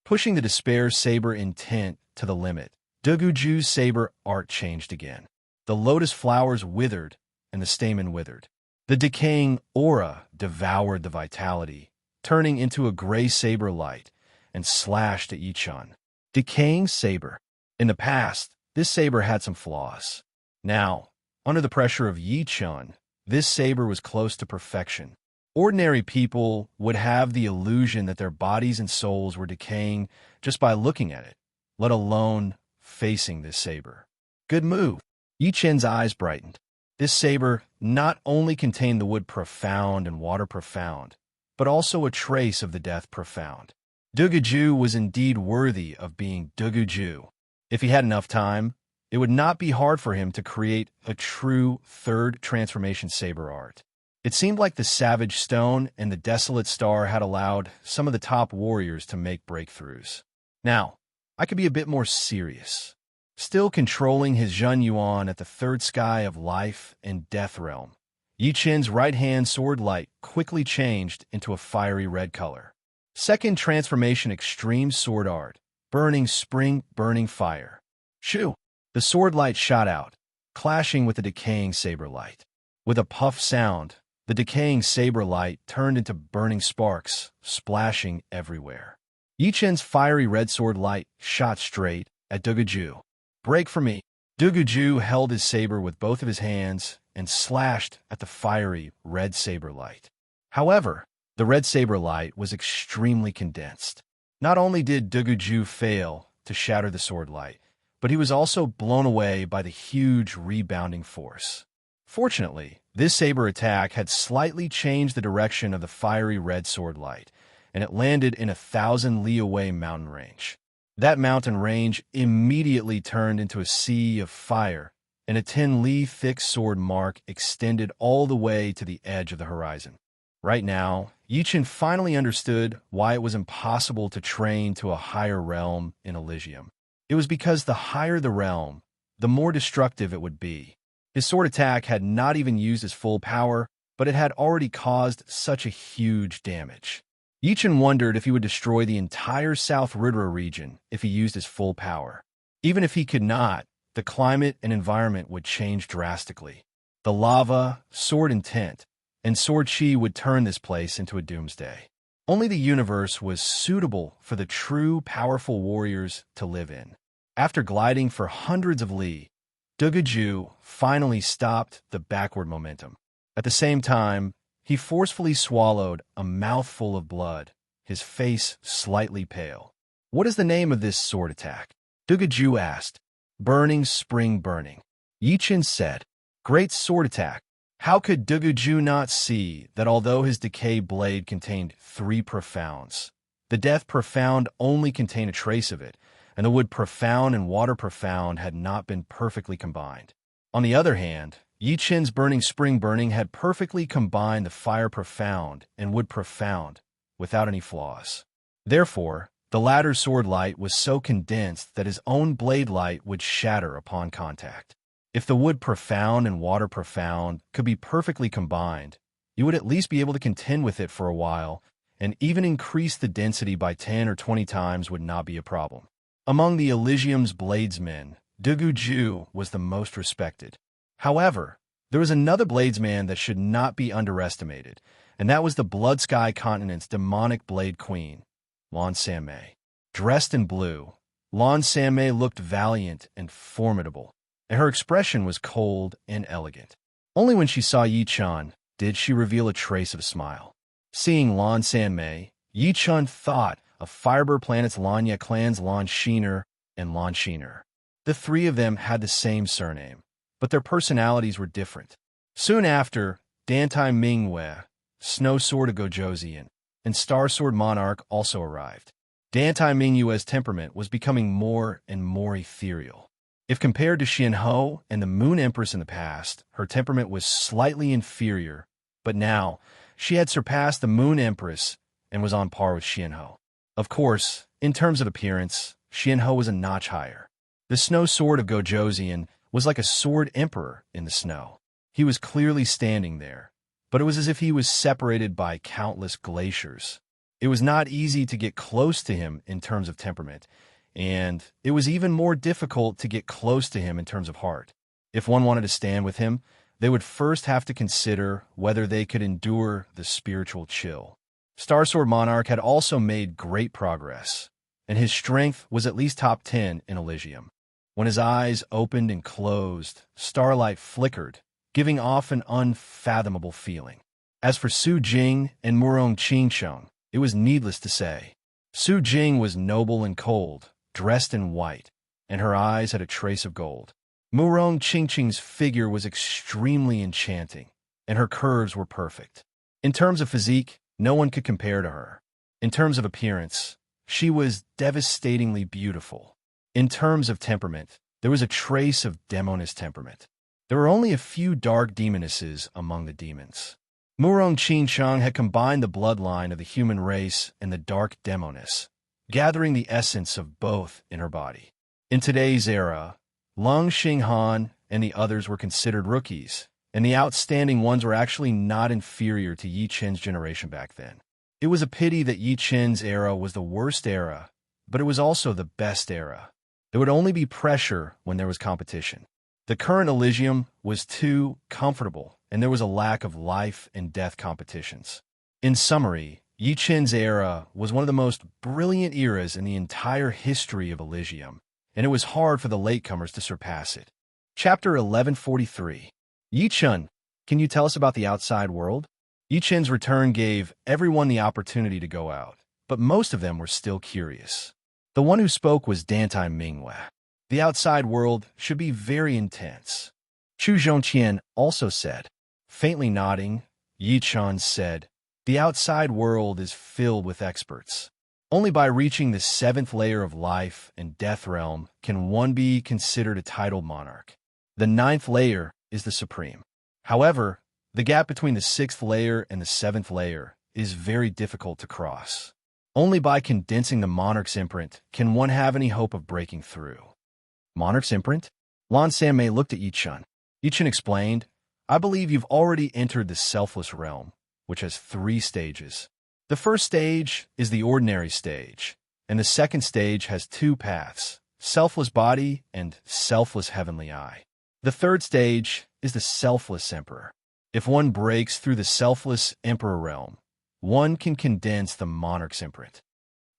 Pushing the despair saber intent to the limit, Dugu's saber art changed again. The lotus flowers withered, and the stamen withered. The decaying aura devoured the vitality, turning into a gray saber light, and slashed at Yi Chun. Decaying saber. In the past, this saber had some flaws. Now, under the pressure of Yi Chun, this saber was close to perfection. Ordinary people would have the illusion that their bodies and souls were decaying just by looking at it, let alone facing this saber. Good move. Yi Chun's eyes brightened. This saber not only contained the wood profound and water profound, but also a trace of the death profound. Duguju was indeed worthy of being Duguju. If he had enough time, it would not be hard for him to create a true third transformation saber art. It seemed like the Savage Stone and the Desolate Star had allowed some of the top warriors to make breakthroughs. Now, I could be a bit more serious. Still controlling his Zhen Yuan at the third sky of life and death realm, Yi Qin's right-hand sword light quickly changed into a fiery red color. Second transformation extreme sword art, burning spring, burning fire. Shoo! The sword light shot out, clashing with the decaying saber light. With a puff sound, the decaying saber light turned into burning sparks, splashing everywhere. Yi Qin's fiery red sword light shot straight at Duguju. Break for me! Duguju held his saber with both of his hands and slashed at the fiery red saber light. However, the red saber light was extremely condensed. Not only did Duguju fail to shatter the sword light, but he was also blown away by the huge rebounding force. Fortunately, this saber attack had slightly changed the direction of the fiery red sword light, and it landed in 1,000 li away mountain range. That mountain range immediately turned into a sea of fire, and a 10 li thick sword mark extended all the way to the edge of the horizon. Right now, Yi Qin finally understood why it was impossible to train to a higher realm in Elysium. It was because the higher the realm, the more destructive it would be. His sword attack had not even used his full power, but it had already caused such a huge damage. Yi Qin wondered if he would destroy the entire South Ridra region if he used his full power. Even if he could not, the climate and environment would change drastically. The lava, sword intent, and sword chi would turn this place into a doomsday. Only the universe was suitable for the true powerful warriors to live in. After gliding for hundreds of li, Duguju finally stopped the backward momentum. At the same time, he forcefully swallowed a mouthful of blood, his face slightly pale. What is the name of this sword attack? Duguju asked. Burning spring burning. Yi Qin said. Great sword attack. How could Duguju not see that although his decay blade contained 3 profounds, the death profound only contained a trace of it, and the wood profound and water profound had not been perfectly combined. On the other hand, Yi Qin's burning spring burning had perfectly combined the fire profound and wood profound without any flaws. Therefore, the latter's sword light was so condensed that his own blade light would shatter upon contact. If the wood profound and water profound could be perfectly combined, you would at least be able to contend with it for a while, and even increase the density by 10 or 20 times would not be a problem. Among the Elysium's bladesmen, Duguju was the most respected. However, there was another bladesman that should not be underestimated, and that was the Blood Sky Continent's demonic blade queen, Lan Sanmei. Dressed in blue, Lan Sanmei looked valiant and formidable, and her expression was cold and elegant. Only when she saw Yi Qin did she reveal a trace of a smile. Seeing Lan Sanmei, Yi Qin thought of Firebird Planet's Lanya clan's Lan Shiner and Lan Shiner. The 3 of them had the same surname, but their personalities were different. Soon after, Dantai Mingwei, Snow Sword of Gojoseon, and Star Sword Monarch also arrived. Dantai Mingwei's temperament was becoming more and more ethereal. If compared to Xianhou and the Moon Empress in the past, her temperament was slightly inferior, but now she had surpassed the Moon Empress and was on par with Xianhou. Of course, in terms of appearance, Xianhou was a notch higher. The Snow Sword of Gojoseon was like a sword emperor in the snow. He was clearly standing there, but it was as if he was separated by countless glaciers. It was not easy to get close to him in terms of temperament, and it was even more difficult to get close to him in terms of heart. If one wanted to stand with him, they would first have to consider whether they could endure the spiritual chill. Star Sword Monarch had also made great progress, and his strength was at least top 10 in Elysium. When his eyes opened and closed, starlight flickered, giving off an unfathomable feeling. As for Su Jing and Murong Qingsheng, it was needless to say. Su Jing was noble and cold, dressed in white, and her eyes had a trace of gold. Murong Qingqing's figure was extremely enchanting, and her curves were perfect. In terms of physique, no one could compare to her. In terms of appearance, she was devastatingly beautiful. In terms of temperament, there was a trace of demoness temperament. There were only a few dark demonesses among the demons. Murong Qingqiang had combined the bloodline of the human race and the dark demoness, gathering the essence of both in her body. In today's era, Lung Xinghan and the others were considered rookies, and the outstanding ones were actually not inferior to Yi Qin's generation back then. It was a pity that Yi Qin's era was the worst era, but it was also the best era. There would only be pressure when there was competition. The current Elysium was too comfortable, and there was a lack of life and death competitions. In summary, Yi Qin's era was one of the most brilliant eras in the entire history of Elysium, and it was hard for the latecomers to surpass it. Chapter 1143. Yi Qin, can you tell us about the outside world? Yi Qin's return gave everyone the opportunity to go out, but most of them were still curious. The one who spoke was Dantai Minghua. The outside world should be very intense. Chu Zhongqian also said. Faintly nodding, Yi Qin said, the outside world is filled with experts. Only by reaching the 7th layer of life and death realm can one be considered a titled monarch. The 9th layer is the supreme. However, the gap between the 6th layer and the 7th layer is very difficult to cross. Only by condensing the monarch's imprint can one have any hope of breaking through. Monarch's imprint? Lan Sanmei looked at Yi Qin. Yi Qin explained, I believe you've already entered the selfless realm, which has 3 stages. The first stage is the ordinary stage, and the second stage has 2 paths, selfless body and selfless heavenly eye. The third stage is the selfless emperor. If one breaks through the selfless emperor realm, one can condense the monarch's imprint.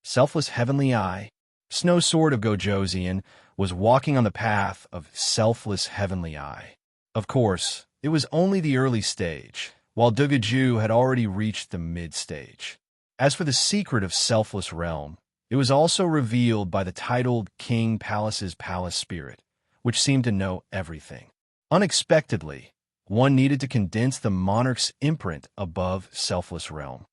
Selfless heavenly eye, Snow Sword of Gojoseon, was walking on the path of selfless heavenly eye. Of course, it was only the early stage, while Dugaju had already reached the mid-stage. As for the secret of selfless realm, it was also revealed by the titled King Palace's palace spirit, which seemed to know everything. Unexpectedly, one needed to condense the monarch's imprint above selfless realm.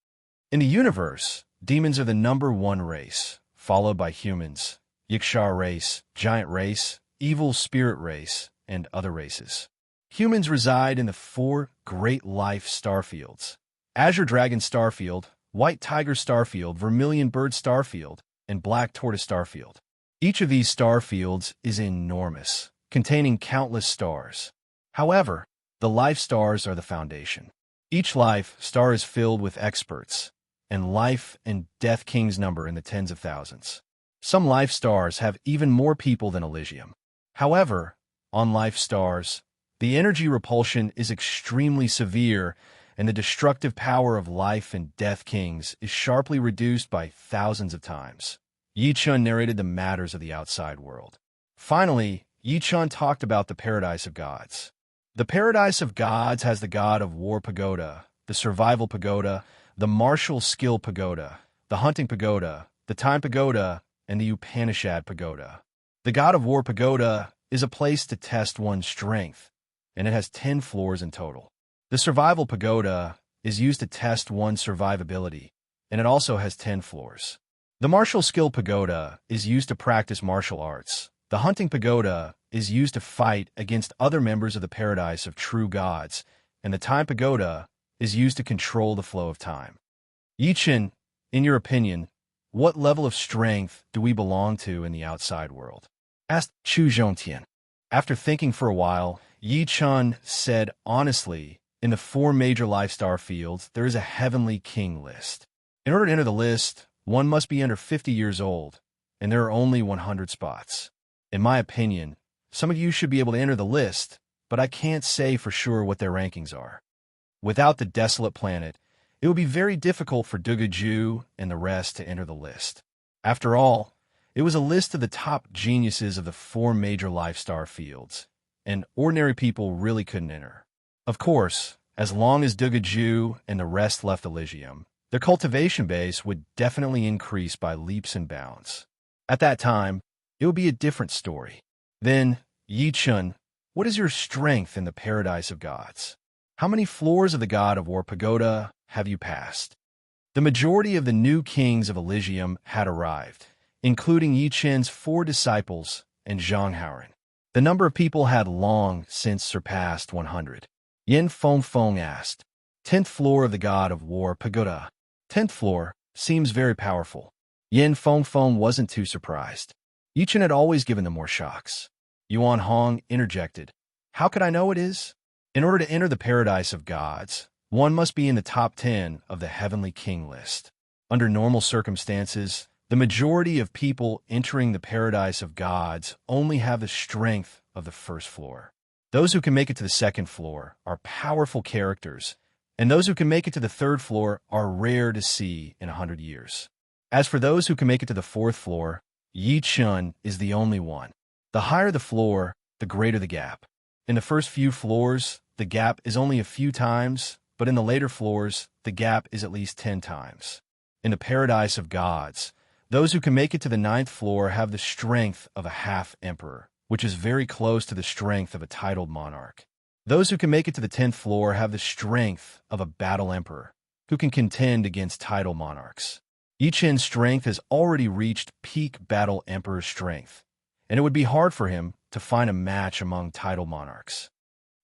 In the universe, demons are the number 1 race, followed by humans, Yixar race, giant race, evil spirit race, and other races. Humans reside in the 4 great life starfields: Azure Dragon Starfield, White Tiger Starfield, Vermilion Bird Starfield, and Black Tortoise Starfield. Each of these starfields is enormous, containing countless stars. However, the life stars are the foundation. Each life star is filled with experts, and life and death kings number in the tens of thousands. Some life stars have even more people than Elysium. However, on life stars, the energy repulsion is extremely severe, and the destructive power of life and death kings is sharply reduced by thousands of times. Yi Qin narrated the matters of the outside world. Finally, Yi Qin talked about the Paradise of Gods. The Paradise of Gods has the God of War Pagoda, the Survival Pagoda, the Martial Skill Pagoda, the Hunting Pagoda, the Time Pagoda, and the Upanishad Pagoda. The God of War Pagoda is a place to test one's strength, and it has 10 floors in total. The Survival Pagoda is used to test one's survivability, and it also has 10 floors. The Martial Skill Pagoda is used to practice martial arts. The Hunting Pagoda is used to fight against other members of the Paradise of True Gods, and the Time Pagoda is used to control the flow of time. Yi Qin, in your opinion, what level of strength do we belong to in the outside world? Asked Chu Zhongtian. After thinking for a while, Yi Qin said honestly, in the 4 major life star fields, there is a Heavenly King list. In order to enter the list, one must be under 50 years old, and there are only 100 spots. In my opinion, some of you should be able to enter the list, but I can't say for sure what their rankings are. Without the desolate planet, it would be very difficult for Dugaju and the rest to enter the list. After all, it was a list of the top geniuses of the 4 major life star fields, and ordinary people really couldn't enter. Of course, as long as Dugaju and the rest left Elysium, their cultivation base would definitely increase by leaps and bounds. At that time, it would be a different story. Then, Yi Qin, What is your strength in the paradise of gods? How many floors of the god of war pagoda have you passed? The majority of the new kings of Elysium had arrived, including Yi Chen's 4 disciples and Zhang Haoren. The number of people had long since surpassed 100. Yin Feng asked, 10th floor of the god of war pagoda. 10th floor seems very powerful. Yin Feng wasn't too surprised. Yi Chen had always given them more shocks. Yuan Hong interjected, how could I know it is? In order to enter the paradise of gods, one must be in the top 10 of the heavenly king list. Under normal circumstances, the majority of people entering the paradise of gods only have the strength of the first floor. Those who can make it to the second floor are powerful characters, and those who can make it to the third floor are rare to see in 100 years. As for those who can make it to the fourth floor, Yi Chen is the only one. The higher the floor, the greater the gap. In the first few floors, the gap is only a few times, but in the later floors, the gap is at least 10 times. In the paradise of gods, those who can make it to the 9th floor have the strength of a half-emperor, which is very close to the strength of a titled monarch. Those who can make it to the 10th floor have the strength of a battle emperor, who can contend against titled monarchs. Yi Chen's strength has already reached peak battle emperor strength, and it would be hard for him to find a match among titled monarchs.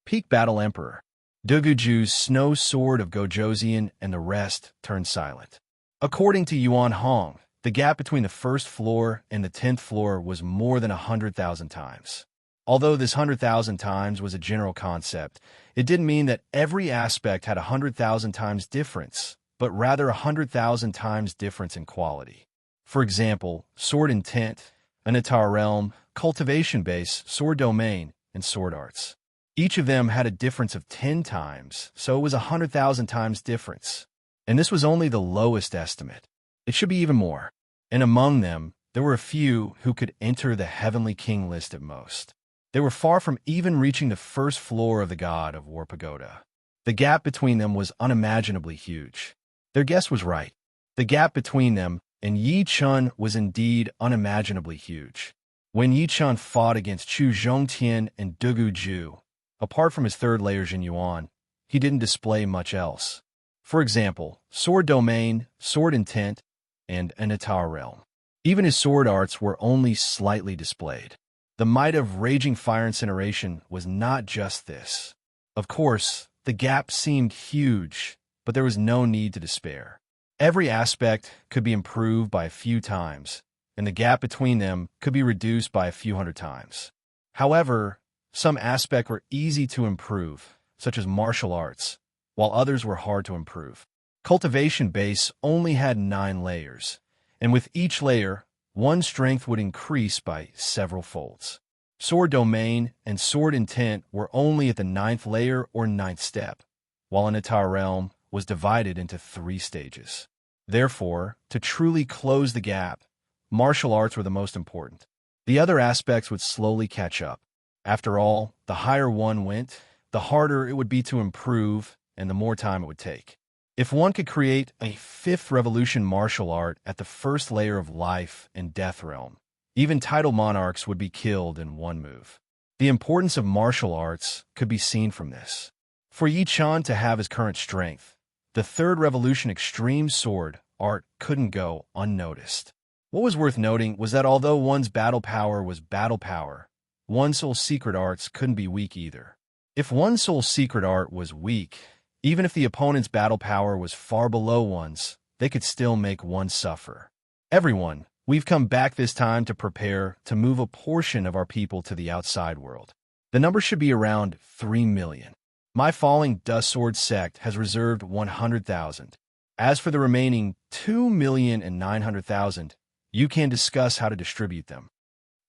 Peak battle emperor. Duguju's snow sword of Gojoseon and the rest turned silent. According to Yuan Hong, the gap between the first floor and the 10th floor was more than 100,000 times. Although this 100,000 times was a general concept, it didn't mean that every aspect had 100,000 times difference, but rather 100,000 times difference in quality. For example, sword intent, Anatar realm, cultivation base, sword domain, and sword arts. Each of them had a difference of 10 times, so it was 100,000 times difference. And this was only the lowest estimate. It should be even more. And among them, there were a few who could enter the heavenly king list at most. They were far from even reaching the first floor of the god of war pagoda. The gap between them was unimaginably huge. Their guess was right. The gap between them and Yi Chen was indeed unimaginably huge. When Yi Chen fought against Chu Zhongtian and Dugu Ju, apart from his third layer Jin Yuan, he didn't display much else. For example, sword domain, sword intent, and Anatar realm. Even his sword arts were only slightly displayed. The might of raging fire incineration was not just this. Of course, the gap seemed huge, but there was no need to despair. Every aspect could be improved by a few times, and the gap between them could be reduced by a few hundred times. However, some aspects were easy to improve, such as martial arts, while others were hard to improve. Cultivation base only had 9 layers, and with each layer, one strength would increase by several folds. Sword domain and sword intent were only at the 9th layer or 9th step, while Anatar realm was divided into 3 stages. Therefore, to truly close the gap, martial arts were the most important. The other aspects would slowly catch up. After all, the higher one went, the harder it would be to improve and the more time it would take. If one could create a 5th revolution martial art at the first layer of life and death realm, even titled monarchs would be killed in one move. The importance of martial arts could be seen from this. For Yi Chen to have his current strength, the 3rd revolution extreme sword art couldn't go unnoticed. What was worth noting was that although one's battle power was battle power, one's soul secret arts couldn't be weak either. If one's soul secret art was weak, even if the opponent's battle power was far below one's, they could still make one suffer. Everyone, we've come back this time to prepare to move a portion of our people to the outside world. The number should be around 3 million. My falling dust sword sect has reserved 100,000. As for the remaining 2,900,000, you can discuss how to distribute them.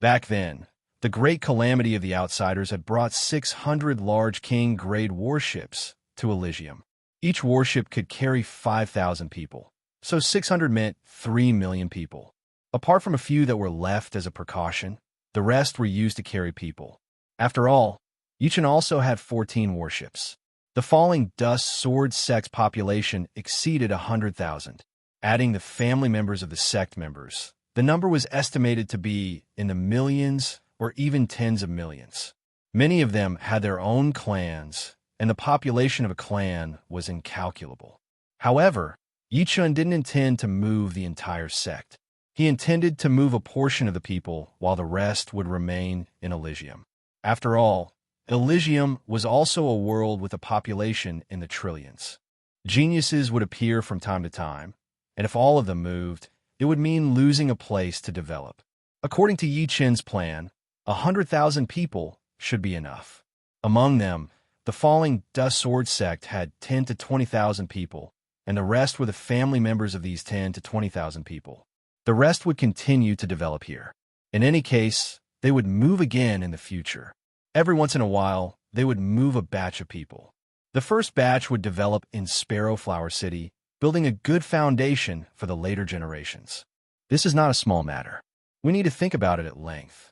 Back then, the great calamity of the outsiders had brought 600 large king-grade warships to Elysium. Each warship could carry 5,000 people, so 600 meant 3 million people. Apart from a few that were left as a precaution, the rest were used to carry people. After all, Yi Chen also had 14 warships. The falling dust sword sect's population exceeded 100,000. Adding the family members of the sect members, the number was estimated to be in the millions or even tens of millions. Many of them had their own clans, and the population of a clan was incalculable. However, Yi Chun didn't intend to move the entire sect. He intended to move a portion of the people while the rest would remain in Elysium. After all, Elysium was also a world with a population in the trillions. Geniuses would appear from time to time, and if all of them moved, it would mean losing a place to develop. According to Yi Chun's plan, 100,000 people should be enough. Among them, the Falling Dust Sword sect had 10 to 20,000 people, and the rest were the family members of these 10 to 20,000 people. The rest would continue to develop here. In any case, they would move again in the future. Every once in a while, they would move a batch of people. The first batch would develop in Sparrowflower City, building a good foundation for the later generations. This is not a small matter. We need to think about it at length.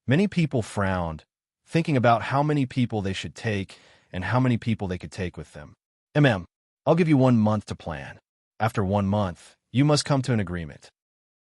Many people frowned, thinking about how many people they should take and how many people they could take with them. I'll give you 1 month to plan. After 1 month, you must come to an agreement.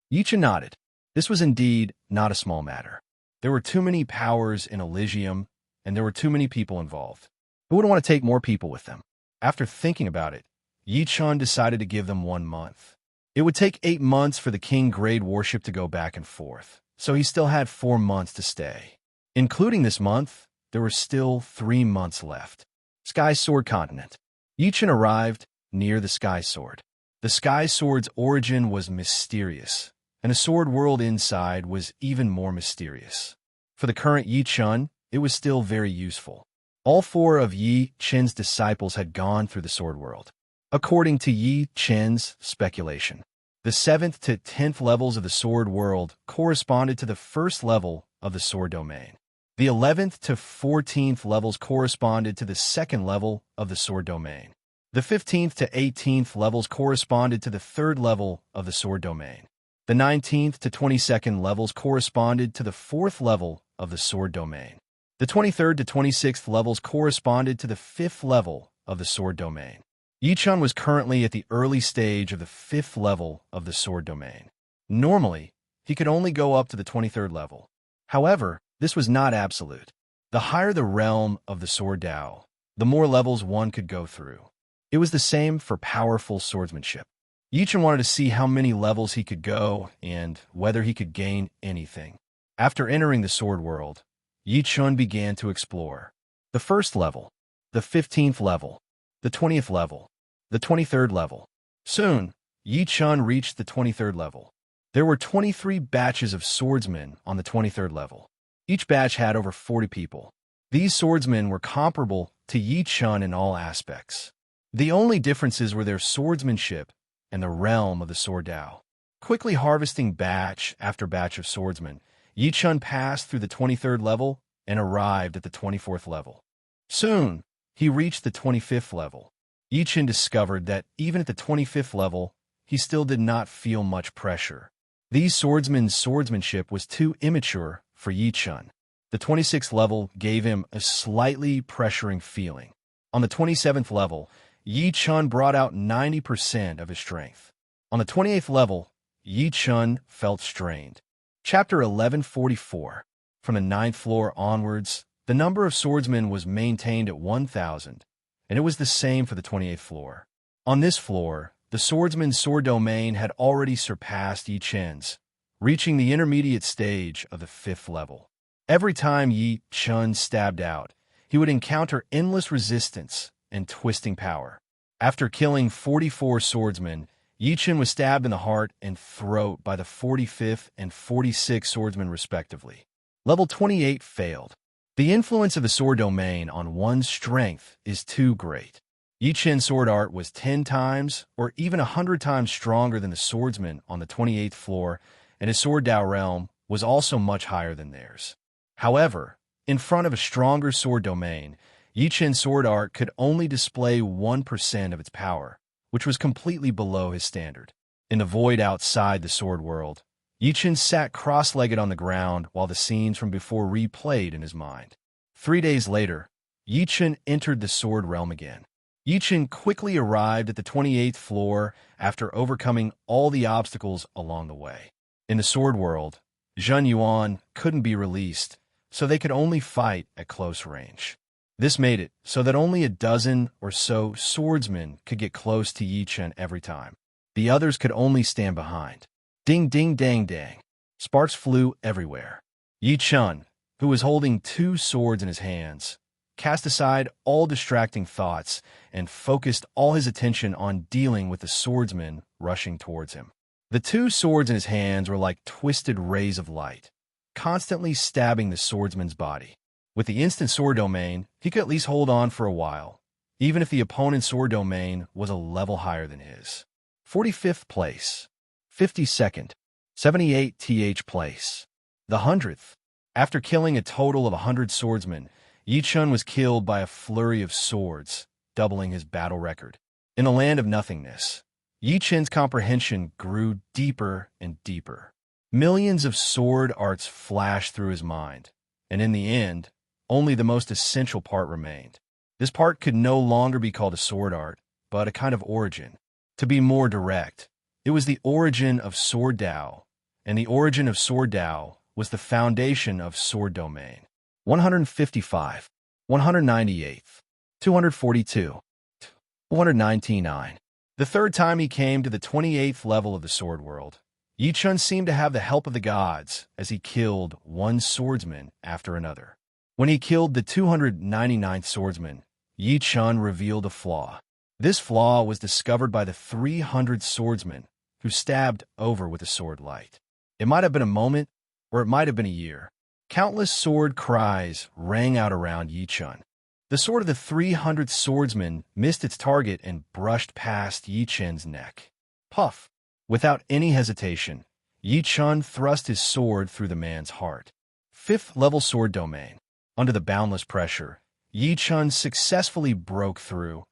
Yi Chun nodded. This was indeed not a small matter. There were too many powers in Elysium, and there were too many people involved. Who would want to take more people with them? After thinking about it, Yi Chun decided to give them 1 month. It would take 8 months for the King Grade Warship to go back and forth, so he still had 4 months to stay. Including this month, there were still 3 months left. Sky Sword Continent. Yi Chun arrived near the Sky Sword. The Sky Sword's origin was mysterious, and the sword world inside was even more mysterious. For the current Yi Chun, it was still very useful. All 4 of Yi Chun's disciples had gone through the sword world. According to Yi Chun's speculation, the 7th to 10th levels of the sword world corresponded to the 1st level of the sword domain. The 11th to 14th levels corresponded to the 2nd level of the sword domain. The 15th to 18th levels corresponded to the 3rd level of the sword domain. The 19th to 22nd levels corresponded to the 4th level of the sword domain. The 23rd to 26th levels corresponded to the 5th level of the sword domain. Yi Chun was currently at the early stage of the 5th level of the sword domain. Normally, he could only go up to the 23rd level. However, this was not absolute. The higher the realm of the sword Dao, the more levels one could go through. It was the same for powerful swordsmanship. Yi Chun wanted to see how many levels he could go and whether he could gain anything. After entering the sword world, Yi Chun began to explore. The 1st level, the 15th level, the 20th level, the 23rd level. Soon, Yi Chun reached the 23rd level. There were 23 batches of swordsmen on the 23rd level. Each batch had over 40 people. These swordsmen were comparable to Yi Chun in all aspects. The only differences were their swordsmanship and the realm of the sword Dao. Quickly harvesting batch after batch of swordsmen, Yi Chun passed through the 23rd level and arrived at the 24th level. Soon, he reached the 25th level. Yi Chun discovered that even at the 25th level, he still did not feel much pressure. These swordsmen's swordsmanship was too immature for Yi Chun. The 26th level gave him a slightly pressuring feeling. On the 27th level, Yi Chun brought out 90% of his strength. On the 28th level, Yi Chun felt strained. Chapter 1144. From the 9th floor onwards, the number of swordsmen was maintained at 1,000, and it was the same for the 28th floor. On this floor, the swordsman's sword domain had already surpassed Yi Chun's, reaching the intermediate stage of the 5th level. Every time Yi Chun stabbed out, he would encounter endless resistance and twisting power. After killing 44 swordsmen, Yi Chun was stabbed in the heart and throat by the 45th and 46th swordsmen respectively. Level 28 failed. The influence of the sword domain on one's strength is too great. Yi Chun's sword art was 10 times or even 100 times stronger than the swordsman on the 28th floor, and his sword Dao realm was also much higher than theirs. However, in front of a stronger sword domain, Yi Chun's sword art could only display 1% of its power, which was completely below his standard. In the void outside the sword world, Yi Chun sat cross-legged on the ground while the scenes from before replayed in his mind. 3 days later, Yi Chun entered the sword realm again. Yi Chun quickly arrived at the 28th floor after overcoming all the obstacles along the way. In the sword world, Zhen Yuan couldn't be released, so they could only fight at close range. This made it so that only a dozen or so swordsmen could get close to Yi Chen every time. The others could only stand behind. Ding ding dang dang. Sparks flew everywhere. Yi Chen, who was holding 2 swords in his hands, cast aside all distracting thoughts and focused all his attention on dealing with the swordsmen rushing towards him. The 2 swords in his hands were like twisted rays of light, constantly stabbing the swordsman's body. With the instant sword domain, he could at least hold on for a while, even if the opponent's sword domain was a level higher than his. 45th place. 52nd. 78th place. The 100th. After killing a total of 100 swordsmen, Yi Chen was killed by a flurry of swords, doubling his battle record. In the land of nothingness, Yi Chen's comprehension grew deeper and deeper. Millions of sword arts flashed through his mind, and in the end, only the most essential part remained. This part could no longer be called a sword art, but a kind of origin. To be more direct, it was the origin of sword Dao, and the origin of sword Dao was the foundation of sword domain. 155, 198, 242, 299. The third time he came to the 28th level of the sword world, Yi Chen seemed to have the help of the gods as he killed one swordsman after another. When he killed the 299th swordsman, Yi Chen revealed a flaw. This flaw was discovered by the 300 swordsmen who stabbed over with the sword light. It might have been a moment, or it might have been a year. Countless sword cries rang out around Yi Chen. The sword of the 300th swordsman missed its target and brushed past Yi Chen's neck. Puff! Without any hesitation, Yi Chen thrust his sword through the man's heart. 5th level sword domain. Under the boundless pressure, Yi Chen successfully broke through,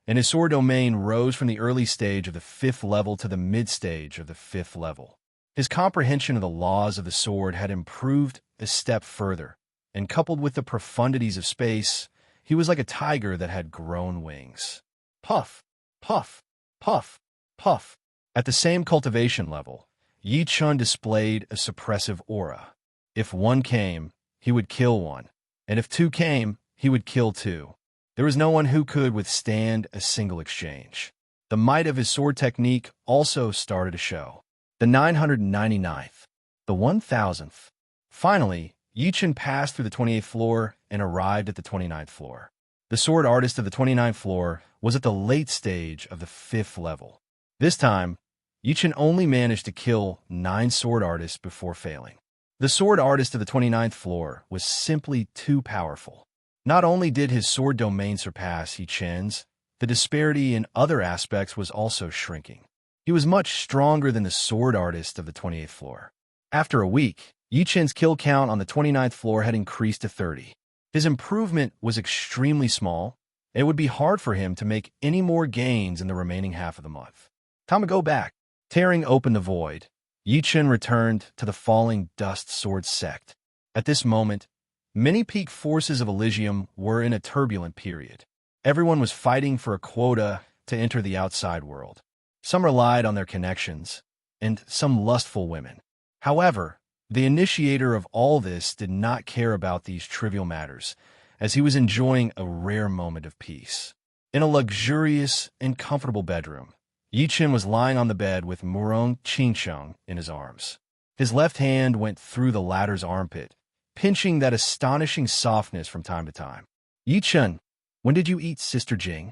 and his sword domain rose from the early stage of the 5th level to the mid-stage of the 5th level. His comprehension of the laws of the sword had improved a step further, and coupled with the profundities of space, he was like a tiger that had grown wings. Puff, puff, puff, puff. At the same cultivation level, Yi Chen displayed a suppressive aura. If one came, he would kill one, and if 2 came, he would kill 2. There was no one who could withstand a single exchange. The might of his sword technique also started to show. The 999th, the 1000th. Finally, Yi Chen passed through the 28th floor and arrived at the 29th floor. The sword artist of the 29th floor was at the late stage of the 5th level. This time, Yi Chen only managed to kill 9 sword artists before failing. The sword artist of the 29th floor was simply too powerful. Not only did his sword domain surpass Yi Chen's, the disparity in other aspects was also shrinking. He was much stronger than the sword artist of the 28th floor. After a week, Yi Chen's kill count on the 29th floor had increased to 30. His improvement was extremely small, and it would be hard for him to make any more gains in the remaining half of the month. Time to go back. Tearing open the void, Yi Chen returned to the falling dust sword sect. At this moment, many peak forces of Elysium were in a turbulent period. Everyone was fighting for a quota to enter the outside world. Some relied on their connections, and some lustful women. However, the initiator of all this did not care about these trivial matters, as he was enjoying a rare moment of peace. In a luxurious and comfortable bedroom, Yi Chen was lying on the bed with Murong Qingsheng in his arms. His left hand went through the latter's armpit, pinching that astonishing softness from time to time. Yi Chen, when did you eat Sister Jing?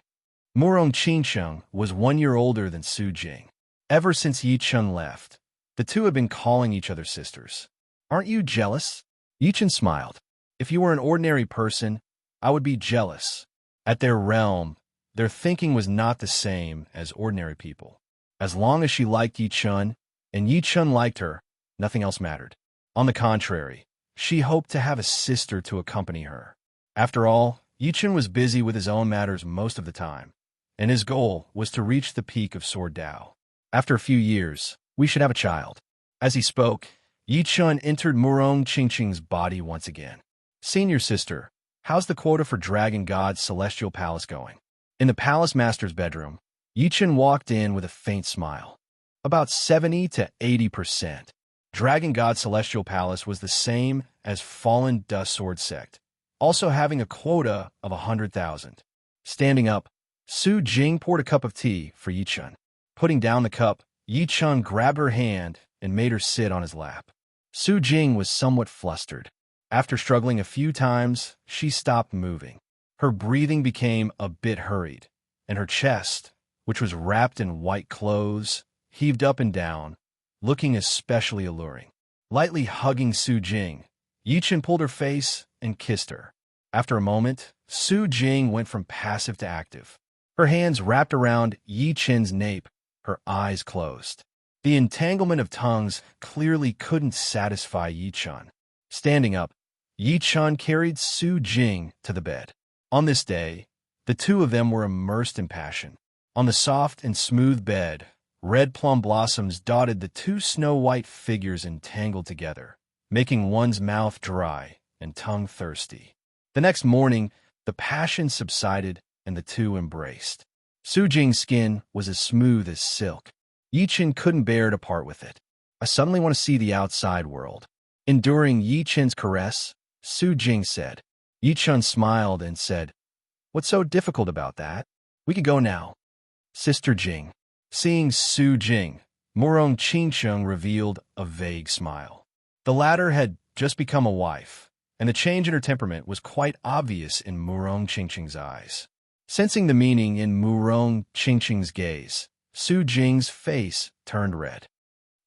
Murong Qingsheng was 1 year older than Su Jing. Ever since Yi Chen left, the two had been calling each other sisters. Aren't you jealous? Yi Chen smiled. If you were an ordinary person, I would be jealous. At their realm, their thinking was not the same as ordinary people. As long as she liked Yi Chen, and Yi Chen liked her, nothing else mattered. On the contrary, she hoped to have a sister to accompany her. After all, Yi Chen was busy with his own matters most of the time, and his goal was to reach the peak of Sword Dao. After a few years, we should have a child. As he spoke, Yi Chen entered Murong Qingsheng's body once again. Senior sister, how's the quota for Dragon God's celestial palace going? In the palace master's bedroom, Yi Chen walked in with a faint smile. About 70 to 80%. Dragon God Celestial Palace was the same as Fallen Dust Sword Sect, also having a quota of 100,000. Standing up, Su Jing poured a cup of tea for Yi Chun. Putting down the cup, Yi Chun grabbed her hand and made her sit on his lap. Su Jing was somewhat flustered. After struggling a few times, she stopped moving. Her breathing became a bit hurried, and her chest, which was wrapped in white clothes, heaved up and down, looking especially alluring. Lightly hugging Su Jing, Yi Chun pulled her face and kissed her. After a moment, Su Jing went from passive to active. Her hands wrapped around Yi Chun's nape, her eyes closed. The entanglement of tongues clearly couldn't satisfy Yi Chun. Standing up, Yi Chun carried Su Jing to the bed. On this day, the two of them were immersed in passion. On the soft and smooth bed, red plum blossoms dotted the two snow-white figures entangled together, making one's mouth dry and tongue thirsty. The next morning, the passion subsided and the two embraced. Su Jing's skin was as smooth as silk. Yi Chun couldn't bear to part with it. I suddenly want to see the outside world. Enduring Yi Chun's caress, Su Jing said. Yi Chun smiled and said, "What's so difficult about that? We could go now." Sister Jing. Seeing Su Jing, Murong Qingcheng revealed a vague smile. The latter had just become a wife, and the change in her temperament was quite obvious in Murong Qingcheng's eyes. Sensing the meaning in Murong Qingcheng's gaze, Su Jing's face turned red.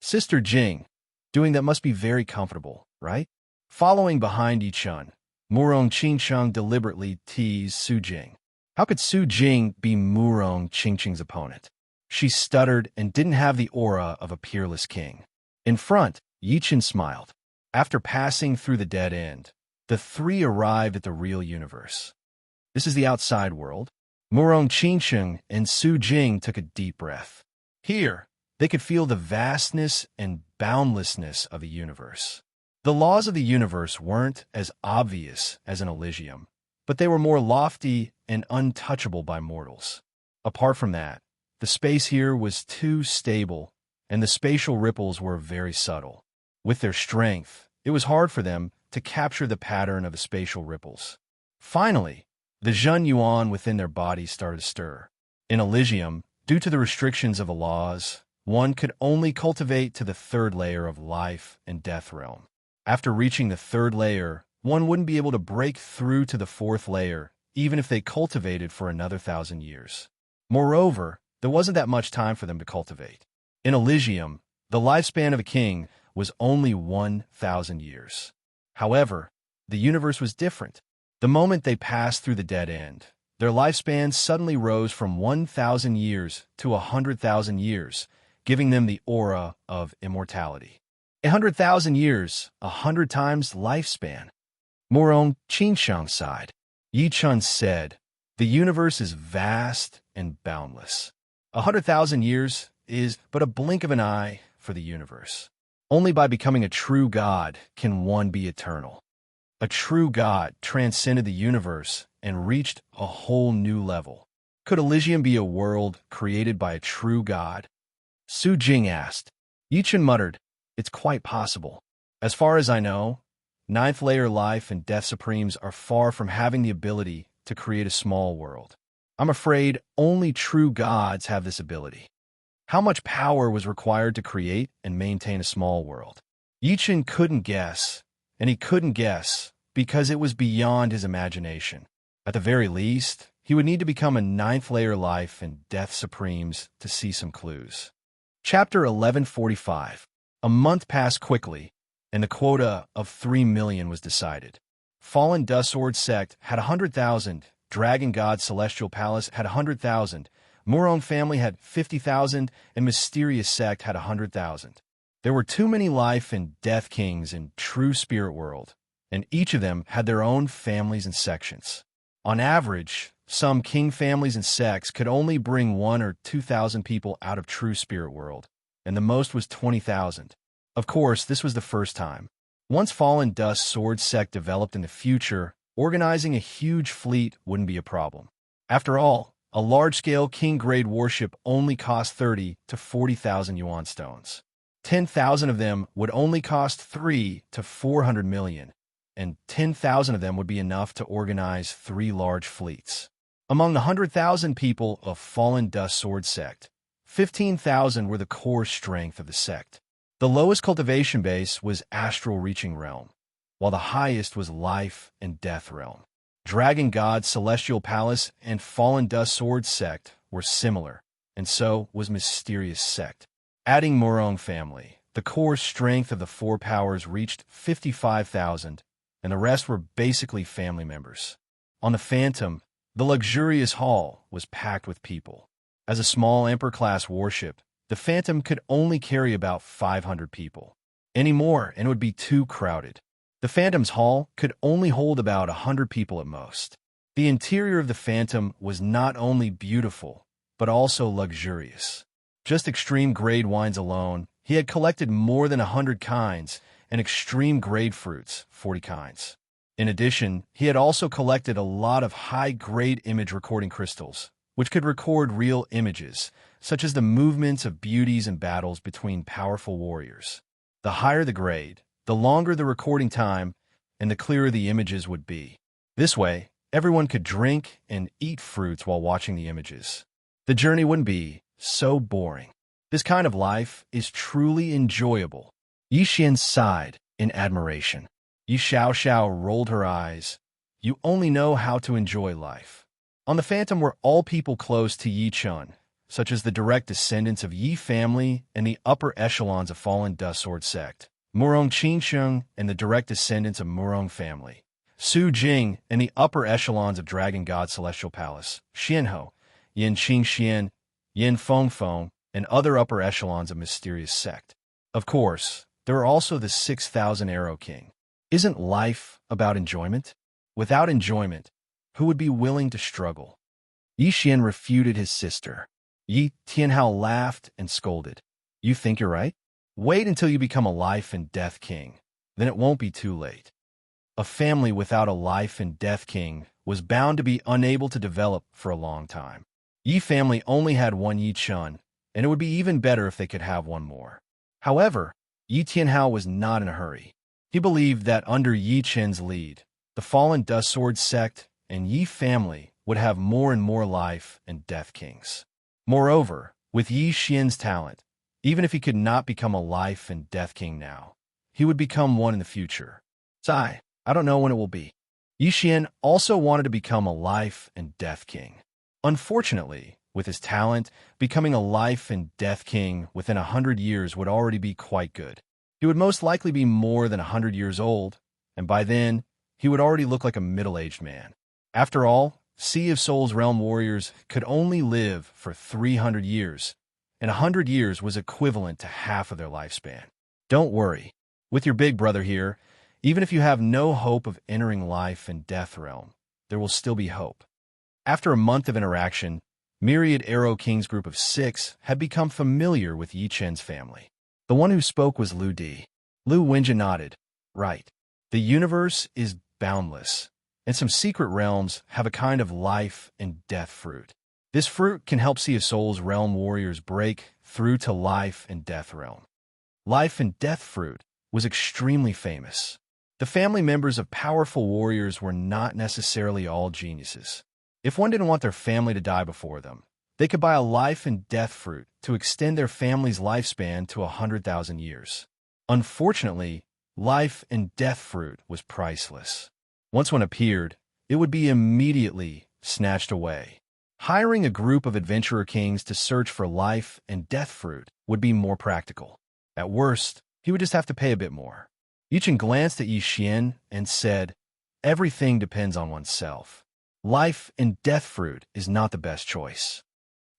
Sister Jing, doing that must be very comfortable, right? Following behind Yi Chun, Murong Qingcheng deliberately teased Su Jing. How could Su Jing be Murong Qingcheng's opponent? She stuttered and didn't have the aura of a peerless king. In front, Yi Chun smiled. After passing through the dead end, the three arrived at the real universe. This is the outside world. Murong Qingcheng and Su Jing took a deep breath. Here, they could feel the vastness and boundlessness of the universe. The laws of the universe weren't as obvious as in Elysium, but they were more lofty and untouchable by mortals. Apart from that, the space here was too stable, and the spatial ripples were very subtle. With their strength, it was hard for them to capture the pattern of the spatial ripples. Finally, the Zhen Yuan within their bodies started to stir. In Elysium, due to the restrictions of the laws, one could only cultivate to the third layer of life and death realm. After reaching the third layer, one wouldn't be able to break through to the fourth layer, even if they cultivated for another 1,000 years. Moreover, there wasn't that much time for them to cultivate. In Elysium, the lifespan of a king was only 1,000 years. However, the universe was different. The moment they passed through the dead end, their lifespan suddenly rose from 1,000 years to 100,000 years, giving them the aura of immortality. 100,000 years, 100 times lifespan. Murong Qingcheng sighed. Yi Chun said, "The universe is vast and boundless. 100,000 years is but a blink of an eye for the universe. Only by becoming a true god can one be eternal." A true god transcended the universe and reached a whole new level. Could Elysium be a world created by a true god? Su Jing asked. Yi Chun muttered, "It's quite possible. As far as I know, ninth layer life and death supremes are far from having the ability to create a small world. I'm afraid only true gods have this ability." How much power was required to create and maintain a small world? Yi Chun couldn't guess, and he couldn't guess because it was beyond his imagination. At the very least, he would need to become a ninth layer life and death supremes to see some clues. Chapter 1145. A month passed quickly, and the quota of 3 million was decided. Fallen Dust Sword Sect had 100,000, Dragon God Celestial Palace had 100,000, Murong family had 50,000, and Mysterious Sect had 100,000. There were too many life and death kings in True Spirit World, and each of them had their own families and sections. On average, some king families and sects could only bring 1,000 or 2,000 people out of True Spirit World, and the most was 20,000. Of course, this was the first time. Once Fallen Dust Sword Sect developed in the future, organizing a huge fleet wouldn't be a problem. After all, a large-scale king-grade warship only cost 30 to 40,000 yuan stones. 10,000 of them would only cost 3 to 400 million, and 10,000 of them would be enough to organize 3 large fleets. Among the 100,000 people of Fallen Dust Sword sect, 15,000 were the core strength of the sect. The lowest cultivation base was Astral Reaching Realm, while the highest was Life and Death Realm. Dragon God Celestial Palace and Fallen Dust Sword sect were similar, and so was Mysterious sect. Adding Murong family, the core strength of the 4 powers reached 55,000, and the rest were basically family members. On the Phantom, the luxurious hall was packed with people. As a small Emperor-class warship, the Phantom could only carry about 500 people. Any more, and it would be too crowded. The Phantom's hall could only hold about 100 people at most. The interior of the Phantom was not only beautiful, but also luxurious. Just extreme grade wines alone, he had collected more than 100 kinds, and extreme grade fruits, 40 kinds. In addition, he had also collected a lot of high-grade image recording crystals, which could record real images, such as the movements of beauties and battles between powerful warriors. The higher the grade, the longer the recording time, and the clearer the images would be. This way, everyone could drink and eat fruits while watching the images. The journey wouldn't be so boring. This kind of life is truly enjoyable. Yi Xian sighed in admiration. Yi Xiao rolled her eyes. You only know how to enjoy life. On the Phantom were all people close to Yi Chun, such as the direct descendants of Yi family and the upper echelons of Fallen Dust Sword sect, Murong Qingsheng and the direct descendants of Murong family, Su Jing and the upper echelons of Dragon God Celestial Palace, Xianhou, Yin Qingxian, Yin Fengfeng, and other upper echelons of Mysterious sect. Of course, there are also the 6,000 Arrow King. Isn't life about enjoyment? Without enjoyment, who would be willing to struggle? Yi Xian refuted his sister. Yi Tianhao laughed and scolded. You think you're right? Wait until you become a life and death king. Then it won't be too late. A family without a life and death king was bound to be unable to develop for a long time. Yi family only had one Yi Chun, and it would be even better if they could have one more. However, Yi Tianhao was not in a hurry. He believed that under Yi Chen's lead, the Fallen Dust Sword sect and Yi family would have more and more life and death kings. Moreover, with Yi Xian's talent, even if he could not become a life and death king now, he would become one in the future. I don't know when it will be. Yi Xian also wanted to become a life and death king. Unfortunately, with his talent, becoming a life and death king within 100 years would already be quite good. He would most likely be more than 100 years old, and by then, he would already look like a middle-aged man. After all, Sea of Souls realm warriors could only live for 300 years, and 100 years was equivalent to half of their lifespan. Don't worry. With your big brother here, even if you have no hope of entering life and death realm, there will still be hope. After a month of interaction, Myriad Arrow King's group of 6 had become familiar with Yi Chen's family. The one who spoke was Lu Di. Lu Wenjin nodded. Right. The universe is boundless, and some secret realms have a kind of life and death fruit. This fruit can help Sea of Souls realm warriors break through to life and death realm. Life and death fruit was extremely famous. The family members of powerful warriors were not necessarily all geniuses. If one didn't want their family to die before them, they could buy a life and death fruit to extend their family's lifespan to 100,000 years. Unfortunately, life and death fruit was priceless. Once one appeared, it would be immediately snatched away. Hiring a group of adventurer kings to search for life and death fruit would be more practical. At worst, he would just have to pay a bit more. Yi Chen glanced at Yi Xian and said, Everything depends on oneself. Life and death fruit is not the best choice.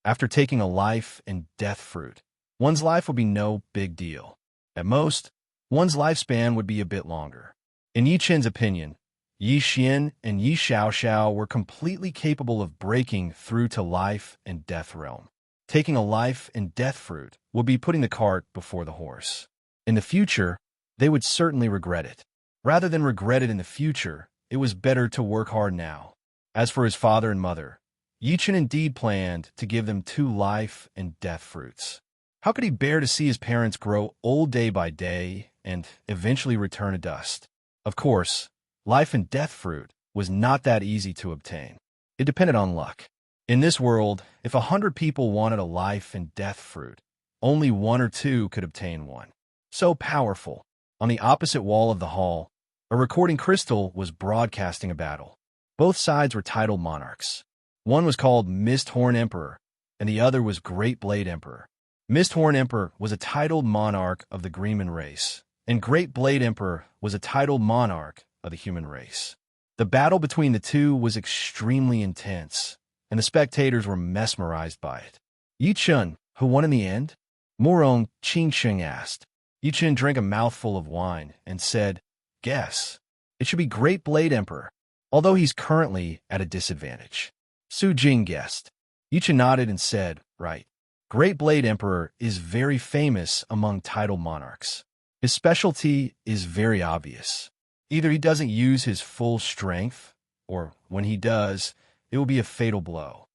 After taking a life and death fruit, one's life would be no big deal. At most, one's lifespan would be a bit longer. In Yi Chen's opinion, Yi Xian and Yi Xiao were completely capable of breaking through to life and death realm. Taking a life and death fruit would be putting the cart before the horse. In the future, they would certainly regret it. Rather than regret it in the future, it was better to work hard now. As for his father and mother, Yi Chen indeed planned to give them 2 life and death fruits. How could he bear to see his parents grow old day by day and eventually return to dust? Of course, life and death fruit was not that easy to obtain. It depended on luck. In this world, if 100 people wanted a life and death fruit, only 1 or 2 could obtain one. So powerful. On the opposite wall of the hall, a recording crystal was broadcasting a battle. Both sides were titled monarchs. One was called Misthorn Emperor, and the other was Great Blade Emperor. Misthorn Emperor was a titled monarch of the Greenman race, and Great Blade Emperor was a titled monarch of the human race. The battle between the two was extremely intense, and the spectators were mesmerized by it. Yi Chun, who won in the end? Murong Qingsheng asked. Yi Chun drank a mouthful of wine and said, "Guess. It should be Great Blade Emperor, although he's currently at a disadvantage." Su Jing guessed. Yi Chun nodded and said, "Right. Great Blade Emperor is very famous among titled monarchs. His specialty is very obvious. Either he doesn't use his full strength, or when he does, it will be a fatal blow."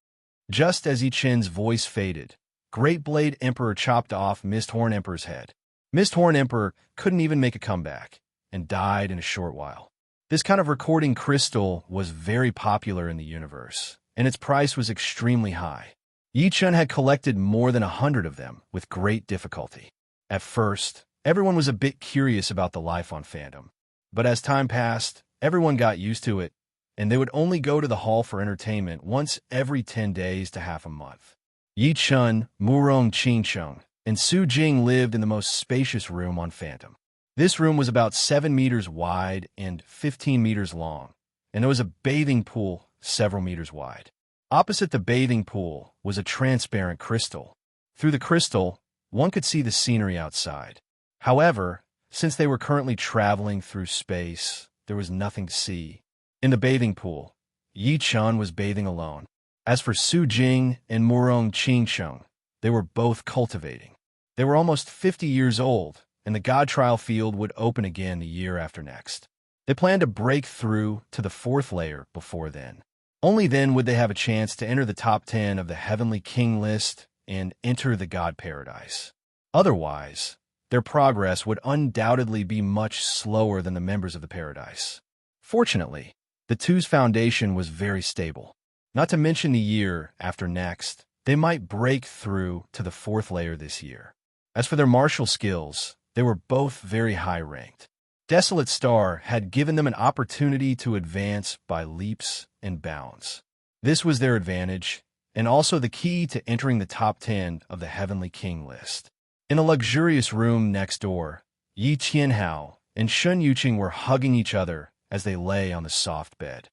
Just as Yi Chun's voice faded, Great Blade Emperor chopped off Misthorn Emperor's head. Misthorn Emperor couldn't even make a comeback, and died in a short while. This kind of recording crystal was very popular in the universe, and its price was extremely high. Yi Chun had collected more than 100 of them with great difficulty. At first, everyone was a bit curious about the life on Phantom, but as time passed, everyone got used to it, and they would only go to the hall for entertainment once every 10 days to half a month. Yi Chun, Murong Qingsheng, and Su Jing lived in the most spacious room on Phantom. This room was about 7 meters wide and 15 meters long, and there was a bathing pool several meters wide. Opposite the bathing pool was a transparent crystal. Through the crystal, one could see the scenery outside. However, since they were currently traveling through space, there was nothing to see. In the bathing pool, Yi Chun was bathing alone. As for Su Jing and Murong Qingsheng, they were both cultivating. They were almost 50 years old, and the God Trial field would open again the year after next. They planned to break through to the 4th layer before then. Only then would they have a chance to enter the top 10 of the Heavenly King list and enter the God Paradise. Otherwise, their progress would undoubtedly be much slower than the members of the Paradise. Fortunately, the two's foundation was very stable. Not to mention the year after next, they might break through to the 4th layer this year. As for their martial skills, they were both very high-ranked. Desolate Star had given them an opportunity to advance by leaps and bounds. This was their advantage, and also the key to entering the top 10 of the Heavenly King list. In a luxurious room next door, Yi Tianhao and Shun Yuqing were hugging each other as they lay on the soft bed.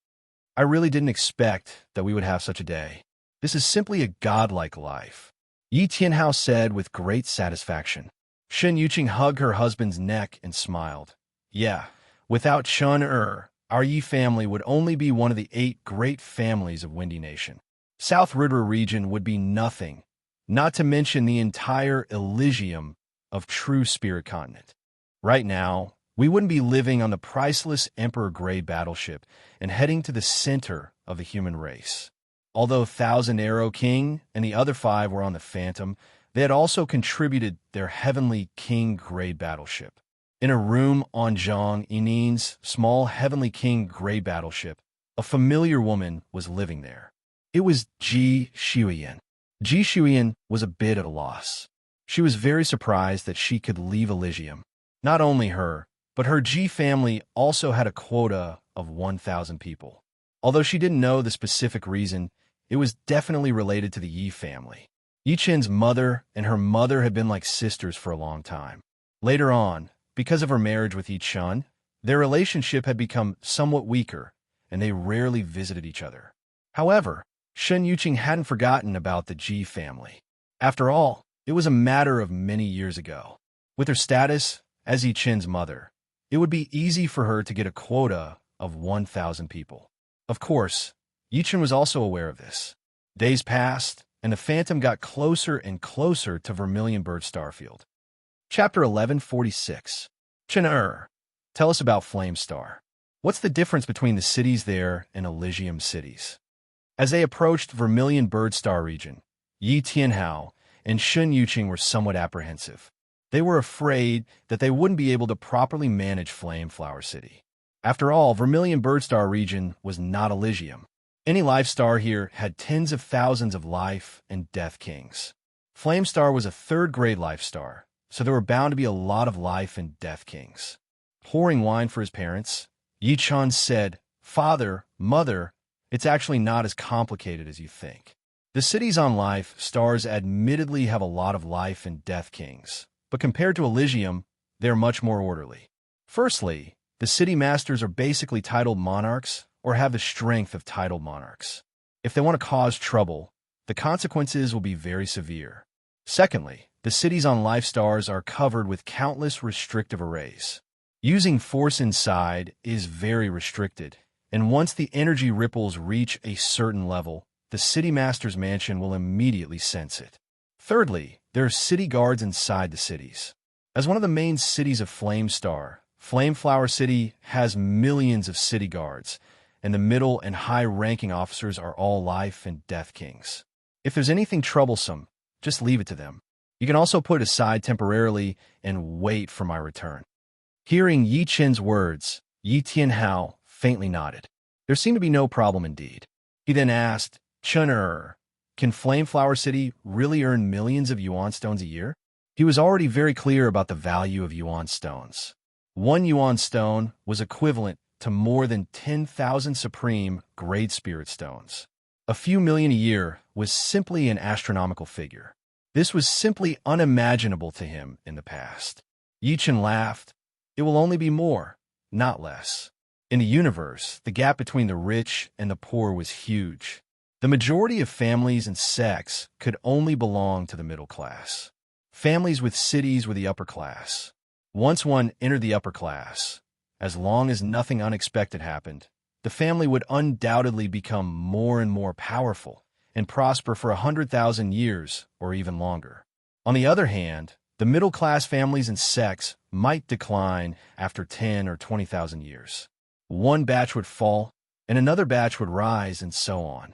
"I really didn't expect that we would have such a day. This is simply a godlike life," Yi Tianhao said with great satisfaction. Shun Yuqing hugged her husband's neck and smiled. "Yeah, without Chun our Yi family would only be one of the 8 great families of Windy Nation. South River region would be nothing, not to mention the entire Elysium of True Spirit Continent. Right now, we wouldn't be living on the priceless Emperor Grade battleship and heading to the center of the human race. Although Thousand Arrow King and the other 5 were on the Phantom, they had also contributed their Heavenly King Grade battleship. In a room on Zhang Yinin's small Heavenly King Grey battleship, a familiar woman was living there. It was Ji Shuiyan. Ji Shuiyan was a bit at a loss. She was very surprised that she could leave Elysium. Not only her, but her Ji family also had a quota of 1,000 people. Although she didn't know the specific reason, it was definitely related to the Yi family. Yi Chen's mother and her mother had been like sisters for a long time. Later on, because of her marriage with Yi Chun, their relationship had become somewhat weaker, and they rarely visited each other. However, Shun Yuqing hadn't forgotten about the Ji family. After all, it was a matter of many years ago. With her status as Yi Chen's mother, it would be easy for her to get a quota of 1,000 people. Of course, Yi Chen was also aware of this. Days passed, and the Phantom got closer and closer to Vermilion Bird Starfield. Chapter 1146. Chen tell us about Flame Star. What's the difference between the cities there and Elysium cities? As they approached Vermilion Bird Star region, Yi Tianhao and Shun Yuqing were somewhat apprehensive. They were afraid that they wouldn't be able to properly manage Flame Flower City. After all, Vermilion Birdstar region was not Elysium. Any life star here had tens of thousands of life and death kings. Flame Star was a third-grade life star, so there were bound to be a lot of life and death kings. Pouring wine for his parents, Yi Chun said, "Father, Mother, it's actually not as complicated as you think. The cities on life stars admittedly have a lot of life and death kings, but compared to Elysium, they're much more orderly. Firstly, the city masters are basically titled monarchs or have the strength of titled monarchs. If they want to cause trouble, the consequences will be very severe. Secondly, the cities on life stars are covered with countless restrictive arrays. Using force inside is very restricted, and once the energy ripples reach a certain level, the city master's mansion will immediately sense it. Thirdly, there are city guards inside the cities. As one of the main cities of Flame Star, Flame Flower City has millions of city guards, and the middle and high-ranking officers are all life and death kings. If there's anything troublesome, just leave it to them. You can also put it aside temporarily and wait for my return." Hearing Yi Chen's words, Yi Tianhao faintly nodded. There seemed to be no problem indeed. He then asked, "Chun, can Flame Flower City really earn millions of yuan stones a year?" He was already very clear about the value of yuan stones. 1 yuan stone was equivalent to more than 10,000 supreme grade spirit stones. A few million a year was simply an astronomical figure. This was simply unimaginable to him in the past. Yi Chen laughed. "It will only be more, not less." In the universe, the gap between the rich and the poor was huge. The majority of families and sects could only belong to the middle class. Families with cities were the upper class. Once one entered the upper class, as long as nothing unexpected happened, the family would undoubtedly become more and more powerful and prosper for 100,000 years or even longer. On the other hand, the middle-class families and sects might decline after 10 or 20,000 years. One batch would fall, and another batch would rise, and so on.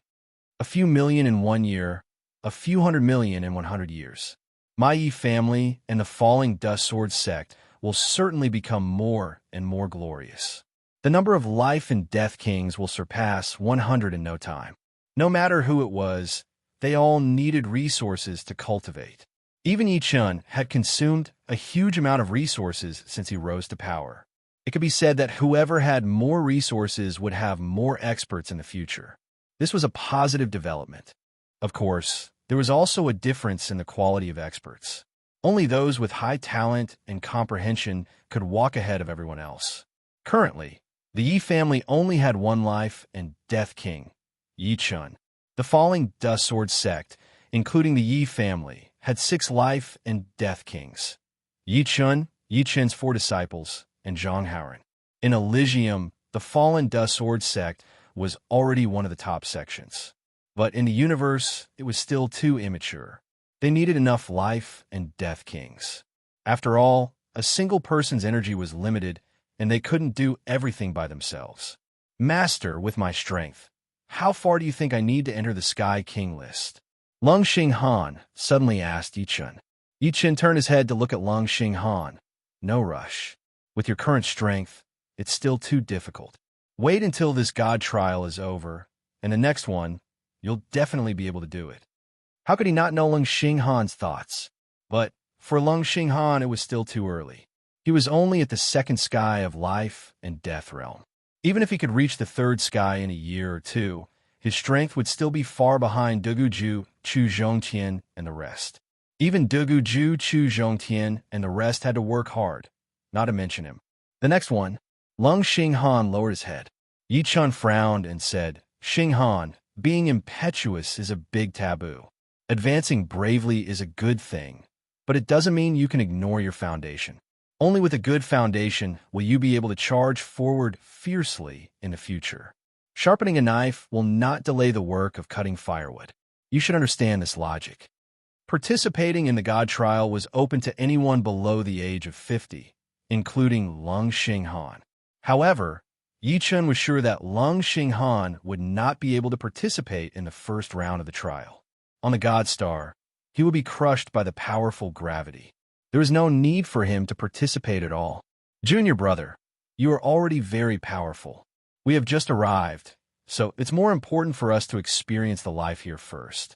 A few million in 1 year, a few 100 million in 100 years. My Yi family and the Falling Dust Sword sect will certainly become more and more glorious. The number of life and death kings will surpass 100 in no time. No matter who it was, they all needed resources to cultivate. Even Yi Chun had consumed a huge amount of resources since he rose to power. It could be said that whoever had more resources would have more experts in the future. This was a positive development. Of course, there was also a difference in the quality of experts. Only those with high talent and comprehension could walk ahead of everyone else. Currently, the Yi family only had one life and death king, Yi Chun. The Falling Dust Sword sect, including the Yi family, had 6 life and death kings: Yi Chun, Yi Chen's 4 disciples, and Zhang Haoren. In Elysium, the Fallen Dust Sword sect was already one of the top sections. But in the universe, it was still too immature. They needed enough life and death kings. After all, a single person's energy was limited, and they couldn't do everything by themselves. "Master, with my strength, how far do you think I need to enter the Sky King list?" Lung Xinghan suddenly asked Yi Chen. Yi Chen turned his head to look at Lung Xinghan. "No rush. With your current strength, it's still too difficult. Wait until this god trial is over, and the next one, you'll definitely be able to do it." How could he not know Lung Xinghan's thoughts? But for Lung Xinghan, it was still too early. He was only at the 2nd sky of life and death realm. Even if he could reach the 3rd sky in a year or 2, his strength would still be far behind Duguju, Chu Zhongtian, and the rest. Even Duguju, Chu Zhongtian, and the rest had to work hard, not to mention him. The next one, Lung Xinghan lowered his head. Yi Chun frowned and said, "Xinghan, being impetuous is a big taboo. Advancing bravely is a good thing, but it doesn't mean you can ignore your foundation. Only with a good foundation will you be able to charge forward fiercely in the future. Sharpening a knife will not delay the work of cutting firewood. You should understand this logic." Participating in the god trial was open to anyone below the age of 50, including Lung Xinghan. However, Yi Chun was sure that Lung Xinghan would not be able to participate in the first round of the trial. On the God Star, he would be crushed by the powerful gravity. There was no need for him to participate at all. Junior brother, you are already very powerful. We have just arrived, so it's more important for us to experience the life here first.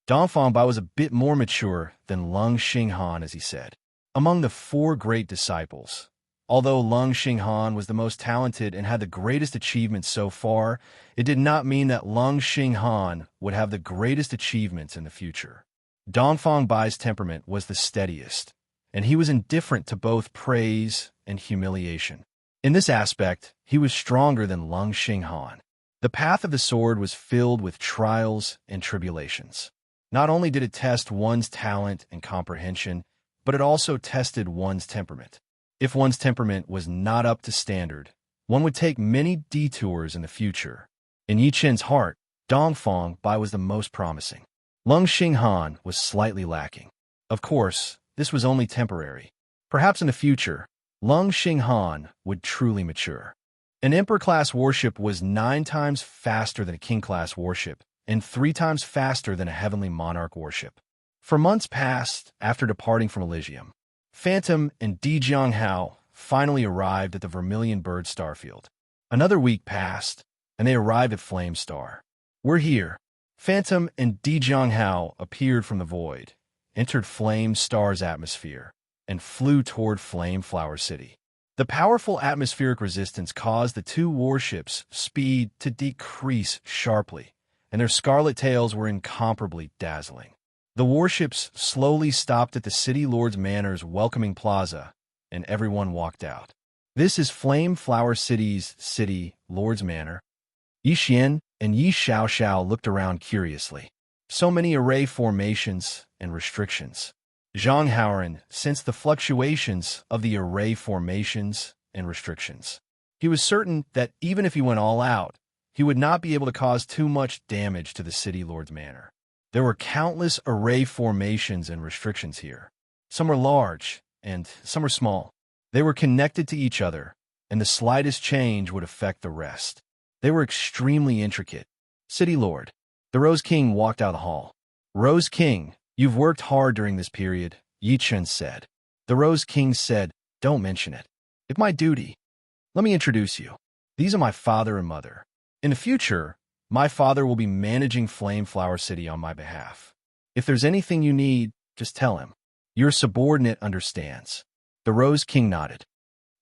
Dongfang Bai was a bit more mature than Lung Xinghan, as he said. Among the four great disciples, although Lung Xinghan was the most talented and had the greatest achievements so far, it did not mean that Lung Xinghan would have the greatest achievements in the future. Dongfang Bai's temperament was the steadiest, and he was indifferent to both praise and humiliation. In this aspect, he was stronger than Lung Xinghan. The path of the sword was filled with trials and tribulations. Not only did it test one's talent and comprehension, but it also tested one's temperament. If one's temperament was not up to standard, one would take many detours in the future. In Yi Chen's heart, Dongfang Bai was the most promising. Lung Xinghan was slightly lacking. Of course, this was only temporary. Perhaps in the future, Lung Xinghan would truly mature. An Emperor-class warship was 9 times faster than a King-class warship, and 3 times faster than a Heavenly Monarch warship. For months passed after departing from Elysium, Phantom and Di Jianghao finally arrived at the Vermilion Bird starfield. Another week passed, and they arrived at Flame Star. "We're here." Phantom and Di Jianghao appeared from the void, entered Flame Star's atmosphere, and flew toward Flame Flower City. The powerful atmospheric resistance caused the 2 warships' speed to decrease sharply, and their scarlet tails were incomparably dazzling. The warships slowly stopped at the City Lord's Manor's welcoming plaza, and everyone walked out. "This is Flame Flower City's City Lord's Manor." Yi Xian and Yi Xiaoxiao looked around curiously. So many array formations and restrictions. Zhang Haoran sensed the fluctuations of the array formations and restrictions. He was certain that even if he went all out, he would not be able to cause too much damage to the City Lord's Manor. There were countless array formations and restrictions here. Some were large, and some were small. They were connected to each other, and the slightest change would affect the rest. They were extremely intricate. "City Lord." The Rose King walked out of the hall. "Rose King, you've worked hard during this period," Yi Chen said. The Rose King said, "Don't mention it. It's my duty. Let me introduce you. These are my father and mother. In the future, my father will be managing Flame Flower City on my behalf. If there's anything you need, just tell him. Your subordinate understands." The Rose King nodded.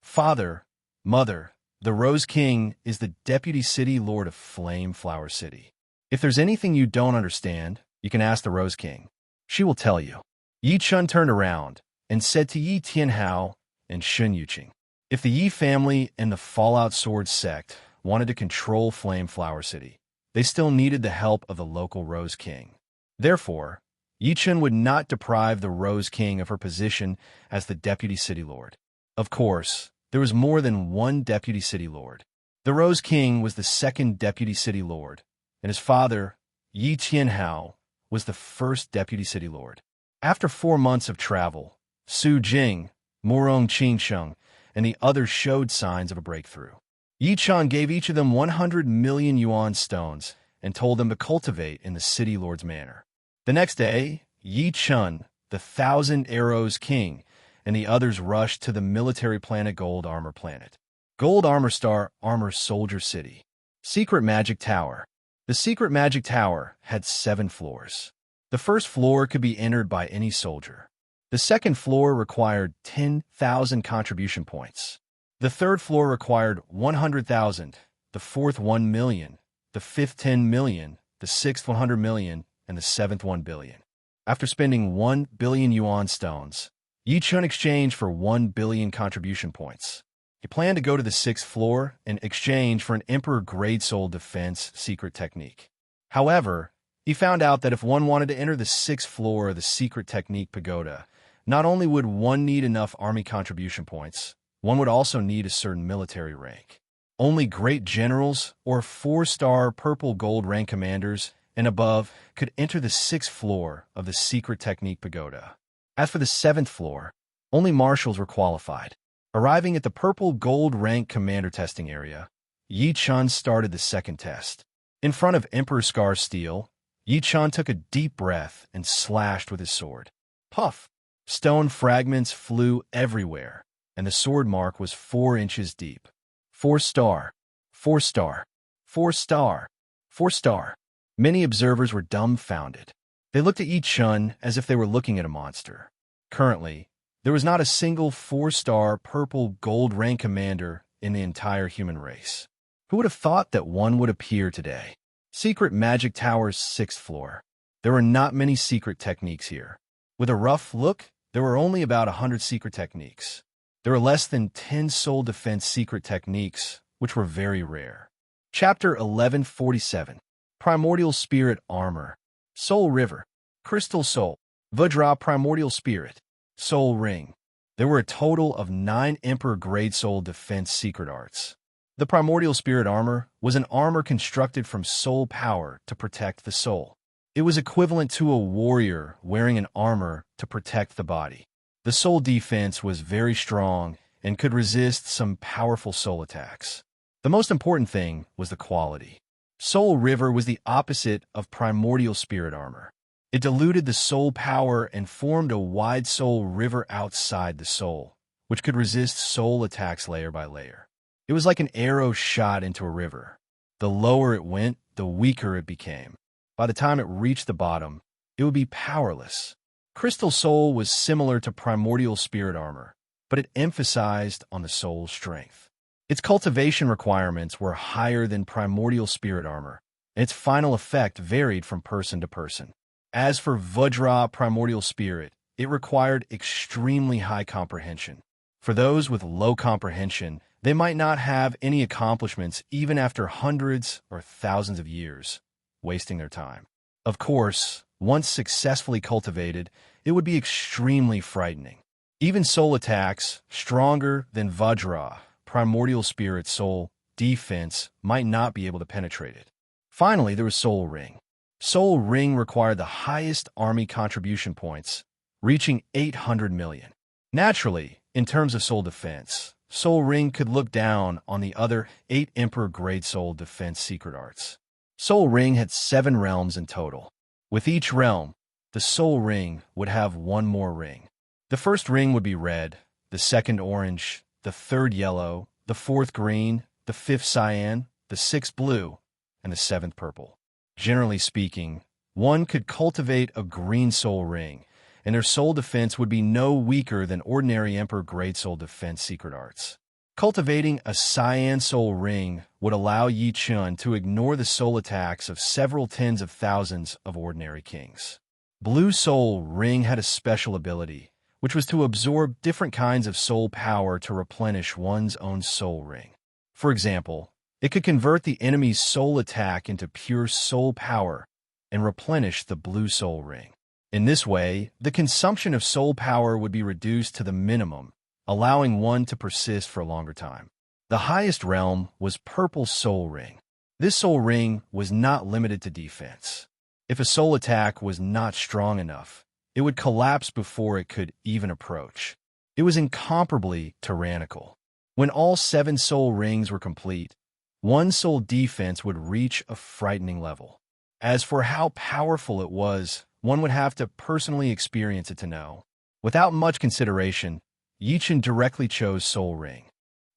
"Father, mother, the Rose King is the Deputy City Lord of Flame Flower City. If there's anything you don't understand, you can ask the Rose King. She will tell you." Yi Chun turned around and said to Yi Tianhao and Shun Yuqing, "If the Yi family and the Fallout Sword sect wanted to control Flame Flower City, they still needed the help of the local Rose King. Therefore, Yi Chun would not deprive the Rose King of her position as the Deputy City Lord. Of course, there was more than one Deputy City Lord. The Rose King was the second Deputy City Lord, and his father, Yi Tianhao, was the first Deputy City Lord. After 4 months of travel, Su Jing, Morong Qingsheng, and the others showed signs of a breakthrough. Yi Chun gave each of them 100 million yuan stones and told them to cultivate in the City Lord's Manor. The next day, Yi Chun, the 1,000 Arrows King, and the others rushed to the military planet Gold Armor Planet. Gold Armor Star Armor Soldier City. Secret Magic Tower. The Secret Magic Tower had 7 floors. The first floor could be entered by any soldier. The second floor required 10,000 contribution points. The third floor required 100,000, the fourth 1 million, the fifth 10 million, the sixth 100 million, and the seventh 1 billion. After spending 1 billion yuan stones, Yi Chun exchanged for 1 billion contribution points. He planned to go to the 6th floor in exchange for an Emperor Grade Soul Defense secret technique. However, he found out that if one wanted to enter the 6th floor of the Secret Technique Pagoda, not only would one need enough army contribution points, one would also need a certain military rank. Only great generals or 4-star purple gold rank commanders and above could enter the 6th floor of the Secret Technique Pagoda. As for the 7th floor, only marshals were qualified. Arriving at the purple gold rank commander testing area, Yi Chun started the second test. In front of Emperor Scar Steel, Yi Chun took a deep breath and slashed with his sword. Puff! Stone fragments flew everywhere, and the sword mark was 4 inches deep. 4-star, 4-star, 4-star, 4-star. Many observers were dumbfounded. They looked at Yi Chun as if they were looking at a monster. Currently, there was not a single 4-star purple gold rank commander in the entire human race. Who would have thought that one would appear today? Secret Magic Tower's 6th floor. There were not many secret techniques here. With a rough look, there were only about 100 secret techniques. There were less than 10 soul defense secret techniques, which were very rare. Chapter 1147. Primordial Spirit Armor. Soul River. Crystal Soul. Vajra Primordial Spirit. Soul Ring. There were a total of 9 Emperor-grade soul defense secret arts. The Primordial Spirit Armor was an armor constructed from soul power to protect the soul. It was equivalent to a warrior wearing an armor to protect the body. The soul defense was very strong and could resist some powerful soul attacks. The most important thing was the quality. Soul River was the opposite of Primordial Spirit Armor. It diluted the soul power and formed a wide soul river outside the soul, which could resist soul attacks layer by layer. It was like an arrow shot into a river. The lower it went, the weaker it became. By the time it reached the bottom, it would be powerless. Crystal Soul was similar to Primordial Spirit Armor, but it emphasized on the soul's strength. Its cultivation requirements were higher than Primordial Spirit Armor, and its final effect varied from person to person. As for Vajra Primordial Spirit, it required extremely high comprehension. For those with low comprehension, they might not have any accomplishments even after hundreds or thousands of years, wasting their time. Of course, once successfully cultivated, it would be extremely frightening. Even soul attacks, stronger than Vajra, Primordial Spirit Soul, defense, might not be able to penetrate it. Finally, there was Soul Ring. Soul Ring required the highest army contribution points, reaching 800 million. Naturally, in terms of soul defense, Soul Ring could look down on the other 8 Emperor-grade soul defense secret arts. Soul Ring had 7 realms in total. With each realm, the Soul Ring would have 1 more ring. The first ring would be red, the second orange, the third yellow, the fourth green, the fifth cyan, the sixth blue, and the 7th purple. Generally speaking, one could cultivate a green soul ring, and their soul defense would be no weaker than ordinary Emperor-grade soul defense secret arts. Cultivating a cyan soul ring would allow Yi Chun to ignore the soul attacks of several tens of thousands of ordinary kings. Blue soul ring had a special ability, which was to absorb different kinds of soul power to replenish one's own soul ring. For example, it could convert the enemy's soul attack into pure soul power and replenish the blue soul ring. In this way, the consumption of soul power would be reduced to the minimum, allowing one to persist for a longer time. The highest realm was Purple Soul Ring. This soul ring was not limited to defense. If a soul attack was not strong enough, it would collapse before it could even approach. It was incomparably tyrannical. When all 7 soul rings were complete, one soul defense would reach a frightening level. As for how powerful it was, one would have to personally experience it to know. Without much consideration, Yi Chun directly chose Soul Ring.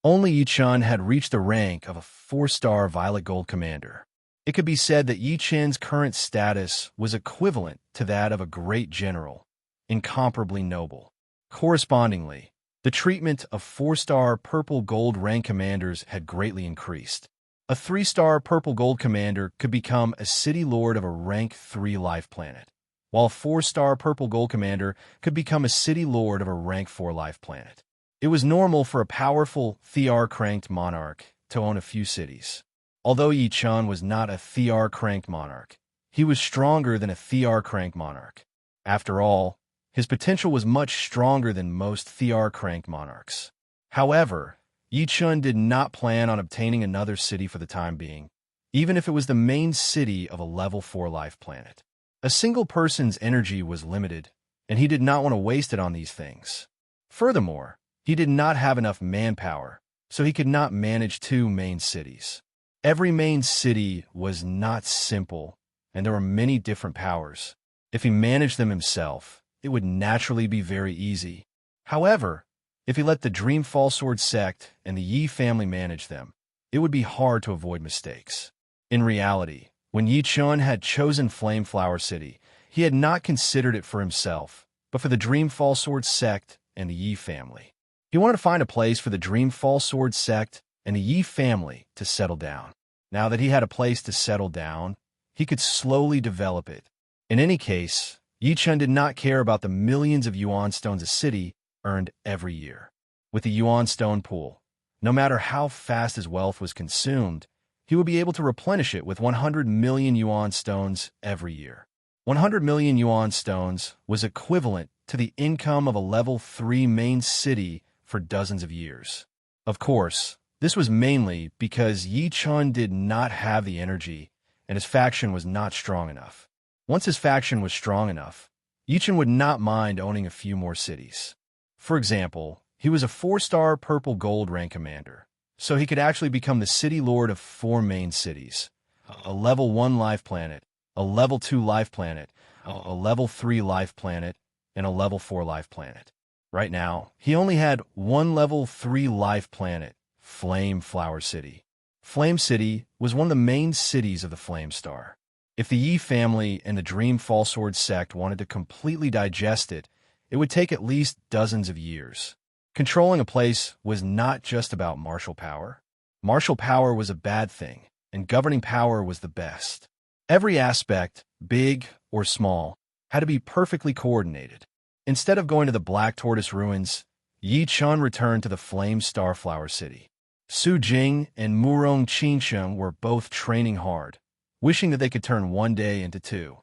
Only Yi Chun had reached the rank of a 4-star Violet Gold Commander. It could be said that Yi Chun's current status was equivalent to that of a great general, incomparably noble. Correspondingly, the treatment of 4-star Purple Gold rank commanders had greatly increased. A 3-star Purple Gold Commander could become a City Lord of a rank 3 life planet, while a 4-star Purple Gold Commander could become a City Lord of a rank 4 life planet. It was normal for a powerful Thear-cranked monarch to own a few cities. Although Yi Chun was not a Thear-cranked monarch, he was stronger than a Thear-cranked monarch. After all, his potential was much stronger than most Thear-cranked monarchs. However, Yi Chun did not plan on obtaining another city for the time being, even if it was the main city of a level 4 life planet. A single person's energy was limited, and he did not want to waste it on these things. Furthermore, he did not have enough manpower, so he could not manage 2 main cities. Every main city was not simple and there were many different powers. If he managed them himself, it would naturally be very easy. However, if he let the Dreamfall Sword sect and the Yi family manage them, it would be hard to avoid mistakes. In reality, when Yi Chun had chosen Flameflower City, he had not considered it for himself, but for the Dreamfall Sword sect and the Yi family. He wanted to find a place for the Dreamfall Sword sect and the Yi family to settle down. Now that he had a place to settle down, he could slowly develop it. In any case, Yi Chun did not care about the millions of yuan stones a city earned every year. With the yuan stone pool, no matter how fast his wealth was consumed, he would be able to replenish it with 100 million yuan stones every year. 100 million yuan stones was equivalent to the income of a level 3 main city for dozens of years. Of course, this was mainly because Yi Chun did not have the energy and his faction was not strong enough. Once his faction was strong enough, Yi Chun would not mind owning a few more cities. For example, he was a 4-star purple gold rank commander, so he could actually become the city lord of 4 main cities: a level 1 life planet, a level 2 life planet, a level 3 life planet, and a level 4 life planet. Right now, he only had 1 level 3 life planet, Flame Flower City. Flame City was one of the main cities of the Flame Star. If the Yi family and the Dreamfall Sword sect wanted to completely digest it, it would take at least dozens of years. Controlling a place was not just about martial power. Martial power was a bad thing, and governing power was the best. Every aspect, big or small, had to be perfectly coordinated. Instead of going to the Black Tortoise Ruins, Yi Chun returned to the Flame Starflower City. Su Jing and Murong Qingsheng were both training hard, wishing that they could turn one day into 2.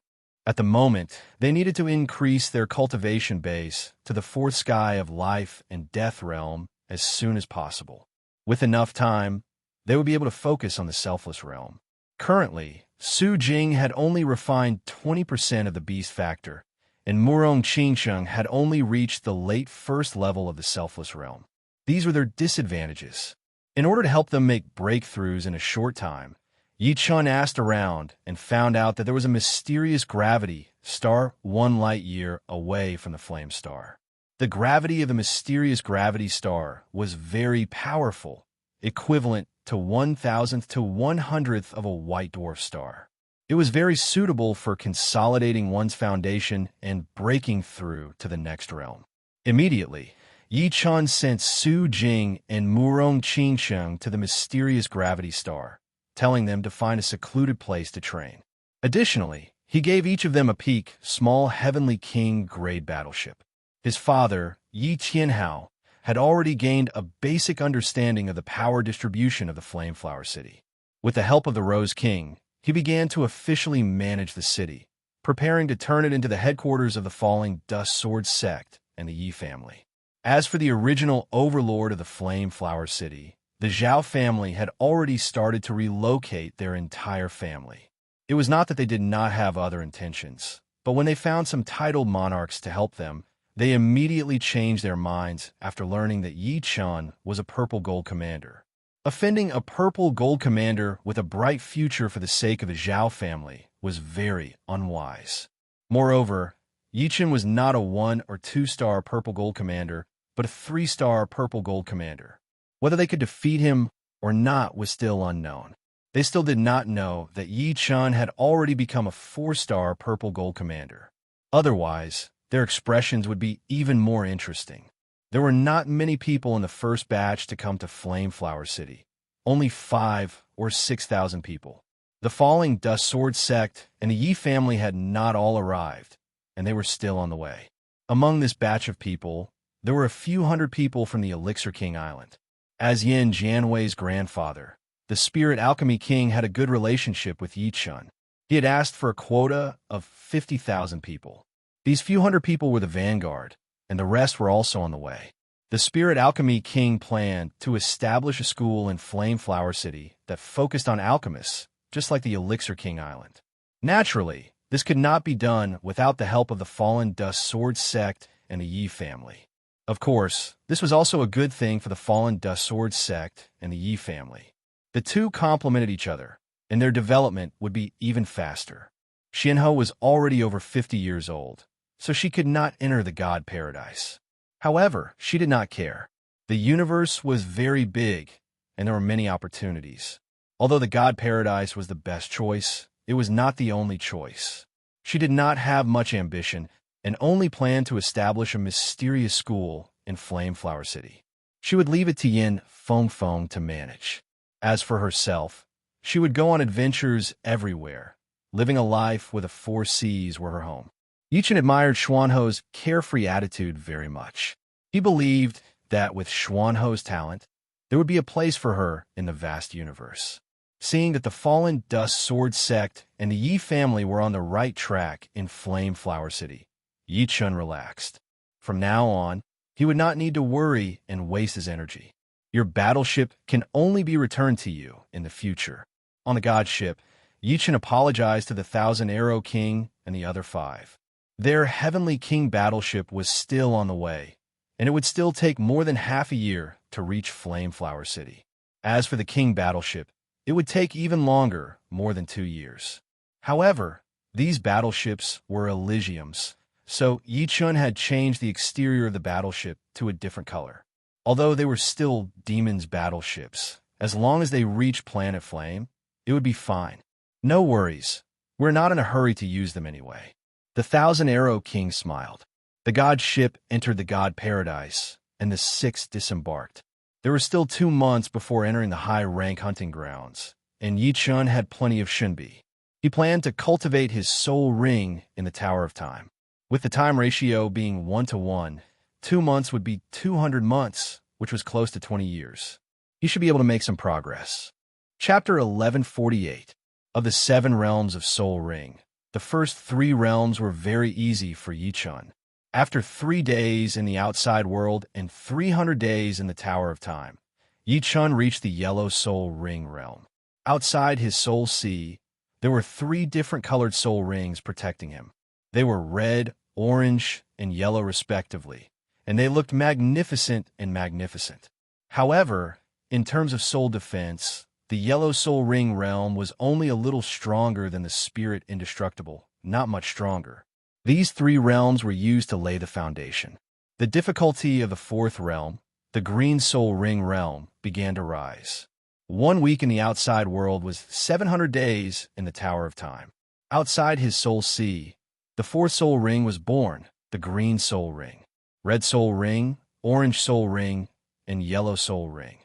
At the moment, they needed to increase their cultivation base to the 4th sky of life and death realm as soon as possible. With enough time, they would be able to focus on the selfless realm. Currently, Su Jing had only refined 20% of the beast factor, and Murong Qingsheng had only reached the late 1st level of the selfless realm. These were their disadvantages. In order to help them make breakthroughs in a short time, Yi Chun asked around and found out that there was a mysterious gravity star 1 light year away from the Flame Star. The gravity of the mysterious gravity star was very powerful, equivalent to 1,000th to 100th of a white dwarf star. It was very suitable for consolidating one's foundation and breaking through to the next realm. Immediately, Yi Chun sent Su Jing and Murong Qingsheng to the mysterious gravity star, telling them to find a secluded place to train. Additionally, he gave each of them a peak, small Heavenly King grade battleship. His father, Yi Tianhao, had already gained a basic understanding of the power distribution of the Flameflower City. With the help of the Rose King, he began to officially manage the city, preparing to turn it into the headquarters of the falling Dust Sword sect and the Yi family. As for the original Overlord of the Flameflower City, the Zhao family had already started to relocate their entire family. It was not that they did not have other intentions, but when they found some titled monarchs to help them, they immediately changed their minds after learning that Yi Chun was a purple gold commander. Offending a purple gold commander with a bright future for the sake of the Zhao family was very unwise. Moreover, Yi Chun was not a 1 or 2-star purple gold commander, but a 3-star purple gold commander. Whether they could defeat him or not was still unknown. They still did not know that Yi Chun had already become a 4-star purple gold commander. Otherwise, their expressions would be even more interesting. There were not many people in the first batch to come to Flameflower City. Only 5 or 6,000 people. The falling Dust Sword sect and the Yi family had not all arrived, and they were still on the way. Among this batch of people, there were a few hundred people from the Elixir King Island. As Yin Jianwei's grandfather, the Spirit Alchemy King had a good relationship with Yi Chun. He had asked for a quota of 50,000 people. These few hundred people were the vanguard, and the rest were also on the way. The Spirit Alchemy King planned to establish a school in Flameflower City that focused on alchemists, just like the Elixir King Island. Naturally, this could not be done without the help of the fallen Dust Sword sect and the Yi family. Of course, this was also a good thing for the fallen Dust Sword sect and the Yi family. The two complemented each other, and their development would be even faster. Xianhou was already over 50 years old, so she could not enter the god paradise. However, she did not care. The universe was very big, and there were many opportunities. Although the god paradise was the best choice, it was not the only choice. She did not have much ambition and only planned to establish a mysterious school in Flameflower City. She would leave it to Yin Feng to manage. As for herself, she would go on adventures everywhere, living a life where the four seas were her home. Yichen admired Xuanhou's carefree attitude very much. He believed that with Xuanhou's talent, there would be a place for her in the vast universe. Seeing that the Fallen Dust Sword sect and the Yi family were on the right track in Flameflower City, Yichun relaxed. From now on, he would not need to worry and waste his energy. Your battleship can only be returned to you in the future. On the god ship, Yichun apologized to the Thousand Arrow King and the other five. Their Heavenly King battleship was still on the way, and it would still take more than half a year to reach Flameflower City. As for the King battleship, it would take even longer, more than 2 years. However, these battleships were Elysiums, so Yichun had changed the exterior of the battleship to a different color. Although they were still Demon's battleships, as long as they reached Planet Flame, it would be fine. No worries, we're not in a hurry to use them anyway. The Thousand Arrow King smiled. The god ship entered the god paradise, and the six disembarked. There were still 2 months before entering the high-rank hunting grounds, and Yichun had plenty of Shunbi. He planned to cultivate his soul ring in the Tower of Time. With the time ratio being 1:1, 2 months would be 200 months, which was close to 20 years. He should be able to make some progress. Chapter 1148 of the 7 Realms of Soul Ring. The first 3 realms were very easy for Yichun. After 3 days in the outside world and 300 days in the Tower of Time, Yichun reached the Yellow Soul Ring realm. Outside his soul sea, there were 3 different colored soul rings protecting him. They were red, orange, and yellow respectively, and they looked magnificent and magnificent. However, in terms of soul defense, the Yellow Soul Ring realm was only a little stronger than the Spirit Indestructible, not much stronger. These 3 realms were used to lay the foundation. The difficulty of the 4th realm, the Green Soul Ring realm, began to rise. 1 week in the outside world was 700 days in the Tower of Time. Outside his soul sea, the 4th soul ring was born, the Green Soul Ring, Red Soul Ring, Orange Soul Ring, and Yellow Soul Ring.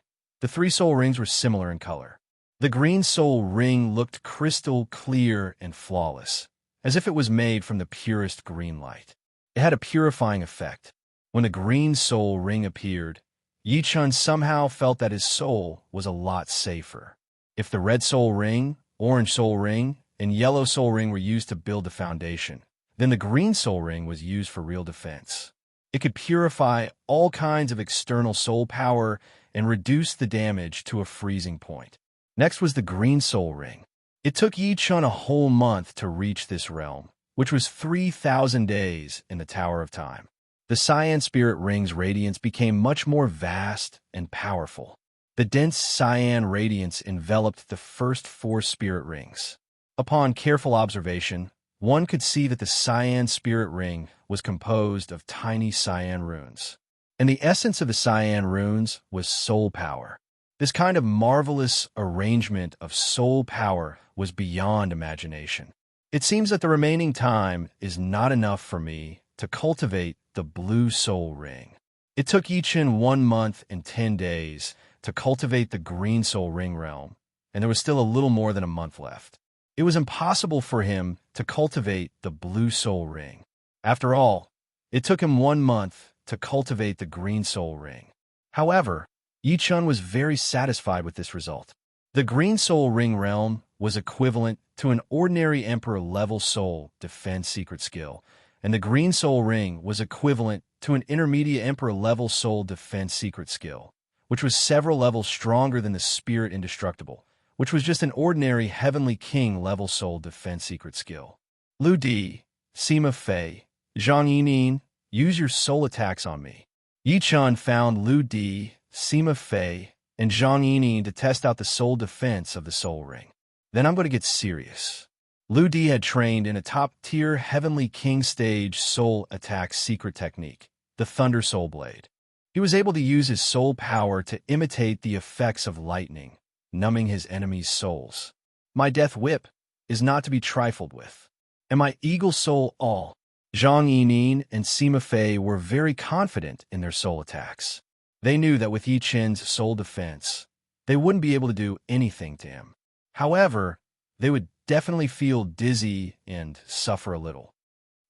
The 3 soul rings were similar in color. The Green Soul Ring looked crystal clear and flawless, as if it was made from the purest green light. It had a purifying effect. When the Green Soul Ring appeared, Yichun somehow felt that his soul was a lot safer. If the Red Soul Ring, Orange Soul Ring, and Yellow Soul Ring were used to build the foundation, then the Green Soul Ring was used for real defense. It could purify all kinds of external soul power and reduce the damage to a freezing point. Next was the Green Soul Ring. It took Yichun a whole month to reach this realm, which was 3,000 days in the Tower of Time. The Cyan Spirit Ring's radiance became much more vast and powerful. The dense cyan radiance enveloped the first 4 spirit rings. Upon careful observation, one could see that the Cyan Spirit Ring was composed of tiny cyan runes. And the essence of the cyan runes was soul power. This kind of marvelous arrangement of soul power was beyond imagination. It seems that the remaining time is not enough for me to cultivate the Blue Soul Ring. It took Yichun 1 month and 10 days to cultivate the Green Soul Ring realm, and there was still a little more than a month left. It was impossible for him to cultivate the Blue Soul Ring. After all, it took him 1 month to cultivate the Green Soul Ring. However, Yichun was very satisfied with this result. The Green Soul Ring realm was equivalent to an ordinary Emperor-level soul defense secret skill, and the Green Soul Ring was equivalent to an intermediate Emperor-level soul defense secret skill, which was several levels stronger than the Spirit Indestructible, which was just an ordinary Heavenly King-level soul defense secret skill. Lu Di, Sima Fei, Zhang Yining, use your soul attacks on me. Yichun found Lu Di, Sima Fei, and Zhang Yining to test out the soul defense of the Soul Ring. Then I'm going to get serious. Lu Di had trained in a top-tier Heavenly King stage soul attack secret technique, the Thunder Soul Blade. He was able to use his soul power to imitate the effects of lightning, numbing his enemies' souls. My death whip is not to be trifled with, and my eagle soul all. Zhang Yining and Sima Fei were very confident in their soul attacks. They knew that with Yi Qin's soul defense, they wouldn't be able to do anything to him. However, they would definitely feel dizzy and suffer a little.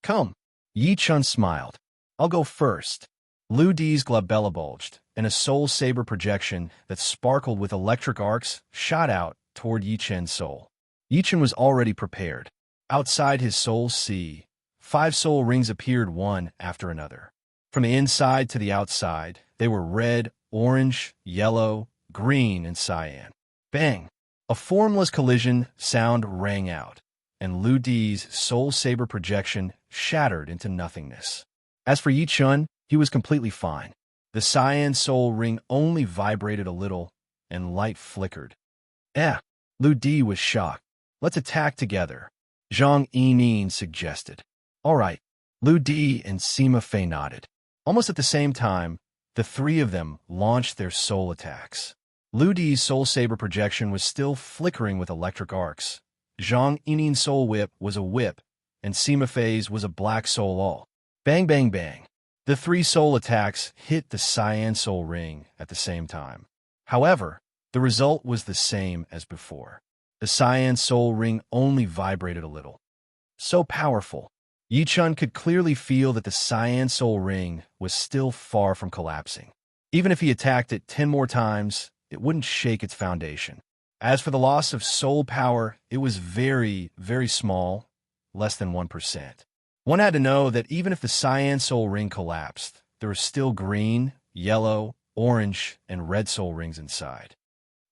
Come. Yi Chun smiled. I'll go first. Lu Di's glabella bulged, and a soul saber projection that sparkled with electric arcs shot out toward Yi Chen's soul. Yi Chen was already prepared. Outside his soul's sea, 5 soul rings appeared one after another. From the inside to the outside, they were red, orange, yellow, green, and cyan. Bang! A formless collision sound rang out, and Lu Di's soul saber projection shattered into nothingness. As for Yi Chun, he was completely fine. The cyan soul ring only vibrated a little, and light flickered. Lu Di was shocked. Let's attack together, Zhang Yining suggested. All right, Lu Di and Sima Fei nodded. Almost at the same time, the 3 of them launched their soul attacks. Lu Di's soul saber projection was still flickering with electric arcs. Zhang Yining's soul whip was a whip, and Sima Fei's was a black soul all. Bang, bang, bang. The 3 soul attacks hit the cyan soul ring at the same time. However, the result was the same as before. The cyan soul ring only vibrated a little. So powerful. Yi Chun could clearly feel that the cyan soul ring was still far from collapsing. Even if he attacked it 10 more times, it wouldn't shake its foundation. As for the loss of soul power, it was very, very small, less than 1%. One had to know that even if the cyan soul ring collapsed, there were still green, yellow, orange, and red soul rings inside.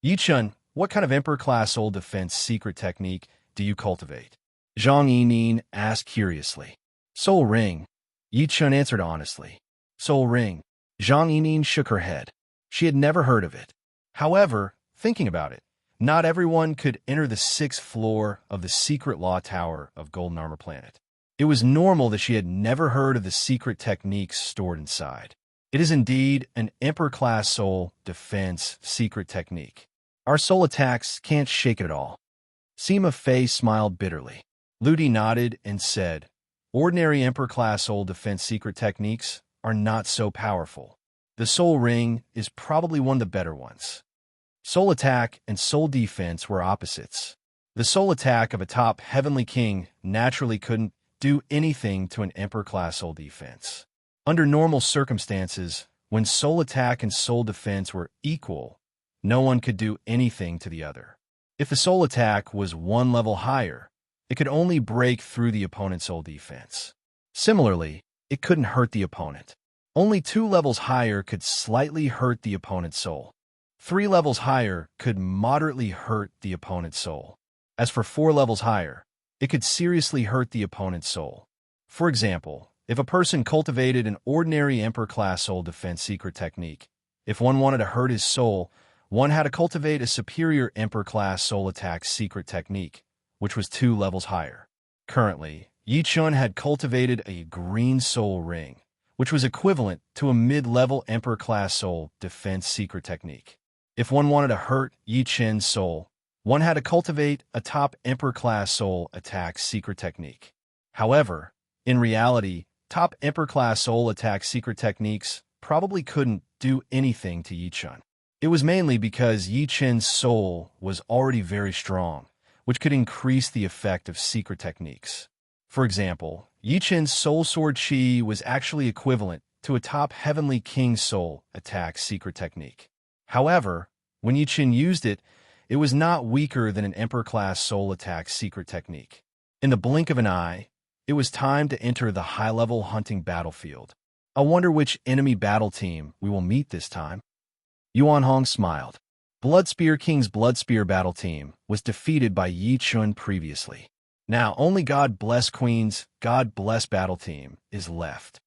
Yi Chun, what kind of Emperor-class soul defense secret technique do you cultivate? Zhang Yining asked curiously. Soul ring. Yi Chun answered honestly. Soul ring. Zhang Yining shook her head. She had never heard of it. However, thinking about it, not everyone could enter the 6th floor of the secret law tower of Golden Armor Planet. It was normal that she had never heard of the secret techniques stored inside. It is indeed an Emperor-class soul defense secret technique. Our soul attacks can't shake it at all. Sima Fei smiled bitterly. Lu Di nodded and said, ordinary Emperor-class soul defense secret techniques are not so powerful. The soul ring is probably one of the better ones. Soul attack and soul defense were opposites. The soul attack of a top Heavenly King naturally couldn't do anything to an Emperor-class soul defense. Under normal circumstances, when soul attack and soul defense were equal, no one could do anything to the other. If the soul attack was 1 level higher, it could only break through the opponent's soul defense. Similarly, it couldn't hurt the opponent. Only 2 levels higher could slightly hurt the opponent's soul. 3 levels higher could moderately hurt the opponent's soul. As for 4 levels higher, it could seriously hurt the opponent's soul. For example, if a person cultivated an ordinary Emperor-class soul defense secret technique, if one wanted to hurt his soul, one had to cultivate a superior Emperor-class soul attack secret technique, which was 2 levels higher. Currently, Yi Chun had cultivated a green soul ring, which was equivalent to a mid-level Emperor-class soul defense secret technique. If one wanted to hurt Yi Chen's soul, one had to cultivate a top Emperor-class soul attack secret technique. However, in reality, top Emperor-class soul attack secret techniques probably couldn't do anything to Yi Chun. It was mainly because Yi Chen's soul was already very strong, which could increase the effect of secret techniques. For example, Yi Chen's soul sword chi was actually equivalent to a top Heavenly King soul attack secret technique. However, when Yi Chen used it, it was not weaker than an Emperor-class soul attack secret technique. In the blink of an eye, it was time to enter the high-level hunting battlefield. I wonder which enemy battle team we will meet this time. Yuan Hong smiled. Bloodspear King's Bloodspear battle team was defeated by Yi Chun previously. Now only God Bless Queen's God Bless battle team is left.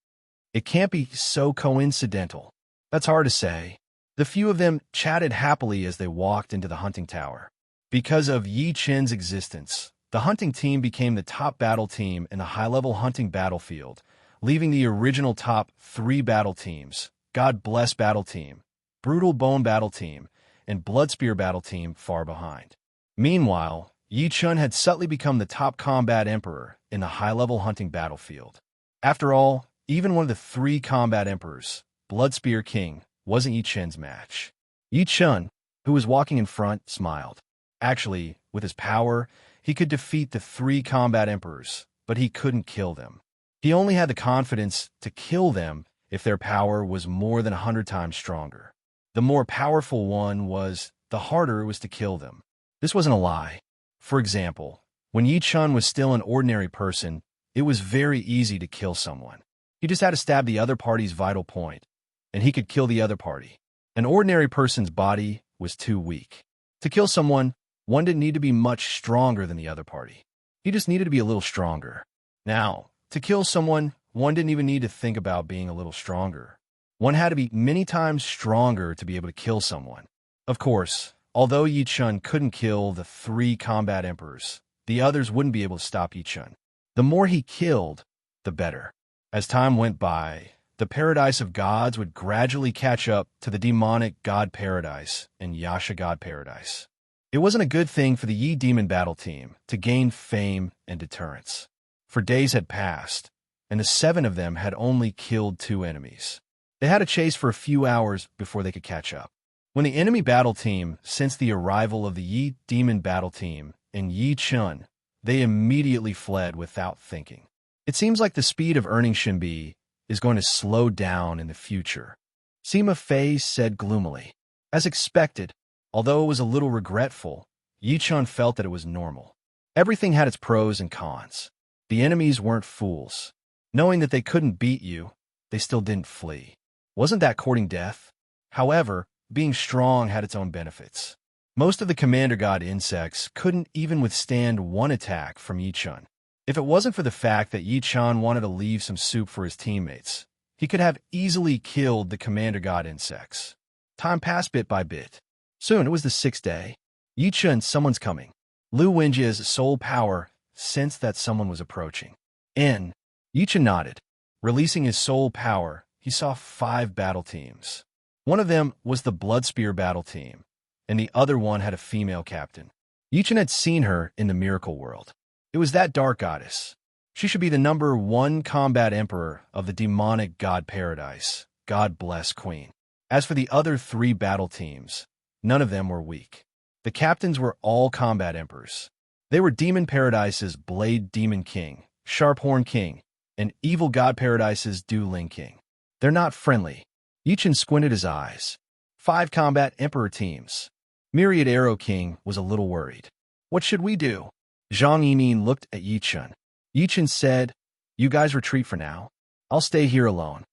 It can't be so coincidental. That's hard to say. The few of them chatted happily as they walked into the hunting tower. Because of Yi Chen's existence, The hunting team became the top battle team in the high-level hunting battlefield, leaving the original top 3 battle teams, God Bless Battle Team, Brutal Bone Battle Team, and Bloodspear Battle Team, far behind. Meanwhile, Yi Chun had subtly become the top combat emperor in the high-level hunting battlefield. After all, even one of the 3 combat emperors, Bloodspear King, wasn't Yi Chun's match. Yi Chun, who was walking in front, smiled. Actually, with his power, he could defeat the 3 combat emperors, but he couldn't kill them. He only had the confidence to kill them if their power was more than 100 times stronger. The more powerful one was, the harder it was to kill them. This wasn't a lie. For example, when Yi Chun was still an ordinary person, it was very easy to kill someone. He just had to stab the other party's vital point, and he could kill the other party. An ordinary person's body was too weak. To kill someone, one didn't need to be much stronger than the other party. He just needed to be a little stronger. Now, to kill someone, one didn't even need to think about being a little stronger. One had to be many times stronger to be able to kill someone. Of course, although Yi Chun couldn't kill the 3 combat emperors, the others wouldn't be able to stop Yi Chun. The more he killed, the better. As time went by, the paradise of gods would gradually catch up to the demonic god paradise and Yasha god paradise. It wasn't a good thing for the Yi demon battle team to gain fame and deterrence. For days had passed, and the 7 of them had only killed 2 enemies. They had to chase for a few hours before they could catch up. When the enemy battle team sensed the arrival of the Yi demon battle team and Yi Chun, they immediately fled without thinking. It seems like the speed of earning Shinbi is going to slow down in the future, Sima Fei said gloomily. As expected, although it was a little regretful, Yi Chun felt that it was normal. Everything had its pros and cons. The enemies weren't fools. Knowing that they couldn't beat you, they still didn't flee. Wasn't that courting death? However, being strong had its own benefits. Most of the Commander God insects couldn't even withstand one attack from Yi Chun. If it wasn't for the fact that Yi Chun wanted to leave some soup for his teammates, he could have easily killed the Commander God insects. Time passed bit by bit. Soon it was the 6th day. Yi Chun, someone's coming. Lu Wenjia's soul power sensed that someone was approaching. Yi Chun nodded. Releasing his soul power, he saw 5 battle teams. One of them was the Bloodspear battle team, and the other one had a female captain. Yi Chun had seen her in the miracle world. It was that dark goddess. She should be the number 1 combat emperor of the demonic god paradise, God Bless Queen. As for the other 3 battle teams, none of them were weak. The captains were all combat emperors. They were Demon Paradise's Blade Demon King, Sharphorn King, and Evil God Paradise's Du Ling King. They're not friendly. Yi Chun squinted his eyes. 5 combat emperor teams. Myriad Arrow King was a little worried. What should we do? Zhang Yimin looked at Yi Chun. Yi Chun said, "You guys retreat for now. I'll stay here alone."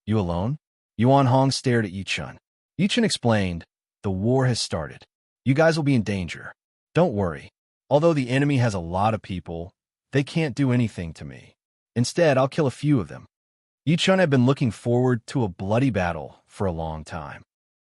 "You alone?" Yuan Hong stared at Yi Chun. Yi Chun explained, "The war has started. You guys will be in danger. Don't worry. Although the enemy has a lot of people, they can't do anything to me. Instead, I'll kill a few of them." Yi Chun had been looking forward to a bloody battle for a long time.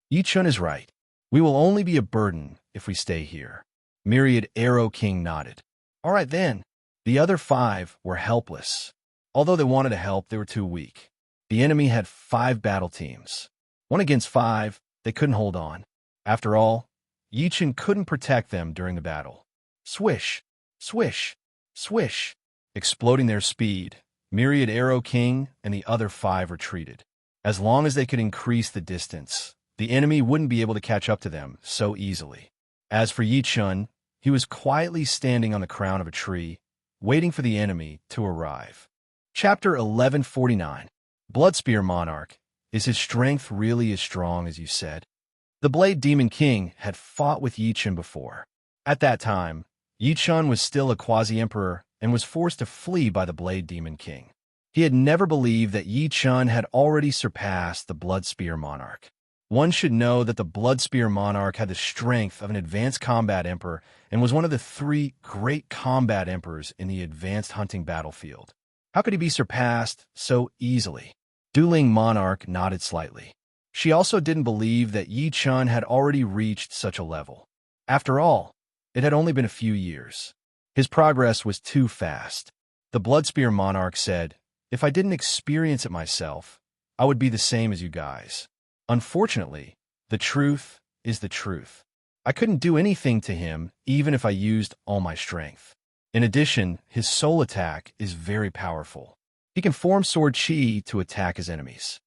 Yi Chun is right. We will only be a burden if we stay here. Myriad Arrow King nodded. All right then. The other 5 were helpless. Although they wanted to help, they were too weak. The enemy had 5 battle teams. 1 against 5, they couldn't hold on. After all, Yi Chun couldn't protect them during the battle. Swish, swish, swish. Exploding their speed, Myriad Arrow King and the other 5 retreated. As long as they could increase the distance, the enemy wouldn't be able to catch up to them so easily. As for Yi Chun, he was quietly standing on the crown of a tree, waiting for the enemy to arrive. Chapter 1149. Bloodspear Monarch. Is his strength really as strong as you said? The Blade Demon King had fought with Yi Chun before. At that time, Yi Chun was still a quasi-emperor and was forced to flee by the Blade Demon King. He had never believed that Yi Chun had already surpassed the Bloodspear Monarch. One should know that the Bloodspear Monarch had the strength of an advanced combat emperor and was one of the 3 great combat emperors in the advanced hunting battlefield. How could he be surpassed so easily? Du Ling Monarch nodded slightly. She also didn't believe that Yi Chun had already reached such a level. After all, it had only been a few years. His progress was too fast. The Bloodspear monarch said, "If I didn't experience it myself, I would be the same as you guys. Unfortunately, the truth is the truth. I couldn't do anything to him even if I used all my strength. In addition, his soul attack is very powerful. He can form sword chi to attack his enemies."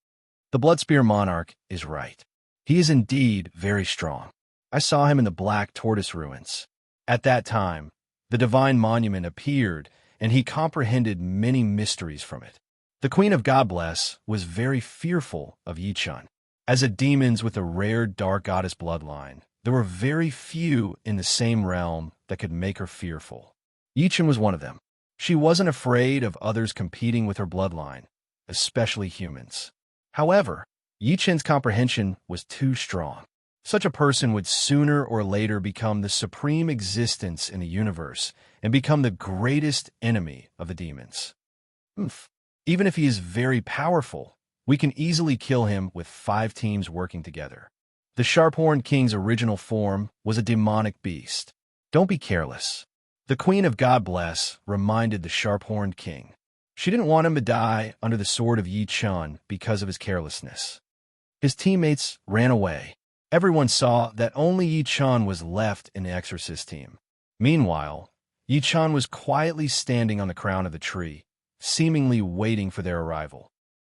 The Bloodspear monarch is right. He is indeed very strong. I saw him in the Black Tortoise ruins. At that time, the divine monument appeared, and he comprehended many mysteries from it. The Queen of God Bless was very fearful of Yi-chun. As a demon with a rare dark goddess bloodline, there were very few in the same realm that could make her fearful. Yi-chun was one of them. She wasn't afraid of others competing with her bloodline, especially humans. However, Yi-chun's comprehension was too strong. Such a person would sooner or later become the supreme existence in the universe and become the greatest enemy of the demons. Even if he is very powerful, we can easily kill him with 5 teams working together. The Sharp-Horned King's original form was a demonic beast. Don't be careless. The Queen of God Bless reminded the Sharp-Horned King. She didn't want him to die under the sword of Yi-chun because of his carelessness. His teammates ran away. Everyone saw that only Yi-chun was left in the Exorcist team. Meanwhile, Yi-chun was quietly standing on the crown of the tree, seemingly waiting for their arrival.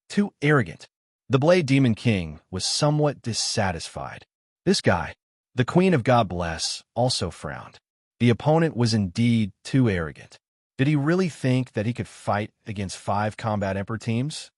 Too arrogant. The Blade Demon King was somewhat dissatisfied. This guy, the Queen of God Bless, also frowned. The opponent was indeed too arrogant. Did he really think that he could fight against 5 Combat Emperor teams?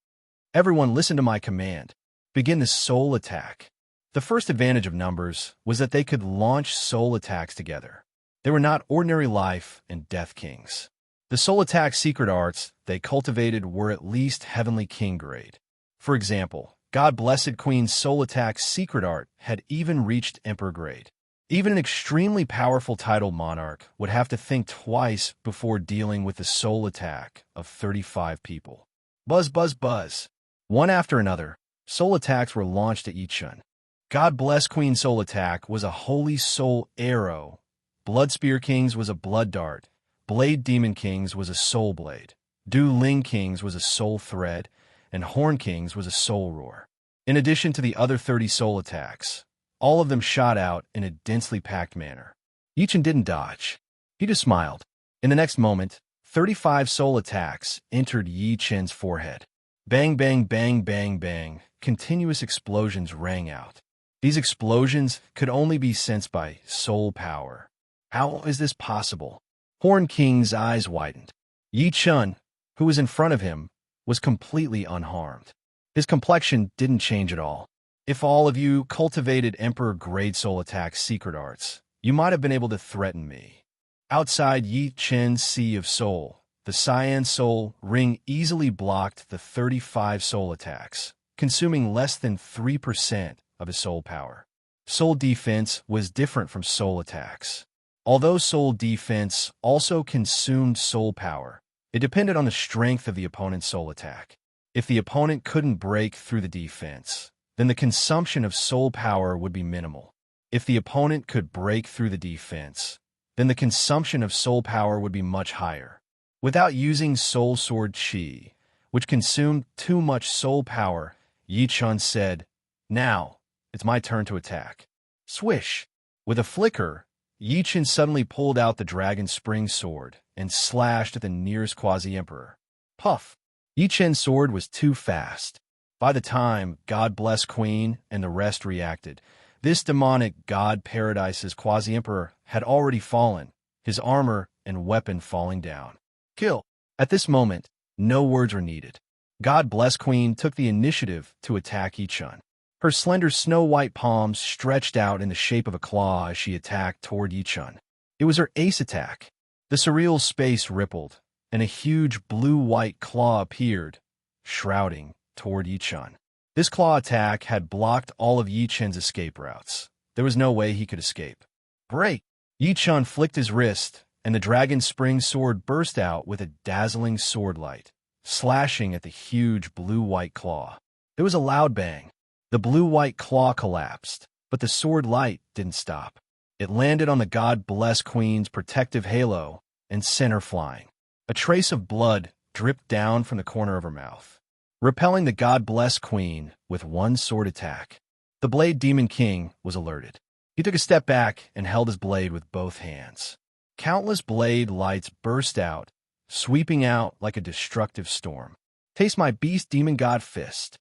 Everyone listen to my command. Begin the soul attack. The first advantage of numbers was that they could launch soul attacks together. They were not ordinary life and death kings. The soul attack secret arts they cultivated were at least Heavenly King grade. For example, God Blessed Queen's soul attack secret art had even reached Emperor grade. Even an extremely powerful titled monarch would have to think twice before dealing with the soul attack of 35 people. Buzz, buzz, buzz. One after another, soul attacks were launched at Yi-chun. God Bless Queen soul attack was a Holy Soul arrow. Bloodspear King's was a blood dart. Blade Demon King's was a soul blade. Du Ling King's was a soul thread. And Horn King's was a soul roar. In addition to the other 30 soul attacks, all of them shot out in a densely packed manner. Yi-chun didn't dodge. He just smiled. In the next moment, 35 soul attacks entered Yi-chun's forehead. Bang, bang, bang, bang, bang. Continuous explosions rang out. These explosions could only be sensed by soul power. How is this possible? Horn King's eyes widened. Yi-chun, who was in front of him, was completely unharmed. His complexion didn't change at all. If all of you cultivated Emperor-grade soul attack secret arts, you might have been able to threaten me. Outside Yi-chun's Sea of Soul, the Cyan Soul Ring easily blocked the 35 soul attacks, consuming less than 3% of his soul power. Soul defense was different from soul attacks. Although soul defense also consumed soul power, it depended on the strength of the opponent's soul attack. If the opponent couldn't break through the defense, then the consumption of soul power would be minimal. If the opponent could break through the defense, then the consumption of soul power would be much higher. Without using soul sword chi, which consumed too much soul power, Yi-chun said, "Now, it's my turn to attack." Swish! With a flicker, Yi-chun suddenly pulled out the dragon spring sword and slashed at the nearest quasi-emperor. Puff! Yi-chun's sword was too fast. By the time God Bless Queen and the rest reacted, this demonic god Paradise's quasi-emperor had already fallen, his armor and weapon falling down. Kill! At this moment, no words were needed. God Bless Queen took the initiative to attack Yi-chun. Her slender snow-white palms stretched out in the shape of a claw as she attacked toward Yi-chun. It was her ace attack. The surreal space rippled, and a huge blue-white claw appeared, shrouding toward Yi-chun. This claw attack had blocked all of Yi-chun's escape routes. There was no way he could escape. Break! Yi-chun flicked his wrist, and the dragon spring sword burst out with a dazzling sword light, slashing at the huge blue-white claw. There was a loud bang. The blue-white claw collapsed, but the sword light didn't stop. It landed on the God Bless Queen's protective halo, and sent her flying. A trace of blood dripped down from the corner of her mouth, repelling the God-blessed queen with one sword attack. The Blade Demon King was alerted. He took a step back and held his blade with both hands. Countless blade lights burst out, sweeping out like a destructive storm. Taste my beast demon god fist.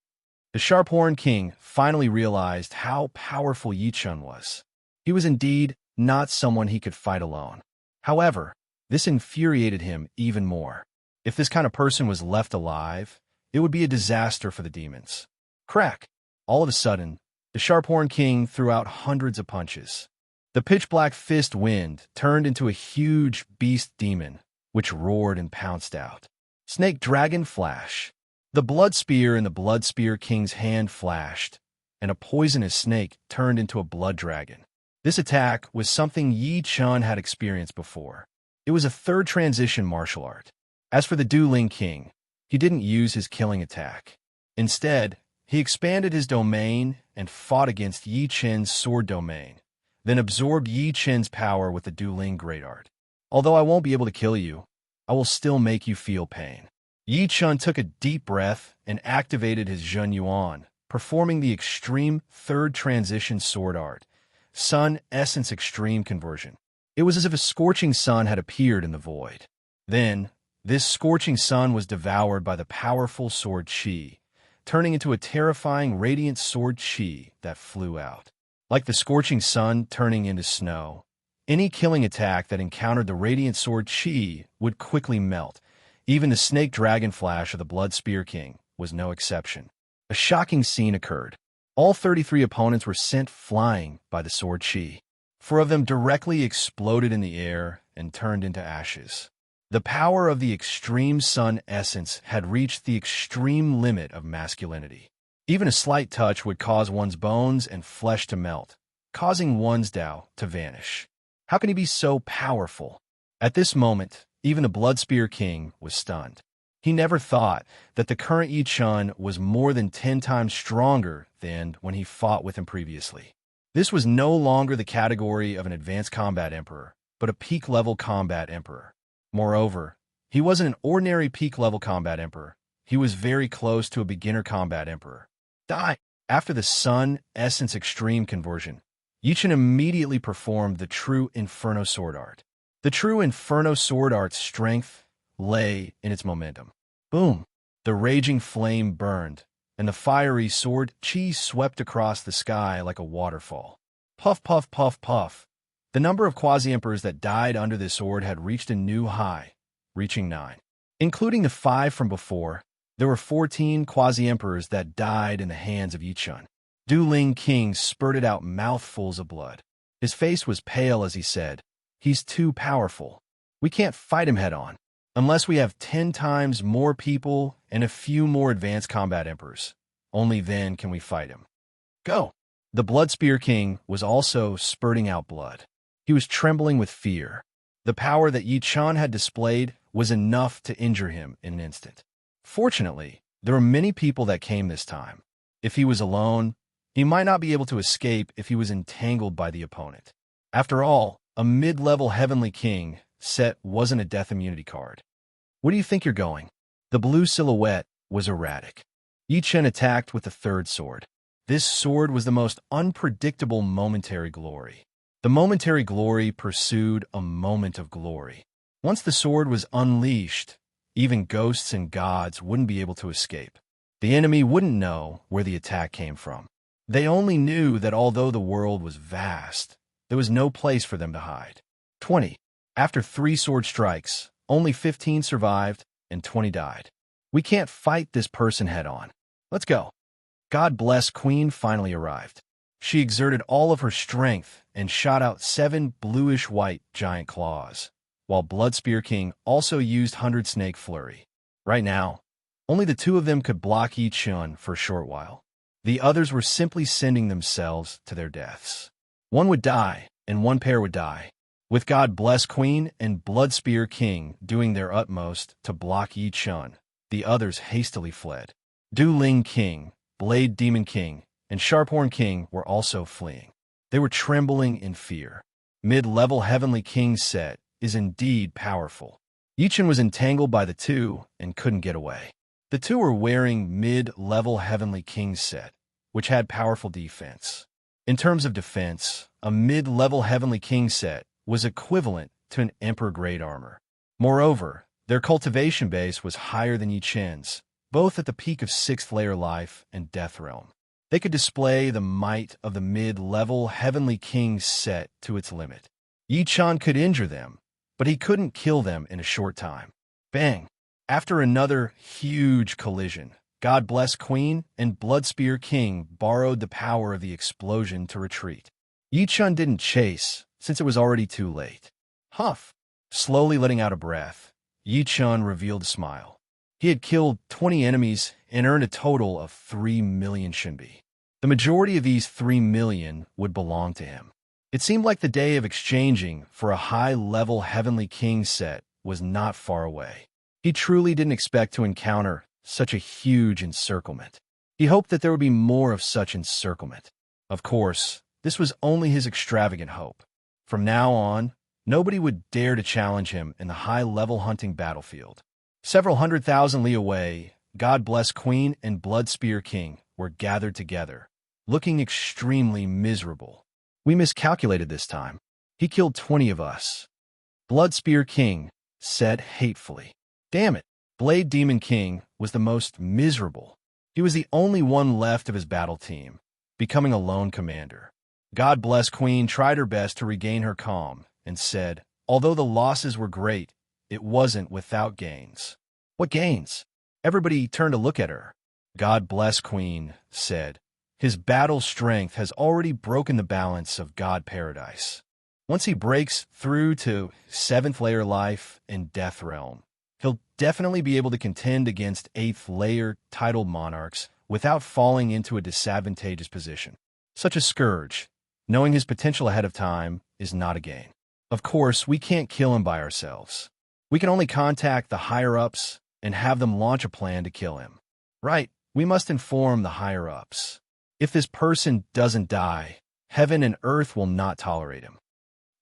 The Sharp-Horned King finally realized how powerful Yi Chun was. He was indeed not someone he could fight alone. However, this infuriated him even more. If this kind of person was left alive, it would be a disaster for the demons. Crack! All of a sudden, the Sharp-Horned King threw out hundreds of punches. The pitch-black fist wind turned into a huge beast demon, which roared and pounced out. Snake Dragon Flash. The blood spear in the Blood Spear King's hand flashed, and a poisonous snake turned into a blood dragon. This attack was something Yi Chun had experienced before. It was a third transition martial art. As for the Dueling King, he didn't use his killing attack. Instead, he expanded his domain and fought against Yi Chun's sword domain, then absorbed Yi Chun's power with the Dueling Great Art. Although I won't be able to kill you, I will still make you feel pain. Yi Chun took a deep breath and activated his Zhen Yuan, performing the extreme third transition sword art, Sun Essence Extreme Conversion. It was as if a scorching sun had appeared in the void. Then, this scorching sun was devoured by the powerful sword Qi, turning into a terrifying radiant sword Qi that flew out. Like the scorching sun turning into snow, any killing attack that encountered the radiant sword Qi would quickly melt. Even the Snake Dragon Flash of the Blood Spear King was no exception. A shocking scene occurred. All 33 opponents were sent flying by the sword Qi. 4 of them directly exploded in the air and turned into ashes. The power of the extreme sun essence had reached the extreme limit of masculinity. Even a slight touch would cause one's bones and flesh to melt, causing one's Tao to vanish. How can he be so powerful? At this moment, even the Blood Spear King was stunned. He never thought that the current Yi Chun was more than 10 times stronger than when he fought with him previously. This was no longer the category of an advanced combat emperor, but a peak-level combat emperor. Moreover, he wasn't an ordinary peak-level combat emperor. He was very close to a beginner combat emperor. Die! After the Sun Essence Extreme Conversion, Yi Chun immediately performed the true Inferno Sword Art. The true Inferno Sword Art's strength lay in its momentum. Boom! The raging flame burned, and the fiery sword Qi swept across the sky like a waterfall. Puff, puff, puff, puff. The number of quasi-emperors that died under this sword had reached a new high, reaching 9. Including the 5 from before, there were 14 quasi-emperors that died in the hands of Yi Chun. Dueling King spurted out mouthfuls of blood. His face was pale as he said, "He's too powerful. We can't fight him head-on. Unless we have 10 times more people and a few more advanced combat emperors. Only then can we fight him. Go!" The Blood Spear King was also spurting out blood. He was trembling with fear. The power that Yi Chun had displayed was enough to injure him in an instant. Fortunately, there were many people that came this time. If he was alone, he might not be able to escape if he was entangled by the opponent. After all, a mid-level Heavenly King set wasn't a death immunity card. Where do you think you're going? The blue silhouette was erratic. Yi Chun attacked with the third sword. This sword was the most unpredictable momentary glory. The momentary glory pursued a moment of glory. Once the sword was unleashed, even ghosts and gods wouldn't be able to escape. The enemy wouldn't know where the attack came from. They only knew that although the world was vast, there was no place for them to hide. 20. After 3 sword strikes, only 15 survived and 20 died. We can't fight this person head-on. Let's go. God bless Queen finally arrived. She exerted all of her strength and shot out 7 bluish-white giant claws, while Blood Spear King also used 100 Snake Flurry. Right now, only the 2 of them could block Yi Chun for a short while. The others were simply sending themselves to their deaths. One would die, and one pair would die. With God bless Queen and Blood Spear King doing their utmost to block Yi Chun, the others hastily fled. Dueling King, Blade Demon King, and Sharp-Horned King were also fleeing. They were trembling in fear. Mid-level Heavenly King set is indeed powerful. Yichun was entangled by the two and couldn't get away. The two were wearing mid-level Heavenly King's set, which had powerful defense. In terms of defense, a mid-level Heavenly King set was equivalent to an Emperor-grade armor. Moreover, their cultivation base was higher than Yichun's, both at the peak of 6th layer life and Death Realm. They could display the might of the mid-level Heavenly King set to its limit. Yichun could injure them, but he couldn't kill them in a short time. Bang! After another huge collision, God Bless Queen and Bloodspear King borrowed the power of the explosion to retreat. Yichun didn't chase, since it was already too late. Huff! Slowly letting out a breath, Yichun revealed a smile. He had killed 20 enemies and earned a total of 3 million Shinbi. The majority of these 3 million would belong to him. It seemed like the day of exchanging for a high-level Heavenly King set was not far away. He truly didn't expect to encounter such a huge encirclement. He hoped that there would be more of such encirclement. Of course, this was only his extravagant hope. From now on, nobody would dare to challenge him in the high-level hunting battlefield. Several 100,000 li away, God Bless Queen and Bloodspear King were gathered together, looking extremely miserable. We miscalculated this time. He killed 20 of us. Bloodspear King said hatefully. Damn it, Blade Demon King was the most miserable. He was the only one left of his battle team, becoming a lone commander. God Bless Queen tried her best to regain her calm and said, although the losses were great, it wasn't without gains. What gains? Everybody turned to look at her. God Bless Queen said, his battle strength has already broken the balance of God Paradise. Once he breaks through to 7th layer life and Death Realm, he'll definitely be able to contend against 8th layer titled monarchs without falling into a disadvantageous position. Such a scourge, knowing his potential ahead of time, is not a gain. Of course, we can't kill him by ourselves. We can only contact the higher-ups and have them launch a plan to kill him. Right, we must inform the higher-ups. If this person doesn't die, heaven and earth will not tolerate him.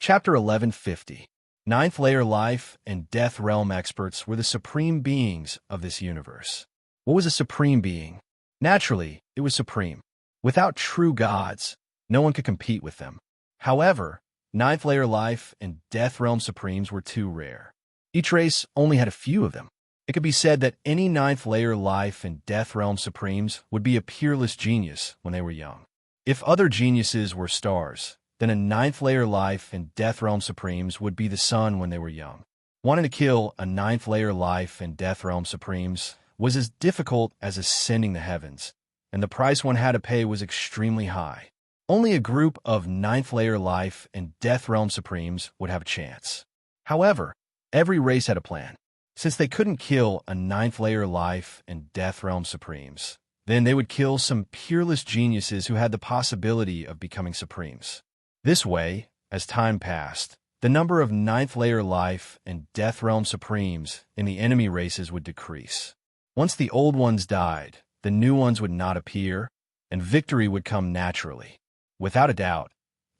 Chapter 1150. 9th layer life and Death Realm experts were the supreme beings of this universe. What was a supreme being? Naturally, it was supreme. Without true gods, no one could compete with them. However, 9th layer life and Death Realm supremes were too rare. Each race only had a few of them. It could be said that any 9th layer life and Death Realm supremes would be a peerless genius when they were young. If other geniuses were stars, then a 9th layer life and Death Realm supremes would be the sun when they were young. Wanting to kill a 9th layer life and Death Realm supremes was as difficult as ascending the heavens, and the price one had to pay was extremely high. Only a group of 9th layer life and Death Realm supremes would have a chance. However, every race had a plan. Since they couldn't kill a 9th layer life and Death Realm supremes, then they would kill some peerless geniuses who had the possibility of becoming supremes. This way, as time passed, the number of 9th layer life and Death Realm supremes in the enemy races would decrease. Once the old ones died, the new ones would not appear, and victory would come naturally. Without a doubt,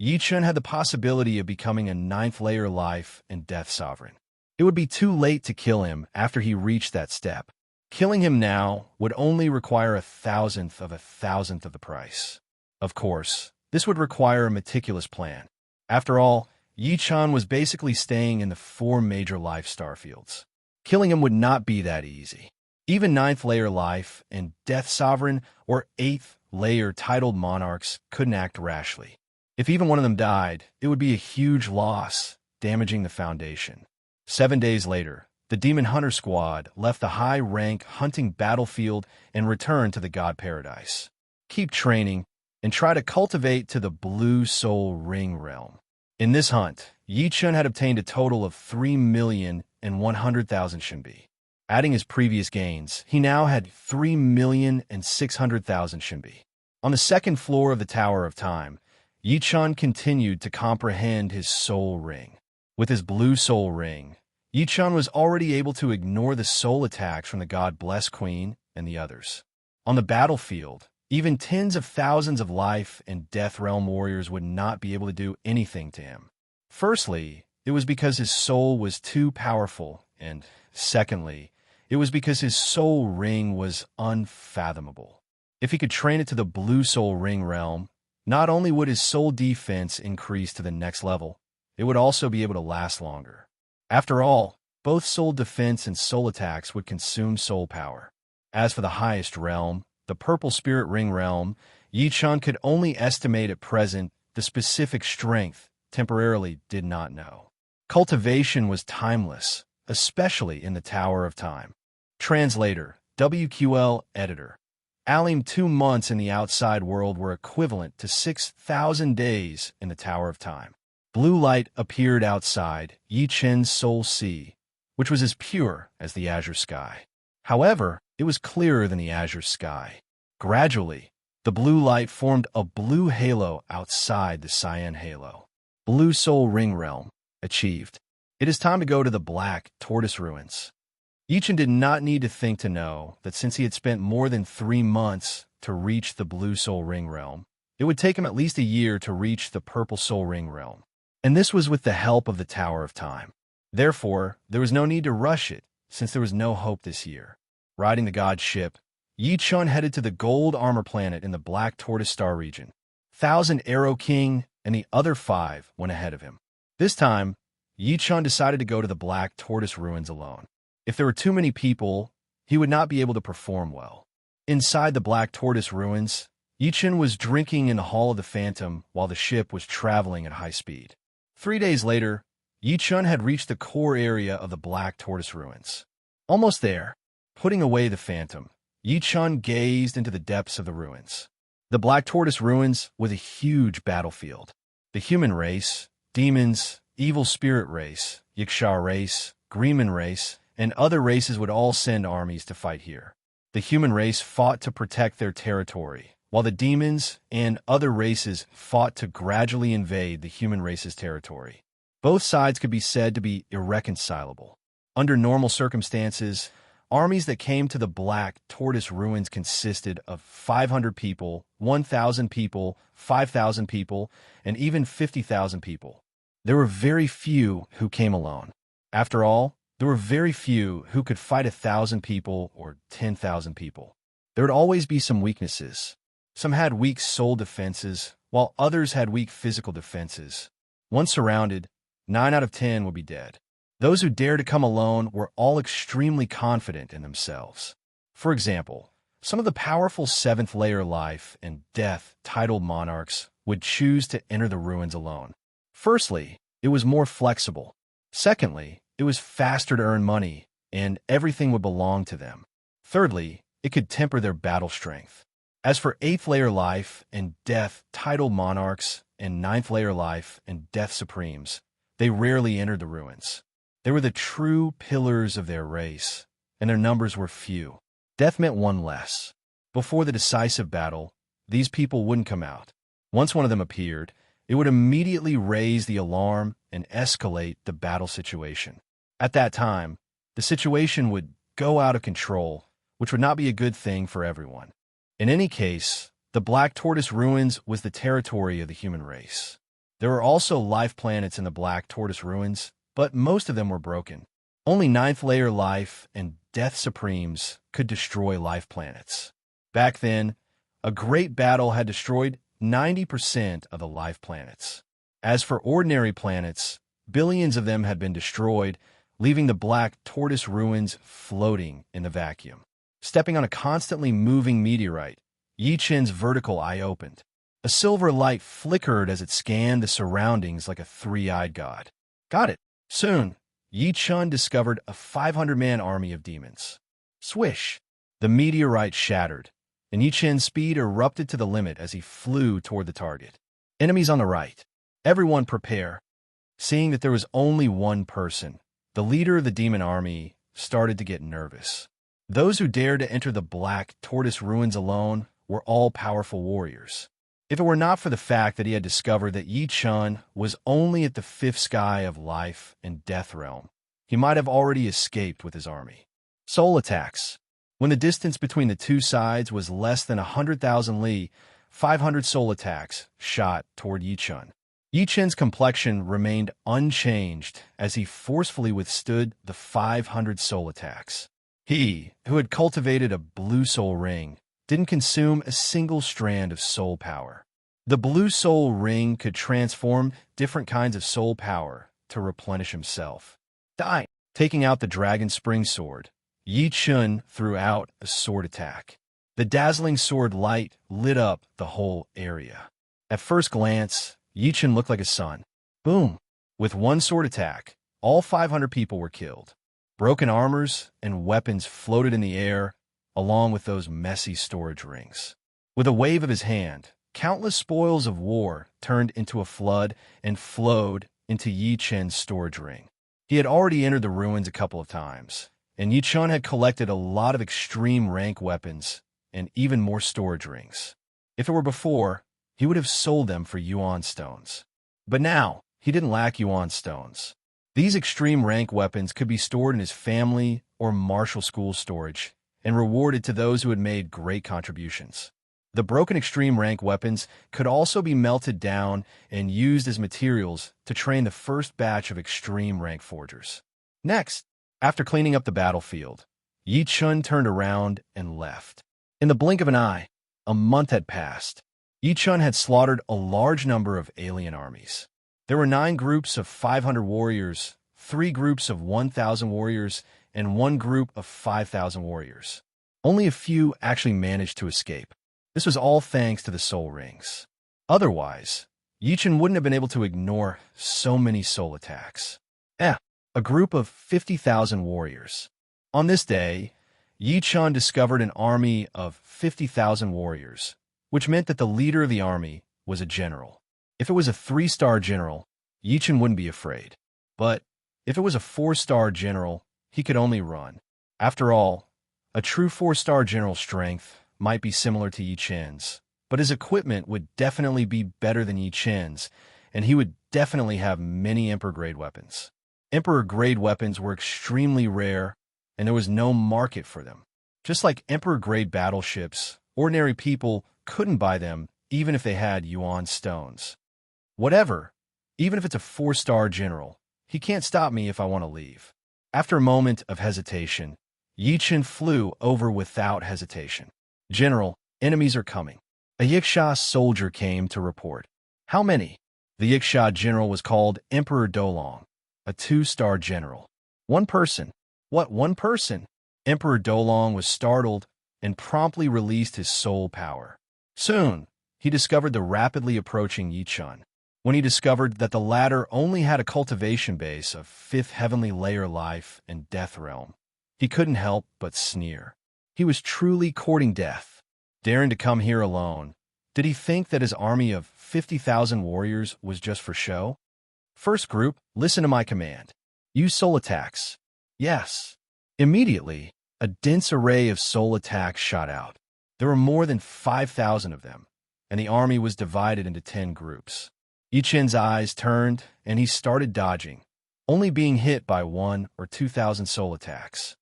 Yichun had the possibility of becoming a 9th layer life and Death Sovereign. It would be too late to kill him after he reached that step. Killing him now would only require 1,000th of the price. Of course, this would require a meticulous plan. After all, Yichun was basically staying in the 4 major life starfields. Killing him would not be that easy. Even 9th layer life and Death Sovereign or 8th layer titled monarchs couldn't act rashly. If even one of them died, it would be a huge loss, damaging the foundation. 7 days later, the Demon Hunter Squad left the high-rank hunting battlefield and returned to the God Paradise. Keep training and try to cultivate to the Blue Soul Ring realm. In this hunt, Yichun had obtained a total of 3,100,000 Shinbi. Adding his previous gains, he now had 3,600,000 Shinbi. On the 2nd floor of the Tower of Time, Yichun continued to comprehend his soul ring. With his Blue Soul Ring, Yichun was already able to ignore the soul attacks from the God Bless Queen and the others. On the battlefield, even tens of thousands of life and Death Realm warriors would not be able to do anything to him. Firstly, it was because his soul was too powerful, and secondly, it was because his soul ring was unfathomable. If he could train it to the blue soul ring realm, not only would his soul defense increase to the next level, it would also be able to last longer. After all, both soul defense and soul attacks would consume soul power. As for the highest realm, the purple spirit ring realm, Yi Chun could only estimate at present the specific strength, temporarily did not know. Cultivation was timeless, especially in the Tower of Time. Translator, WQL Editor. Alim 2 months in the outside world were equivalent to 6,000 days in the Tower of Time. Blue light appeared outside Yi Chen's soul sea, which was as pure as the azure sky. However, it was clearer than the azure sky. Gradually, the blue light formed a blue halo outside the cyan halo. Blue soul ring realm achieved. It is time to go to the black tortoise ruins. Yi Chen did not need to think to know that since he had spent more than 3 months to reach the blue soul ring realm, it would take him at least a year to reach the purple soul ring realm. And this was with the help of the Tower of Time. Therefore, there was no need to rush it, since there was no hope this year. Riding the god ship, Yi Chun headed to the gold armor planet in the Black Tortoise Star region. Thousand Arrow King and the other 5 went ahead of him. This time, Yi Chun decided to go to the Black Tortoise ruins alone. If there were too many people, he would not be able to perform well. Inside the Black Tortoise ruins, Yi Chun was drinking in the Hall of the Phantom while the ship was traveling at high speed. 3 days later, Yi Chun had reached the core area of the Black Tortoise ruins. Almost there, putting away the Phantom, Yi Chun gazed into the depths of the ruins. The Black Tortoise ruins was a huge battlefield. The human race, demons, evil spirit race, Yiksha race, Greenman race, and other races would all send armies to fight here. The human race fought to protect their territory, while the demons and other races fought to gradually invade the human race's territory. Both sides could be said to be irreconcilable. Under normal circumstances, armies that came to the Black Tortoise ruins consisted of 500 people, 1,000 people, 5,000 people, and even 50,000 people. There were very few who came alone. After all, there were very few who could fight 1,000 people or 10,000 people. There would always be some weaknesses. Some had weak soul defenses, while others had weak physical defenses. Once surrounded, 9 out of 10 would be dead. Those who dared to come alone were all extremely confident in themselves. For example, some of the powerful 7th layer life and death titled monarchs would choose to enter the ruins alone. Firstly, it was more flexible. Secondly, it was faster to earn money, and everything would belong to them. Thirdly, it could temper their battle strength. As for 8th layer life and death titled monarchs and 9th layer life and death supremes, they rarely entered the ruins. They were the true pillars of their race, and their numbers were few. Death meant one less. Before the decisive battle, these people wouldn't come out. Once one of them appeared, it would immediately raise the alarm and escalate the battle situation. At that time, the situation would go out of control, which would not be a good thing for everyone. In any case, the Black Tortoise ruins was the territory of the human race. There were also life planets in the Black Tortoise ruins, but most of them were broken. Only 9th layer life and death supremes could destroy life planets. Back then, a great battle had destroyed 90% of the life planets. As for ordinary planets, billions of them had been destroyed, leaving the Black Tortoise ruins floating in the vacuum. Stepping on a constantly moving meteorite, Yi Chen's vertical eye opened. A silver light flickered as it scanned the surroundings like a 3-eyed god. Got it. Soon, Yi Chun discovered a 500-man army of demons. Swish! The meteorite shattered, and Yi Chen's speed erupted to the limit as he flew toward the target. Enemies on the right. Everyone prepare. Seeing that there was only one person, the leader of the demon army started to get nervous. Those who dared to enter the Black Tortoise ruins alone were all powerful warriors. If it were not for the fact that he had discovered that Yi Chun was only at the 5th sky of life and death realm, he might have already escaped with his army. Soul attacks. When the distance between the two sides was less than 100,000 li, 500 soul attacks shot toward Yi Chun. Yi Chen's complexion remained unchanged as he forcefully withstood the 500 soul attacks. He, who had cultivated a blue soul ring, didn't consume a single strand of soul power. The blue soul ring could transform different kinds of soul power to replenish himself. Die! Taking out the dragon spring sword, Yi Chen threw out a sword attack. The dazzling sword light lit up the whole area. At first glance, Yi Chen looked like a sun. Boom! With one sword attack, all 500 people were killed. Broken armors and weapons floated in the air, along with those messy storage rings. With a wave of his hand, countless spoils of war turned into a flood and flowed into Yi Chen's storage ring. He had already entered the ruins a couple of times, and Yi Chen had collected a lot of extreme rank weapons and even more storage rings. If it were before, he would have sold them for yuan stones. But now, he didn't lack yuan stones. These extreme rank weapons could be stored in his family or martial school storage and rewarded to those who had made great contributions. The broken extreme rank weapons could also be melted down and used as materials to train the first batch of extreme rank forgers. Next, after cleaning up the battlefield, Yi Chen turned around and left. In the blink of an eye, a month had passed. Yi Chen had slaughtered a large number of alien armies. There were 9 groups of 500 warriors, 3 groups of 1,000 warriors, and 1 group of 5,000 warriors. Only a few actually managed to escape. This was all thanks to the soul rings. Otherwise, Yi Chen wouldn't have been able to ignore so many soul attacks. A group of 50,000 warriors. On this day, Yi Chen discovered an army of 50,000 warriors, which meant that the leader of the army was a general. If it was a 3-star general, Yi Chen wouldn't be afraid. But if it was a 4-star general, he could only run. After all, a true 4-star general's strength might be similar to Yi Chen's, but his equipment would definitely be better than Yi Chen's, and he would definitely have many Emperor-grade weapons. Emperor-grade weapons were extremely rare, and there was no market for them. Just like Emperor-grade battleships, ordinary people couldn't buy them even if they had yuan stones. Whatever, even if it's a 4-star general, he can't stop me if I want to leave. After a moment of hesitation, Yi Chen flew over without hesitation. General, enemies are coming. A Yiksha soldier came to report. How many? The Yiksha general was called Emperor Dolong, a 2-star general. 1 person. What, 1 person? Emperor Dolong was startled and promptly released his soul power. Soon, he discovered the rapidly approaching Yi Chen. When he discovered that the latter only had a cultivation base of 5th heavenly layer life and death realm, he couldn't help but sneer. He was truly courting death, daring to come here alone. Did he think that his army of 50,000 warriors was just for show? First group, listen to my command. Use soul attacks. Yes. Immediately, a dense array of soul attacks shot out. There were more than 5,000 of them, and the army was divided into 10 groups. Yi Chen's eyes turned, and he started dodging, only being hit by 1,000 or 2,000 soul attacks.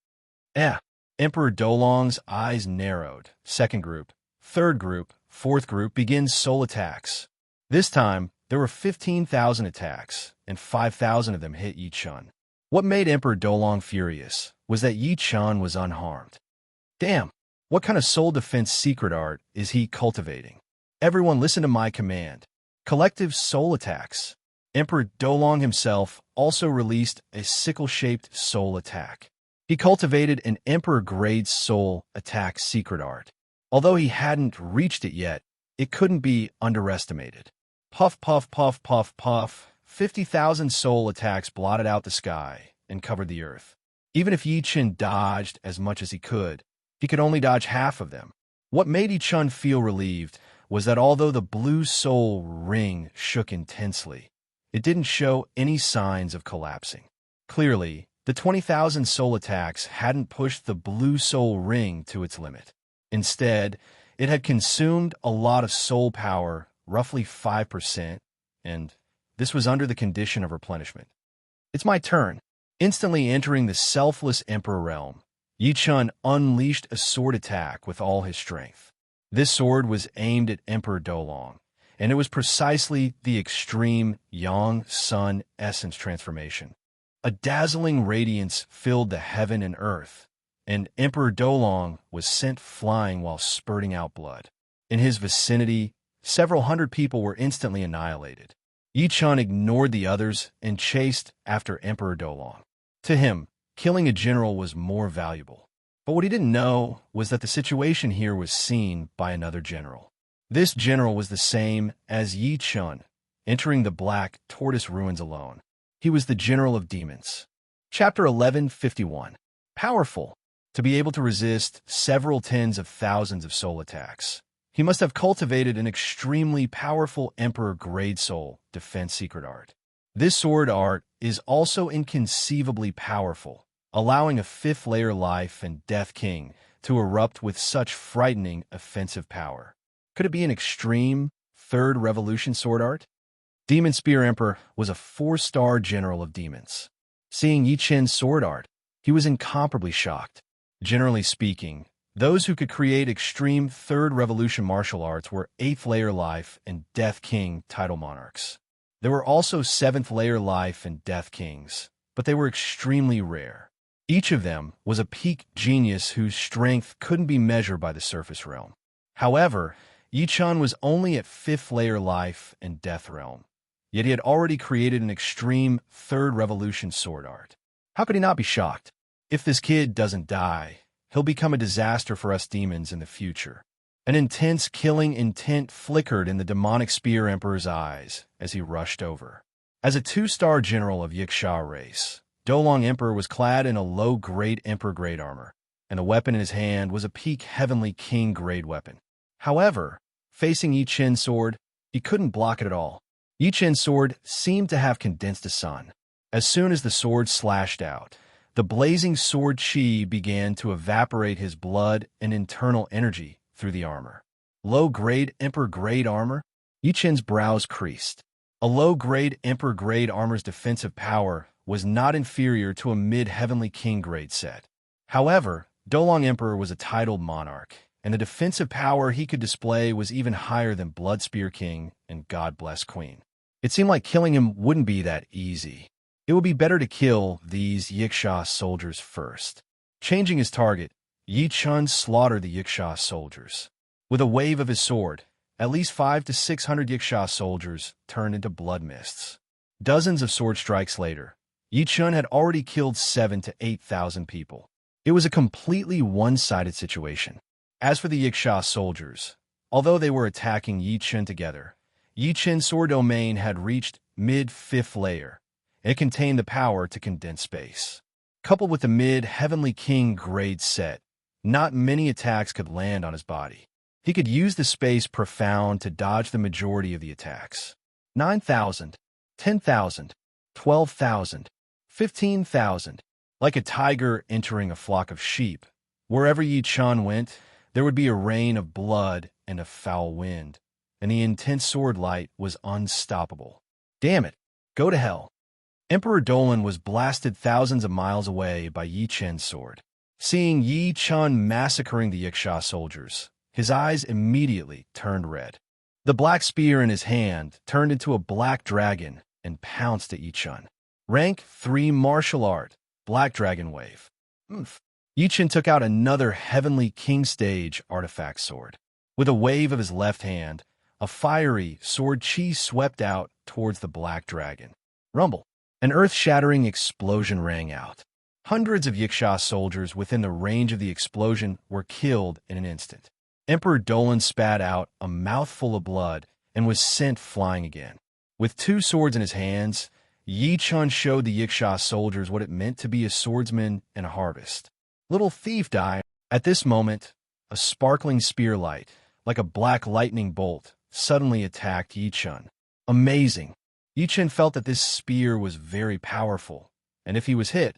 Emperor Dolong's eyes narrowed. Second group, third group, fourth group begins soul attacks. This time, there were 15,000 attacks, and 5,000 of them hit Yi Chen. What made Emperor Dolong furious was that Yi Chen was unharmed. Damn, what kind of soul defense secret art is he cultivating? Everyone listen to my command. Collective soul attacks. Emperor Dolong himself also released a sickle-shaped soul attack. He cultivated an Emperor-grade soul attack secret art. Although he hadn't reached it yet, it couldn't be underestimated. Puff, puff, puff, puff, puff. 50,000 soul attacks blotted out the sky and covered the earth. Even if Yi Chen dodged as much as he could only dodge half of them. What made Yi Chen feel relieved was that although the blue soul ring shook intensely, it didn't show any signs of collapsing. Clearly, the 20,000 soul attacks hadn't pushed the blue soul ring to its limit. Instead, it had consumed a lot of soul power, roughly 5%, and this was under the condition of replenishment. It's my turn. Instantly entering the selfless Emperor realm, Yi Chen unleashed a sword attack with all his strength. This sword was aimed at Emperor Dolong, and it was precisely the extreme Yang Sun essence transformation. A dazzling radiance filled the heaven and earth, and Emperor Dolong was sent flying while spurting out blood. In his vicinity, several hundred people were instantly annihilated. Yi Chun ignored the others and chased after Emperor Dolong. To him, killing a general was more valuable. But what he didn't know was that the situation here was seen by another general. This general was the same as Yi Chun, entering the Black Tortoise Ruins alone. He was the General of Demons. Chapter 1151. Powerful. To be able to resist several tens of thousands of soul attacks, he must have cultivated an extremely powerful Emperor-grade soul defense secret art. This sword art is also inconceivably powerful, allowing a 5th layer life and Death King to erupt with such frightening offensive power. Could it be an extreme 3rd Revolution sword art? Demon Spear Emperor was a 4-star general of demons. Seeing Yi Chen's sword art, he was incomparably shocked. Generally speaking, those who could create extreme 3rd Revolution martial arts were 8th layer life and Death King title monarchs. There were also 7th layer life and Death Kings, but they were extremely rare. Each of them was a peak genius whose strength couldn't be measured by the surface realm. However, Yi Chun was only at 5th layer life and Death realm, yet he had already created an extreme 3rd Revolution sword art. How could he not be shocked? If this kid doesn't die, he'll become a disaster for us demons in the future. An intense killing intent flickered in the demonic Spear Emperor's eyes as he rushed over. As a 2-star general of Yiksha race, Dolong Emperor was clad in a low-grade Emperor-grade armor, and the weapon in his hand was a peak Heavenly King-grade weapon. However, facing Yi Chen's sword, he couldn't block it at all. Yi Chen's sword seemed to have condensed a sun. As soon as the sword slashed out, the blazing sword chi began to evaporate his blood and internal energy through the armor. Low-grade Emperor-grade armor? Yi Chen's brows creased. A low-grade Emperor-grade armor's defensive power was not inferior to a mid-Heavenly King-grade set. However, Dolong Emperor was a titled monarch, and the defensive power he could display was even higher than Blood Spear King and God Bless Queen. It seemed like killing him wouldn't be that easy. It would be better to kill these Yiksha soldiers first. Changing his target, Yi Chun slaughtered the Yiksha soldiers. With a wave of his sword, at least 500 to 600 Yiksha soldiers turned into blood mists. Dozens of sword strikes later, Yi Chun had already killed 7,000 to 8,000 people. It was a completely one-sided situation. As for the Yiksha soldiers, although they were attacking Yi Chun together, Yi Chen's sword domain had reached mid-5th layer. It contained the power to condense space. Coupled with the mid-Heavenly King grade set, not many attacks could land on his body. He could use the space profound to dodge the majority of the attacks. 9,000, 10,000, 12,000, 15,000. Like a tiger entering a flock of sheep, wherever Yi Chun went, there would be a rain of blood and a foul wind, and the intense sword light was unstoppable. Damn it, go to hell. Emperor Dolan was blasted thousands of miles away by Yi Chen's sword. Seeing Yi Chun massacring the Yiksha soldiers, his eyes immediately turned red. The black spear in his hand turned into a black dragon and pounced at Yi Chun. Rank 3 martial art, Black Dragon Wave. Yi Chun took out another Heavenly King stage artifact sword. With a wave of his left hand, a fiery sword chi swept out towards the black dragon. Rumble. An earth-shattering explosion rang out. Hundreds of Yiksha soldiers within the range of the explosion were killed in an instant. Emperor Dolan spat out a mouthful of blood and was sent flying again. With 2 swords in his hands, Yi Chun showed the Yiksha soldiers what it meant to be a swordsman in a harvest. Little thief died. At this moment, a sparkling spear light, like a black lightning bolt, suddenly attacked Yi Chun. Amazing! Yi Chun felt that this spear was very powerful, and if he was hit,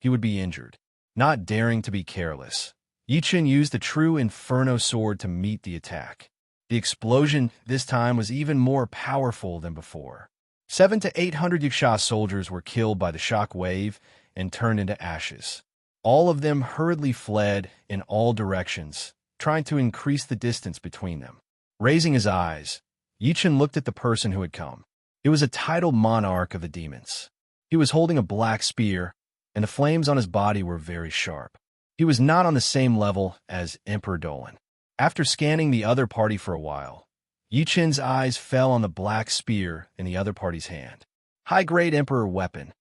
he would be injured. Not daring to be careless, Yi Chun used the true Inferno sword to meet the attack. The explosion this time was even more powerful than before. 700 to 800 Yiksha soldiers were killed by the shock wave and turned into ashes. All of them hurriedly fled in all directions, trying to increase the distance between them. Raising his eyes, Yichen looked at the person who had come. It was a titled monarch of the demons. He was holding a black spear, and the flames on his body were very sharp. He was not on the same level as Emperor Dolan. After scanning the other party for a while, Yichen's eyes fell on the black spear in the other party's hand. High-grade Emperor weapon.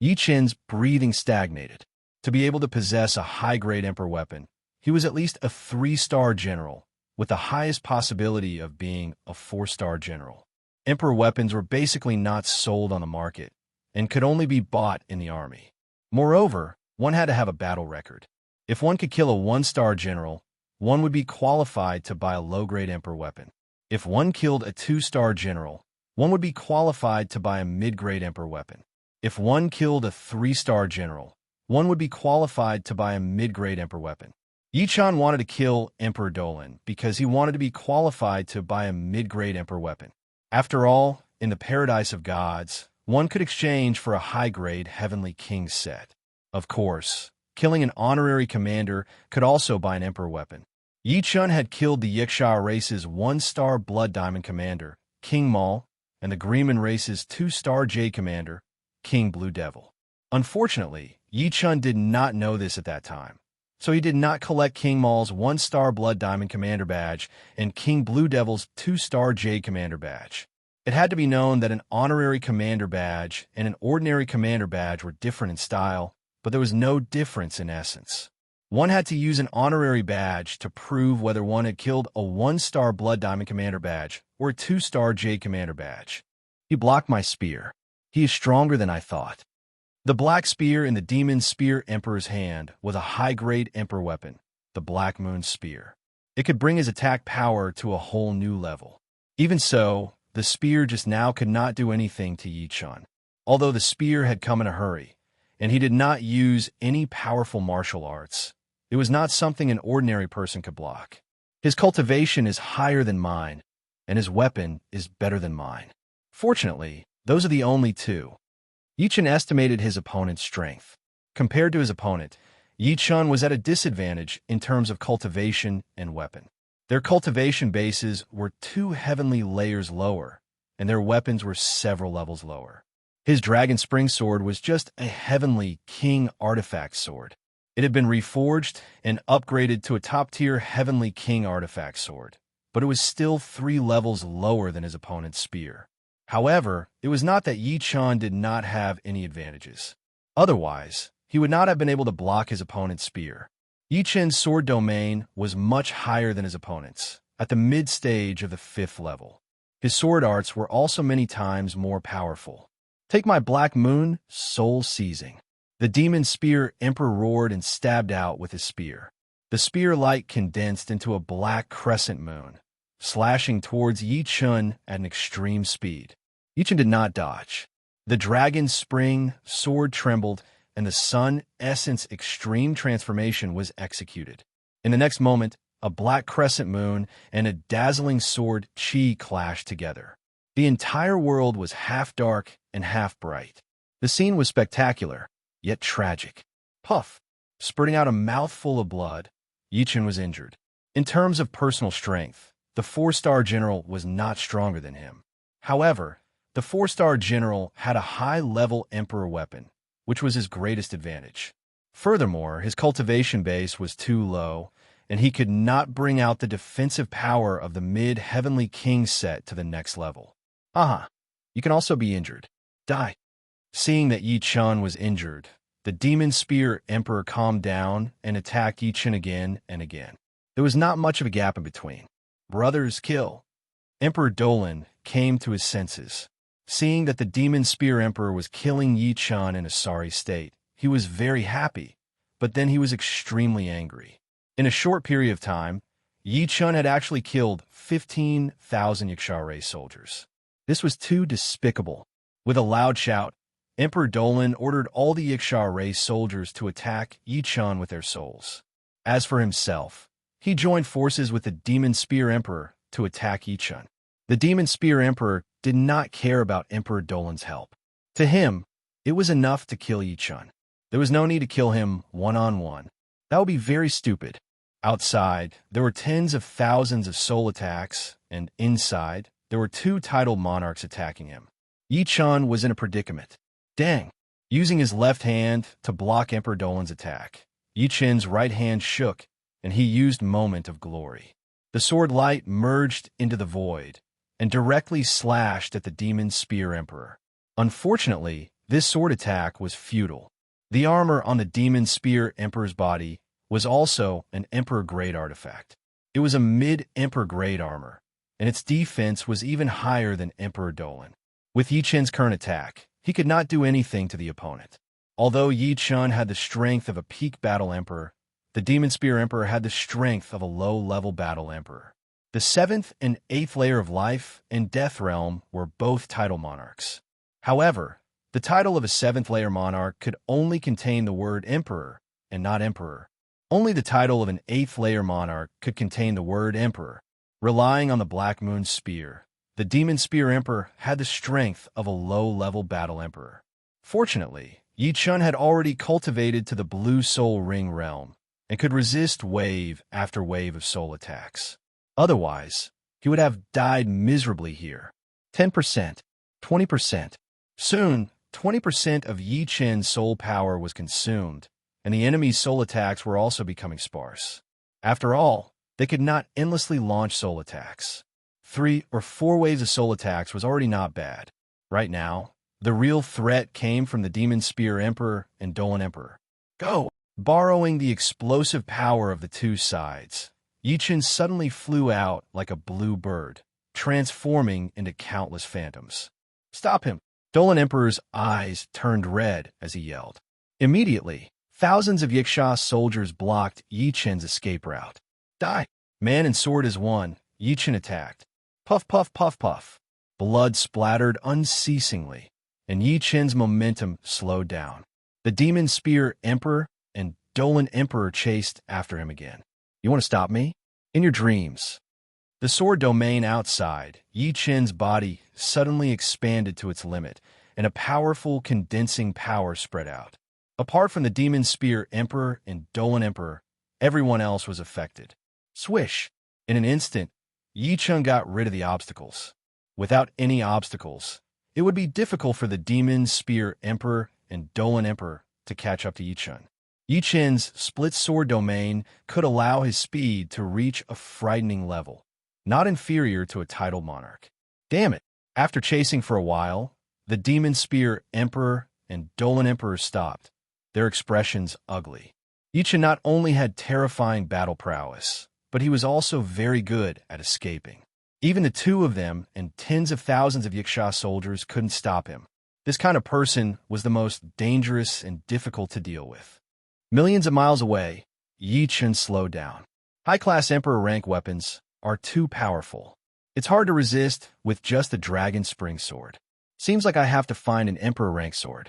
Yichen's breathing stagnated. To be able to possess a high-grade Emperor weapon, he was at least a 3-star general, with the highest possibility of being a 4-star general. Emperor weapons were basically not sold on the market and could only be bought in the army. Moreover, one had to have a battle record. If one could kill a 1-star general, one would be qualified to buy a low-grade Emperor weapon. If one killed a 2-star general, one would be qualified to buy a mid-grade Emperor weapon. If one killed a 3-star general, one would be qualified to buy a mid-grade Emperor weapon. Yichen wanted to kill Emperor Dolan because he wanted to be qualified to buy a mid-grade Emperor weapon. After all, in the paradise of gods, one could exchange for a high-grade Heavenly King set. Of course, killing an honorary commander could also buy an Emperor weapon. Yichen had killed the Yiksha race's 1-star Blood Diamond commander, King Maul, and the Greenman race's 2-star Jade commander, King Blue Devil. Unfortunately, Yichen did not know this at that time, so he did not collect King Maul's 1-star Blood Diamond commander badge and King Blue Devil's 2-star Jade commander badge. It had to be known that an honorary commander badge and an ordinary commander badge were different in style, but there was no difference in essence. One had to use an honorary badge to prove whether one had killed a 1-star Blood Diamond commander badge or a 2-star Jade commander badge. He blocked my spear. He is stronger than I thought. The black spear in the Demon Spear Emperor's hand was a high-grade Emperor weapon, the Black Moon Spear. It could bring his attack power to a whole new level. Even so, the spear just now could not do anything to Yichen. Although the spear had come in a hurry, and he did not use any powerful martial arts, it was not something an ordinary person could block. His cultivation is higher than mine, and his weapon is better than mine. Fortunately, those are the only two. Yichen estimated his opponent's strength. Compared to his opponent, Yichen was at a disadvantage in terms of cultivation and weapon. Their cultivation bases were 2 heavenly layers lower, and their weapons were several levels lower. His Dragon Spring Sword was just a Heavenly King artifact sword. It had been reforged and upgraded to a top-tier Heavenly King artifact sword, but it was still 3 levels lower than his opponent's spear. However, it was not that Yichen did not have any advantages. Otherwise, he would not have been able to block his opponent's spear. Yichen's sword domain was much higher than his opponent's, at the mid-stage of the 5th level. His sword arts were also many times more powerful. Take my Black Moon, soul-seizing. The Demon Spear Emperor roared and stabbed out with his spear. The spear light condensed into a black crescent moon, slashing towards Yichen at an extreme speed. Yichen did not dodge. The Dragon Spring sword trembled, and the Sun Essence Extreme Transformation was executed. In the next moment, a black crescent moon and a dazzling sword chi clashed together. The entire world was half dark and half bright. The scene was spectacular, yet tragic. Puff! Spurting out a mouthful of blood, Yichen was injured. In terms of personal strength, the 4-star general was not stronger than him. However, the 4-star general had a high-level Emperor weapon, which was his greatest advantage. Furthermore, his cultivation base was too low, and he could not bring out the defensive power of the mid-Heavenly King set to the next level. Aha! You can also be injured. Die! Seeing that Yichen was injured, the Demon Spear Emperor calmed down and attacked Yichen again and again. There was not much of a gap in between. Brothers, kill! Emperor Dolan came to his senses. Seeing that the Demon Spear Emperor was killing Yichen in a sorry state, he was very happy, but then he was extremely angry. In a short period of time, Yichen had actually killed 15,000 Yiksha race soldiers. This was too despicable. With a loud shout, Emperor Dolan ordered all the Yiksha race soldiers to attack Yichen with their souls. As for himself, he joined forces with the Demon Spear Emperor to attack Yichen. The Demon Spear Emperor did not care about Emperor Dolan's help. To him, it was enough to kill Yichen. There was no need to kill him one-on-one. That would be very stupid. Outside, there were tens of thousands of soul attacks, and inside, there were two titled monarchs attacking him. Yi Chun was in a predicament. Dang! Using his left hand to block Emperor Dolan's attack, Yi Chun's right hand shook, and he used Moment of Glory. The sword light merged into the void and directly slashed at the Demon Spear Emperor. Unfortunately, this sword attack was futile. The armor on the Demon Spear Emperor's body was also an Emperor-grade artifact. It was a mid-Emperor-grade armor, and its defense was even higher than Emperor Dolan. With Yi Chun's current attack, he could not do anything to the opponent. Although Yi Chun had the strength of a peak battle emperor, the Demon Spear Emperor had the strength of a low-level battle emperor. The 7th and 8th layer of Life and Death Realm were both title monarchs. However, the title of a 7th layer monarch could only contain the word Emperor and not Emperor. Only the title of an 8th layer monarch could contain the word Emperor. Relying on the Black Moon Spear, the Demon Spear Emperor had the strength of a low-level battle emperor. Fortunately, Yi Chun had already cultivated to the Blue Soul Ring realm and could resist wave after wave of soul attacks. Otherwise, he would have died miserably here. 10%, 20%. Soon, 20% of Yi Chun's soul power was consumed, and the enemy's soul attacks were also becoming sparse. After all, they could not endlessly launch soul attacks. 3 or 4 waves of soul attacks was already not bad. Right now, the real threat came from the Demon Spear Emperor and Dolan Emperor. Go! Borrowing the explosive power of the two sides, Yi Chun suddenly flew out like a blue bird, transforming into countless phantoms. Stop him! Dolan Emperor's eyes turned red as he yelled. Immediately, thousands of Yiksha soldiers blocked Yi Chun's escape route. Die! Man and sword as one, Yi Chun attacked. Puff, puff, puff, puff. Blood splattered unceasingly, and Yi Chun's momentum slowed down. The Demon Spear Emperor and Dolan Emperor chased after him again. You want to stop me? In your dreams. The sword domain outside, Yi Chun's body suddenly expanded to its limit, and a powerful condensing power spread out. Apart from the Demon Spear Emperor and Dolan Emperor, everyone else was affected. Swish! In an instant, Yi Chun got rid of the obstacles. Without any obstacles, it would be difficult for the Demon Spear Emperor and Dolan Emperor to catch up to Yi Chun. Yi Chun's split sword domain could allow his speed to reach a frightening level, not inferior to a title monarch. Damn it! After chasing for a while, the Demon Spear Emperor and Dolan Emperor stopped, their expressions ugly. Yi Chun not only had terrifying battle prowess, but he was also very good at escaping. Even the two of them and tens of thousands of Yiksha soldiers couldn't stop him. This kind of person was the most dangerous and difficult to deal with. Millions of miles away, Yi Chun slowed down. High-class Emperor rank weapons are too powerful. It's hard to resist with just the Dragon Spring Sword. Seems like I have to find an Emperor rank sword.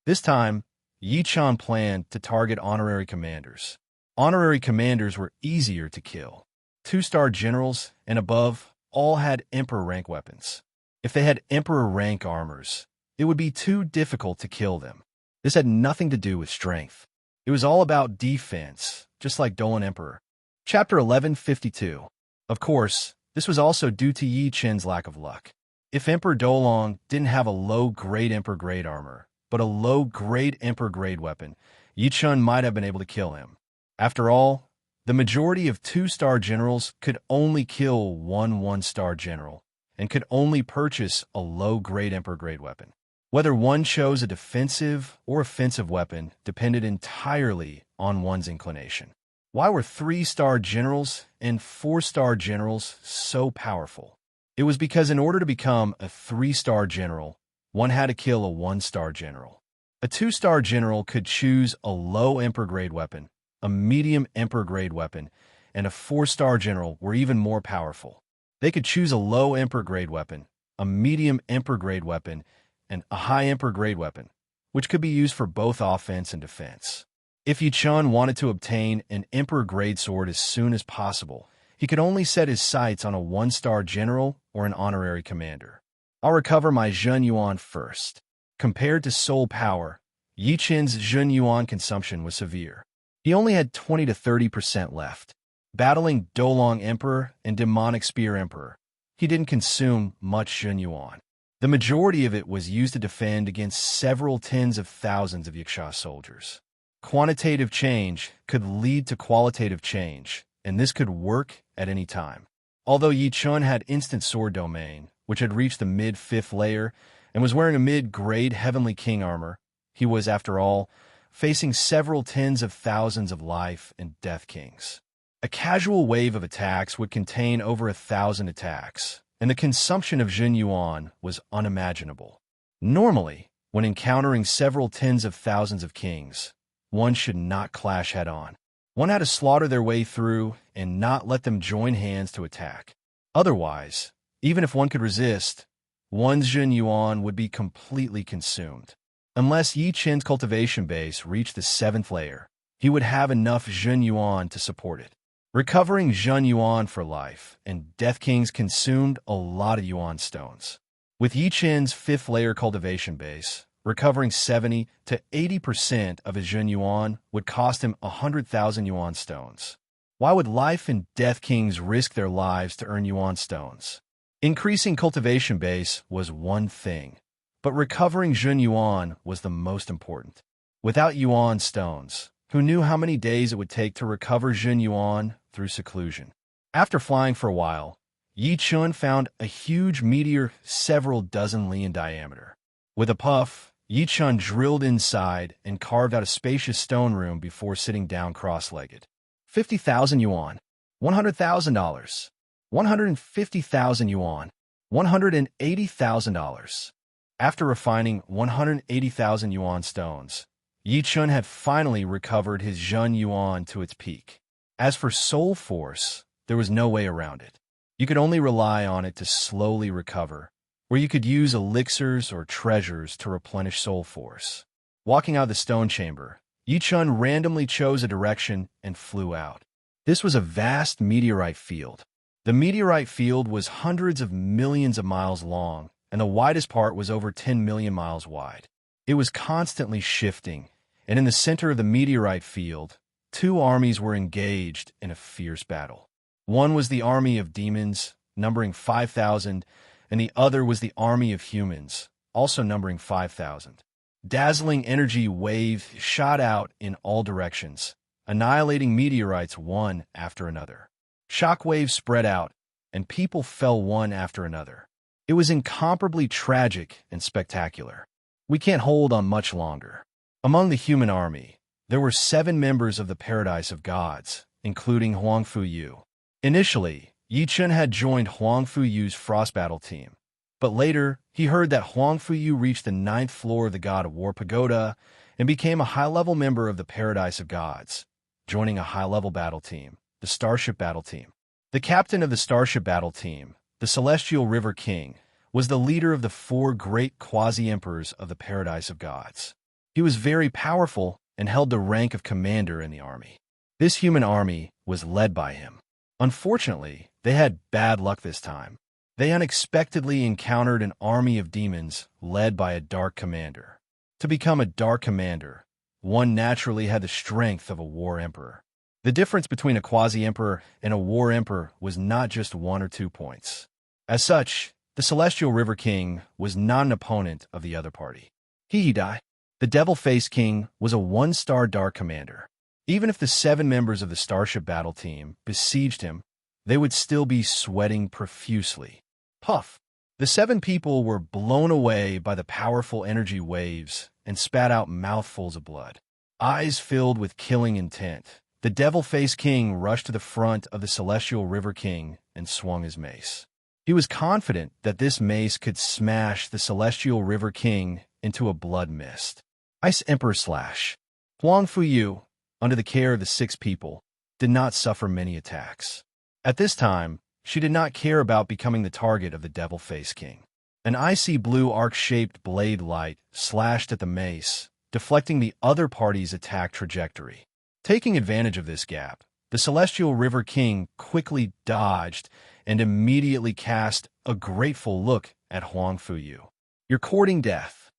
This time, Yi Chun planned to target honorary commanders. Honorary commanders were easier to kill. 2-star generals and above all had Emperor rank weapons. If they had Emperor rank armors, it would be too difficult to kill them. This had nothing to do with strength. It was all about defense, just like Dolan Emperor. Chapter 1152. Of course, this was also due to Yi Chun's lack of luck. If Emperor Dolan didn't have a low-grade Emperor-grade armor, but a low-grade Emperor-grade weapon, Yi Chun might have been able to kill him. After all, the majority of 2-star generals could only kill one 1-star general, and could only purchase a low-grade Emperor-grade weapon. Whether one chose a defensive or offensive weapon depended entirely on one's inclination. Why were 3-star generals and 4-star generals so powerful? It was because in order to become a 3-star general, one had to kill a 1-star general. A 2-star general could choose a low Emperor-grade weapon, a medium Emperor-grade weapon, and a 4-star general were even more powerful. They could choose a low Emperor-grade weapon, a medium Emperor-grade weapon, and a high Emperor-grade weapon, which could be used for both offense and defense. If Yi Chun wanted to obtain an Emperor-grade sword as soon as possible, he could only set his sights on a 1-star general or an honorary commander. I'll recover my Zhen Yuan first. Compared to soul power, Yi Chun's Zhen Yuan consumption was severe. He only had 20 to 30% left. Battling Dolan Emperor and Demonic Spear Emperor, he didn't consume much Zhen Yuan. The majority of it was used to defend against several tens of thousands of Yaksha soldiers. Quantitative change could lead to qualitative change, and this could work at any time. Although Yi Chun had instant sword domain, which had reached the mid-5th layer, and was wearing a mid-grade Heavenly King armor, he was, after all, facing several tens of thousands of life and death kings. A casual wave of attacks would contain over 1,000 attacks, and the consumption of Zhen Yuan was unimaginable. Normally, when encountering several tens of thousands of kings, one should not clash head-on. One had to slaughter their way through and not let them join hands to attack. Otherwise, even if one could resist, one's Zhen Yuan would be completely consumed. Unless Yi Chen's cultivation base reached the 7th layer, he would have enough Zhen Yuan to support it. Recovering Zhen Yuan for life, and Death Kings consumed a lot of Yuan stones. With Yi Chen's 5th layer cultivation base, recovering 70 to 80% of his Zhen Yuan would cost him 100,000 Yuan stones. Why would Life and Death Kings risk their lives to earn Yuan stones? Increasing cultivation base was one thing, but recovering Zhen Yuan was the most important. Without Yuan stones, who knew how many days it would take to recover Zhen Yuan through seclusion? After flying for a while, Yi Chun found a huge meteor several dozen li in diameter. With a puff, Yi Chun drilled inside and carved out a spacious stone room before sitting down cross-legged. 50,000 yuan, $100,000, 150,000 yuan, $180,000. After refining 180,000 yuan stones, Yi Chun had finally recovered his Zhen Yuan to its peak. As for soul force, there was no way around it. You could only rely on it to slowly recover, where you could use elixirs or treasures to replenish soul force. Walking out of the stone chamber, Yi Chun randomly chose a direction and flew out. This was a vast meteorite field. The meteorite field was hundreds of millions of miles long, and the widest part was over 10 million miles wide. It was constantly shifting, and in the center of the meteorite field, two armies were engaged in a fierce battle. One was the army of demons, numbering 5,000, and the other was the army of humans, also numbering 5,000. Dazzling energy waves shot out in all directions, annihilating meteorites one after another. Shock waves spread out, and people fell one after another. It was incomparably tragic and spectacular. We can't hold on much longer. Among the human army, there were 7 members of the Paradise of Gods, including Huang Fuyu. Initially, Yi Chun had joined Huang Fuyu's Frost Battle team, but later he heard that Huang Fuyu reached the 9th floor of the God of War Pagoda and became a high-level member of the Paradise of Gods, joining a high-level battle team, the Starship Battle Team. The captain of the Starship Battle Team, the Celestial River King, was the leader of the 4 great quasi-emperors of the Paradise of Gods. He was very powerful and held the rank of commander in the army. This human army was led by him. Unfortunately, they had bad luck this time. They unexpectedly encountered an army of demons led by a dark commander. To become a dark commander, one naturally had the strength of a war emperor. The difference between a quasi-emperor and a war emperor was not just 1 or 2 points. As such, the Celestial River King was not an opponent of the other party. Hihidai, the Devil-Faced King, was a 1-star dark commander. Even if the 7 members of the Starship Battle Team besieged him, they would still be sweating profusely. Puff! The 7 people were blown away by the powerful energy waves and spat out mouthfuls of blood. Eyes filled with killing intent, the Devil-Faced King rushed to the front of the Celestial River King and swung his mace. He was confident that this mace could smash the Celestial River King into a blood mist. Ice Emperor Slash. Huang Fuyu, under the care of the 6 people, did not suffer many attacks. At this time, she did not care about becoming the target of the Devil-Faced King. An icy blue arc-shaped blade light slashed at the mace, deflecting the other party's attack trajectory. Taking advantage of this gap, the Celestial River King quickly dodged and immediately cast a grateful look at Huang Fuyu. "You're courting death."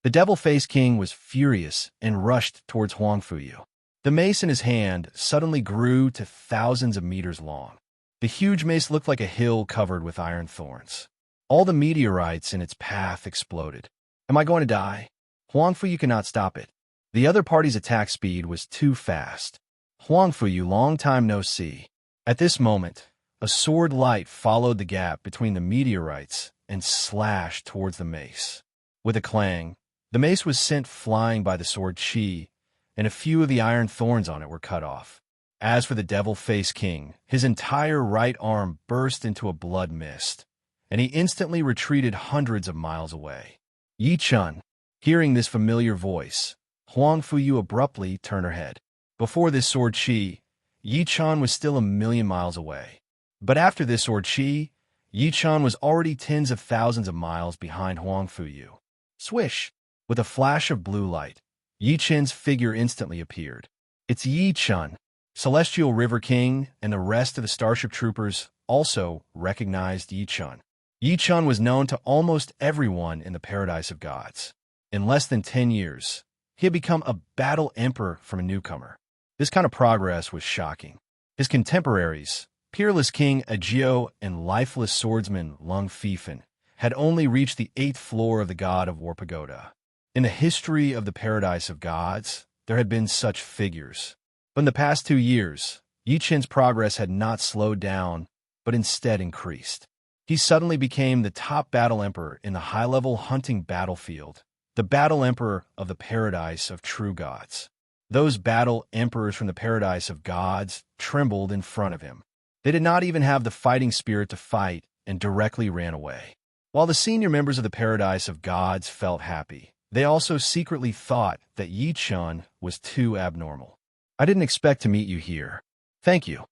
The Devil-Faced King was furious and rushed towards Huang Fuyu. The mace in his hand suddenly grew to thousands of meters long. The huge mace looked like a hill covered with iron thorns. All the meteorites in its path exploded. Am I going to die? Huang Fuyu cannot stop it. The other party's attack speed was too fast. Huang Fuyu, long time no see. At this moment, a sword light followed the gap between the meteorites and slashed towards the mace. With a clang, the mace was sent flying by the sword chi, and a few of the iron thorns on it were cut off. As for the devil-faced king, his entire right arm burst into a blood mist, and he instantly retreated hundreds of miles away. Yi Chun, hearing this familiar voice, Huang Fuyu abruptly turned her head. Before this sword chi, Yi Chun was still 1,000,000 miles away. But after this sword chi, Yi Chun was already tens of thousands of miles behind Huang Fuyu. Swish! With a flash of blue light, Yi Chun's figure instantly appeared. It's Yi Chun. Celestial River King and the rest of the Starship Troopers also recognized Yi Chun. Yi Chun was known to almost everyone in the Paradise of Gods. In less than 10 years, he had become a battle emperor from a newcomer. This kind of progress was shocking. His contemporaries, peerless King Agio and lifeless swordsman Lung Fifan, had only reached the 8th floor of the God of War Pagoda. In the history of the Paradise of Gods, there had been such figures. But in the past 2 years, Yi Chun's progress had not slowed down, but instead increased. He suddenly became the top battle emperor in the high-level hunting battlefield, the battle emperor of the Paradise of True Gods. Those battle emperors from the Paradise of Gods trembled in front of him. They did not even have the fighting spirit to fight and directly ran away. While the senior members of the Paradise of Gods felt happy, they also secretly thought that Yi Chun was too abnormal. I didn't expect to meet you here. Thank you.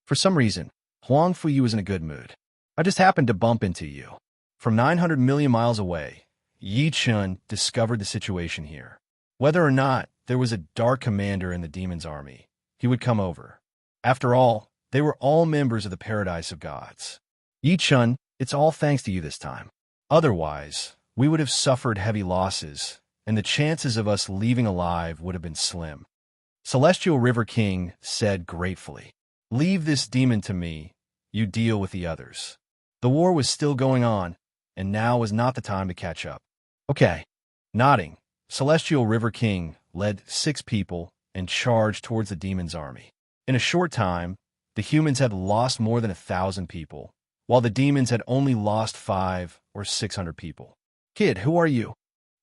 For some reason, Huang Fuyu was in a good mood. I just happened to bump into you. From 900 million miles away, Yi Chun discovered the situation here. Whether or not there was a dark commander in the demon's army, he would come over. After all, they were all members of the Paradise of Gods. Yi Chun, it's all thanks to you this time. Otherwise, we would have suffered heavy losses, and the chances of us leaving alive would have been slim. Celestial River King said gratefully, "Leave this demon to me, you deal with the others." The war was still going on, and now was not the time to catch up. Okay. Nodding, Celestial River King led 6 people and charged towards the demon's army. In a short time, the humans had lost more than 1,000 people, while the demons had only lost 500 or 600 people. Kid, who are you?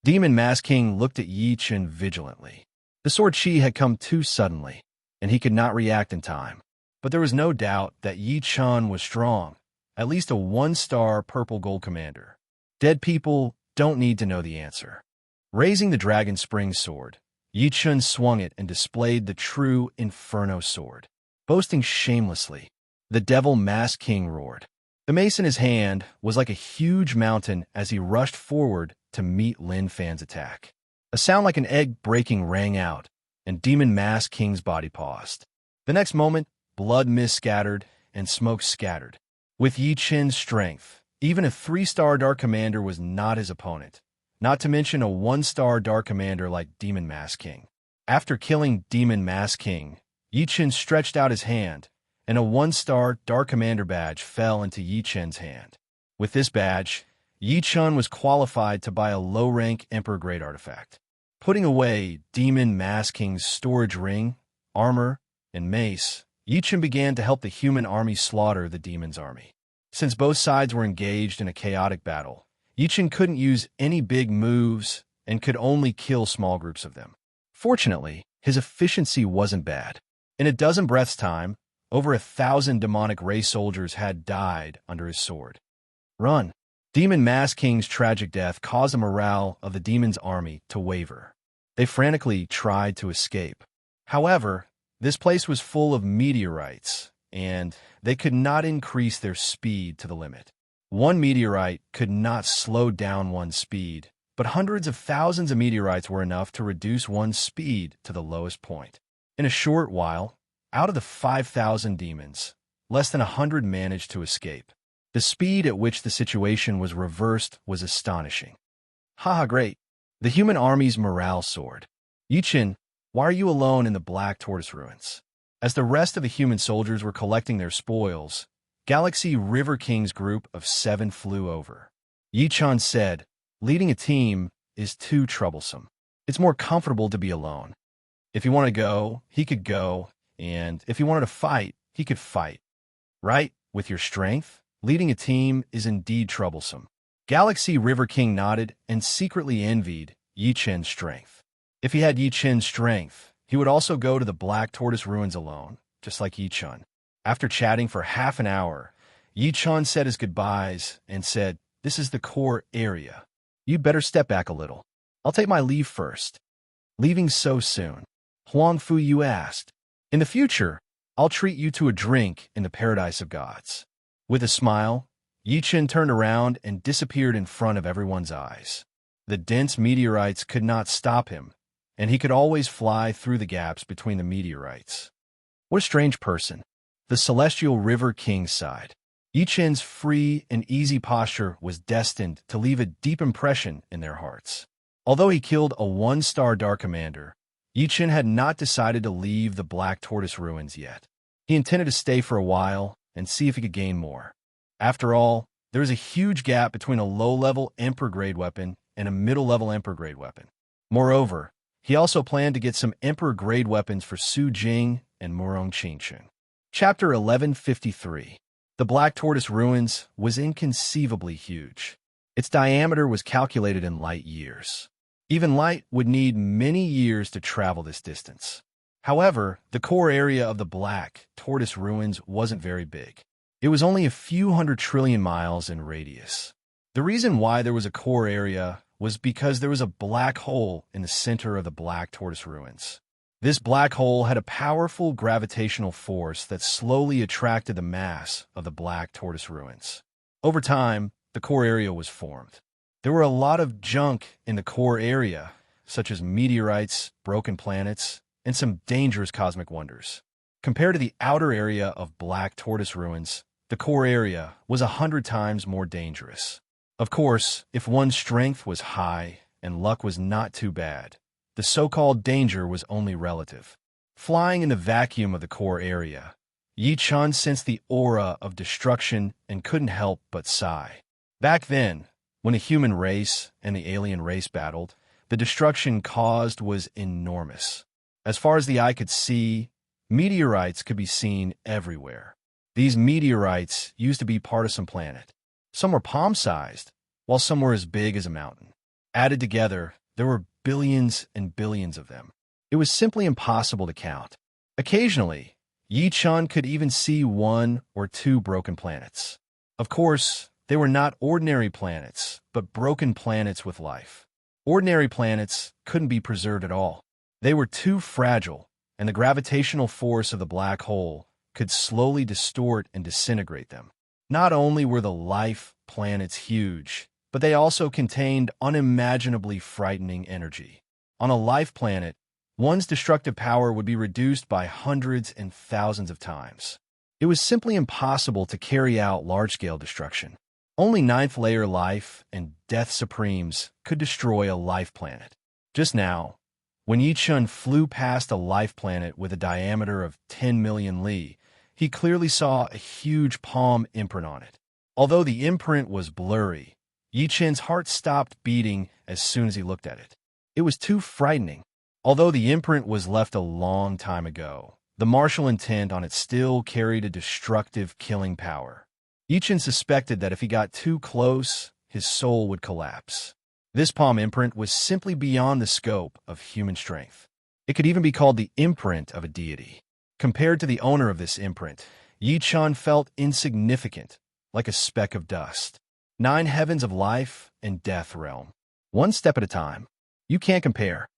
Demon Mask King looked at Yi Chun vigilantly. The sword chi had come too suddenly, and he could not react in time. But there was no doubt that Yi Chun was strong, at least a 1-star purple gold commander. Dead people don't need to know the answer. Raising the Dragon Spring sword, Yi Chun swung it and displayed the true Inferno sword. Boasting shamelessly, the Devil Mask King roared. The mace in his hand was like a huge mountain as he rushed forward to meet Lin Fan's attack. A sound like an egg breaking rang out, and Demon Mask King's body paused. The next moment, blood mist scattered and smoke scattered. With Yi Chun's strength, even a 3-star Dark Commander was not his opponent, not to mention a 1-star Dark Commander like Demon Mask King. After killing Demon Mask King, Yi Chun stretched out his hand, and a 1-star Dark Commander badge fell into Yi Chun's hand. With this badge, Yi Chun was qualified to buy a low-rank Emperor-grade artifact. Putting away Demon Mask King's storage ring, armor, and mace, Yi Chun began to help the human army slaughter the demon's army. Since both sides were engaged in a chaotic battle, Yi Chun couldn't use any big moves and could only kill small groups of them. Fortunately, his efficiency wasn't bad. In a dozen breaths' time, over 1,000 demonic ray soldiers had died under his sword. Run! Demon Mask King's tragic death caused the morale of the demon's army to waver. They frantically tried to escape. However, this place was full of meteorites, and they could not increase their speed to the limit. One meteorite could not slow down one's speed, but hundreds of thousands of meteorites were enough to reduce one's speed to the lowest point. In a short while, out of the 5,000 demons, less than 100 managed to escape. The speed at which the situation was reversed was astonishing. Haha, great. The human army's morale soared. Yi Chun, why are you alone in the Black Tortoise ruins? As the rest of the human soldiers were collecting their spoils, Galaxy River King's group of 7 flew over. Yi-chan said, "Leading a team is too troublesome. It's more comfortable to be alone. If he wanted to go, he could go, and if he wanted to fight, he could fight. Right? With your strength, leading a team is indeed troublesome." Galaxy River King nodded and secretly envied Yi-chen's strength. If he had Yi-chen's strength, he would also go to the Black Tortoise Ruins alone, just like Yi-chan. After chatting for half an hour, Yi-chan said his goodbyes and said, "This is the core area. You'd better step back a little. I'll take my leave first." "Leaving so soon?" Huang Fu Yu asked. "In the future, I'll treat you to a drink in the paradise of gods." With a smile, Yi-chen turned around and disappeared in front of everyone's eyes. The dense meteorites could not stop him, and he could always fly through the gaps between the meteorites. What a strange person. The Celestial River King sighed. Yi-chen's free and easy posture was destined to leave a deep impression in their hearts. Although he killed a 1-star Dark Commander, Yi-chen had not decided to leave the Black Tortoise Ruins yet. He intended to stay for a while and see if he could gain more. After all, there was a huge gap between a low-level Emperor-grade weapon and a middle-level Emperor-grade weapon. Moreover, he also planned to get some Emperor-grade weapons for Su Jing and Murong Qingchen. Chapter 1153. The Black Tortoise Ruins was inconceivably huge. Its diameter was calculated in light years. Even light would need many years to travel this distance. However, the core area of the Black Tortoise Ruins wasn't very big. It was only a few 100 trillion miles in radius. The reason why there was a core area was because there was a black hole in the center of the Black Tortoise Ruins. This black hole had a powerful gravitational force that slowly attracted the mass of the Black Tortoise Ruins. Over time, the core area was formed. There were a lot of junk in the core area, such as meteorites, broken planets, and some dangerous cosmic wonders. Compared to the outer area of Black Tortoise Ruins, the core area was 100 times more dangerous. Of course, if one's strength was high and luck was not too bad, the so-called danger was only relative. Flying in the vacuum of the core area, Yi-chan sensed the aura of destruction and couldn't help but sigh. Back then, when the human race and the alien race battled, the destruction caused was enormous. As far as the eye could see, meteorites could be seen everywhere. These meteorites used to be part of some planet. Some were palm-sized, while some were as big as a mountain. Added together, there were billions and billions of them. It was simply impossible to count. Occasionally, Yi-chan could even see 1 or 2 broken planets. Of course, they were not ordinary planets, but broken planets with life. Ordinary planets couldn't be preserved at all. They were too fragile, and the gravitational force of the black hole could slowly distort and disintegrate them. Not only were the life planets huge, but they also contained unimaginably frightening energy. On a life planet, one's destructive power would be reduced by hundreds and thousands of times. It was simply impossible to carry out large-scale destruction. Only 9th-layer life and Death Supremes could destroy a life planet. Just now, when Yi-chan flew past a life planet with a diameter of 10 million li, he clearly saw a huge palm imprint on it. Although the imprint was blurry, Yi-chan's heart stopped beating as soon as he looked at it. It was too frightening. Although the imprint was left a long time ago, the martial intent on it still carried a destructive killing power. Yi-chan suspected that if he got too close, his soul would collapse. This palm imprint was simply beyond the scope of human strength. It could even be called the imprint of a deity. Compared to the owner of this imprint, Yi-chan felt insignificant, like a speck of dust. 9 heavens of life and death realm. One step at a time. You can't compare.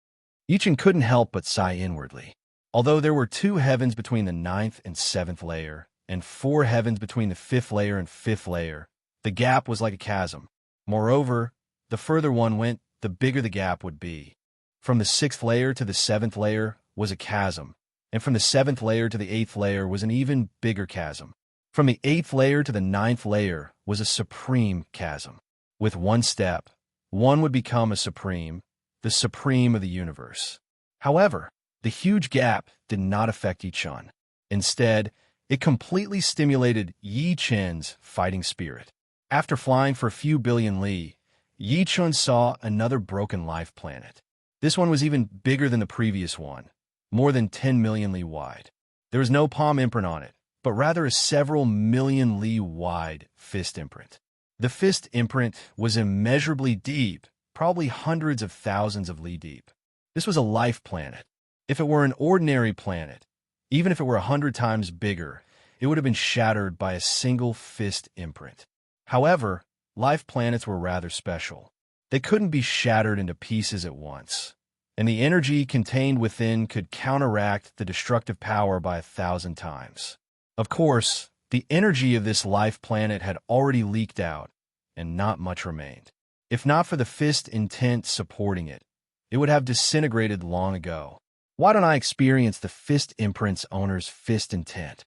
Yi-chan couldn't help but sigh inwardly. Although there were 2 heavens between the 9th and 7th layer, and 4 heavens between the 5th layer and 5th layer, the gap was like a chasm. Moreover, the further one went, the bigger the gap would be. From the 6th layer to the 7th layer was a chasm, and from the 7th layer to the 8th layer was an even bigger chasm. From the 8th layer to the 9th layer was a supreme chasm. With one step, one would become a supreme, the supreme of the universe. However, the huge gap did not affect Yi-chan. Instead, It completely stimulated Yi Chen's fighting spirit. After flying for a few billion li, Yi Chen saw another broken life planet. This one was even bigger than the previous one, more than 10 million li wide. There was no palm imprint on it, but rather a several million li wide fist imprint. The fist imprint was immeasurably deep, probably hundreds of thousands of li deep. This was a life planet. If it were an ordinary planet, even if it were 100 times bigger, it would have been shattered by a single fist imprint. However, life planets were rather special. They couldn't be shattered into pieces at once, and the energy contained within could counteract the destructive power by 1,000 times. Of course, the energy of this life planet had already leaked out, and not much remained. If not for the fist intent supporting it, it would have disintegrated long ago. Why don't I experience the fist imprint's owner's fist intent?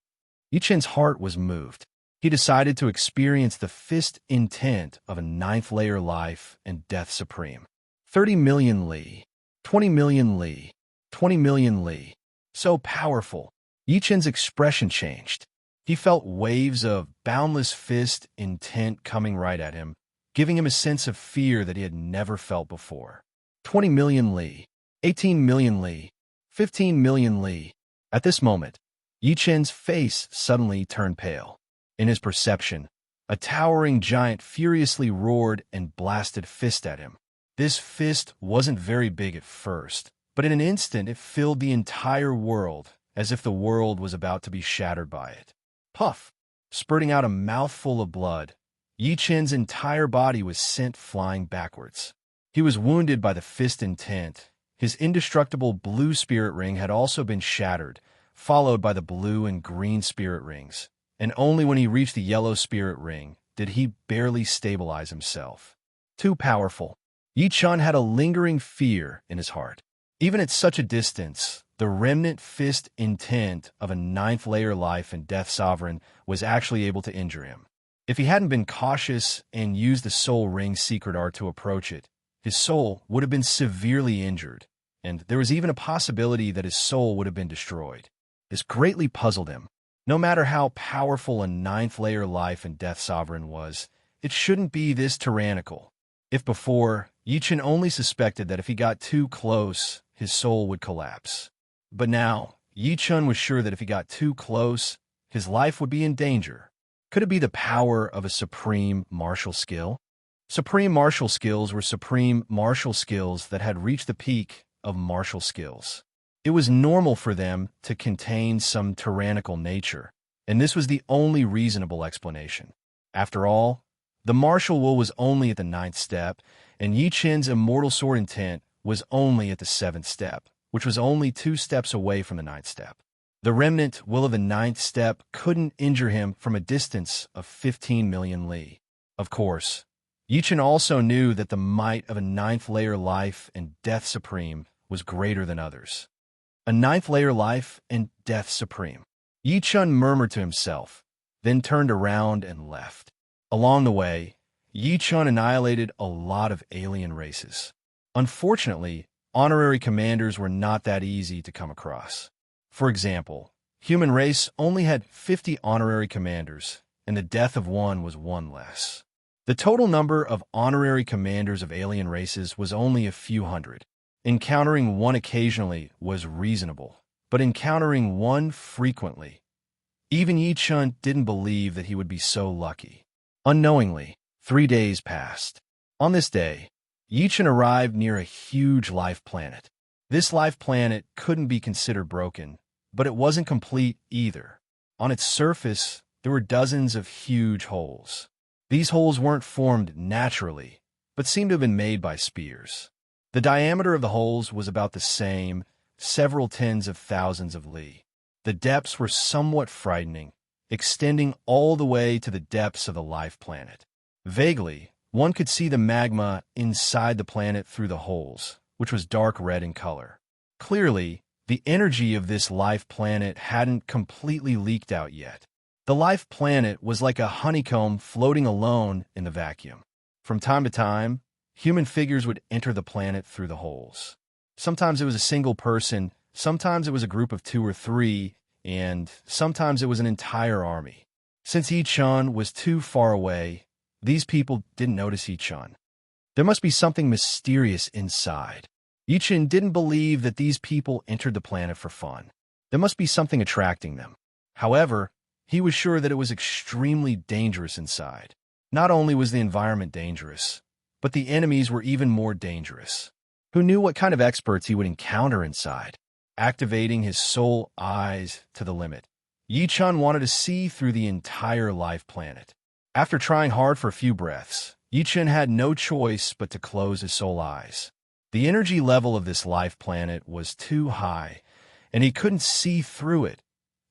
Yi Chen's heart was moved. He decided to experience the fist intent of a 9th layer life and death supreme. 30 million li, 20 million li, 20 million li. So powerful. Yi Chen's expression changed. He felt waves of boundless fist intent coming right at him, giving him a sense of fear that he had never felt before. 20 million li, 18 million li, 15 million li. At this moment, Yi Chen's face suddenly turned pale. In his perception, a towering giant furiously roared and blasted fist at him. This fist wasn't very big at first, but in an instant it filled the entire world, as if the world was about to be shattered by it. Puff! Spurting out a mouthful of blood, Yi Chen's entire body was sent flying backwards. He was wounded by the fist intent. His indestructible blue spirit ring had also been shattered, followed by the blue and green spirit rings, and only when he reached the yellow spirit ring did he barely stabilize himself. Too powerful. Yi Chen had a lingering fear in his heart. Even at such a distance, the remnant fist intent of a 9th layer life and death sovereign was actually able to injure him. If he hadn't been cautious and used the soul ring's secret art to approach it, his soul would have been severely injured, and there was even a possibility that his soul would have been destroyed. This greatly puzzled him. No matter how powerful a 9th layer life and death sovereign was, it shouldn't be this tyrannical. If before, Yi Chen only suspected that if he got too close, his soul would collapse. But now, Yi Chen was sure that if he got too close, his life would be in danger. Could it be the power of a supreme martial skill? Supreme martial skills were supreme martial skills that had reached the peak of martial skills. It was normal for them to contain some tyrannical nature, and this was the only reasonable explanation. After all, the martial will was only at the 9th step, and Yi Chen's immortal sword intent was only at the 7th step, which was only 2 steps away from the 9th step. The remnant will of the 9th step couldn't injure him from a distance of 15 million li. Of course, Yi Chen also knew that the might of a 9th layer life and death supreme was greater than others. A 9th layer life and death supreme. Yi Chen murmured to himself, then turned around and left. Along the way, Yi Chen annihilated a lot of alien races. Unfortunately, honorary commanders were not that easy to come across. For example, human race only had 50 honorary commanders, and the death of one was one less. The total number of honorary commanders of alien races was only a few hundred. Encountering one occasionally was reasonable, but encountering one frequently, even Yi Chen didn't believe that he would be so lucky. Unknowingly, 3 days passed. On this day, Yi Chen arrived near a huge life planet. This life planet couldn't be considered broken, but it wasn't complete either. On its surface, there were dozens of huge holes. These holes weren't formed naturally, but seemed to have been made by spears. The diameter of the holes was about the same, several tens of thousands of li. The depths were somewhat frightening, extending all the way to the depths of the life planet. Vaguely, one could see the magma inside the planet through the holes, which was dark red in color. Clearly, the energy of this life planet hadn't completely leaked out yet. The life planet was like a honeycomb floating alone in the vacuum. From time to time, human figures would enter the planet through the holes. Sometimes it was a single person, sometimes it was a group of 2 or 3, and sometimes it was an entire army. Since Yi-chun was too far away, these people didn't notice Yi-chun. There must be something mysterious inside. Yi-chun didn't believe that these people entered the planet for fun. There must be something attracting them. However, he was sure that it was extremely dangerous inside. Not only was the environment dangerous, but the enemies were even more dangerous. Who knew what kind of experts he would encounter inside? Activating his soul eyes to the limit, Yi-chun wanted to see through the entire life planet. After trying hard for a few breaths, Yi-chun had no choice but to close his soul eyes. The energy level of this life planet was too high, and he couldn't see through it,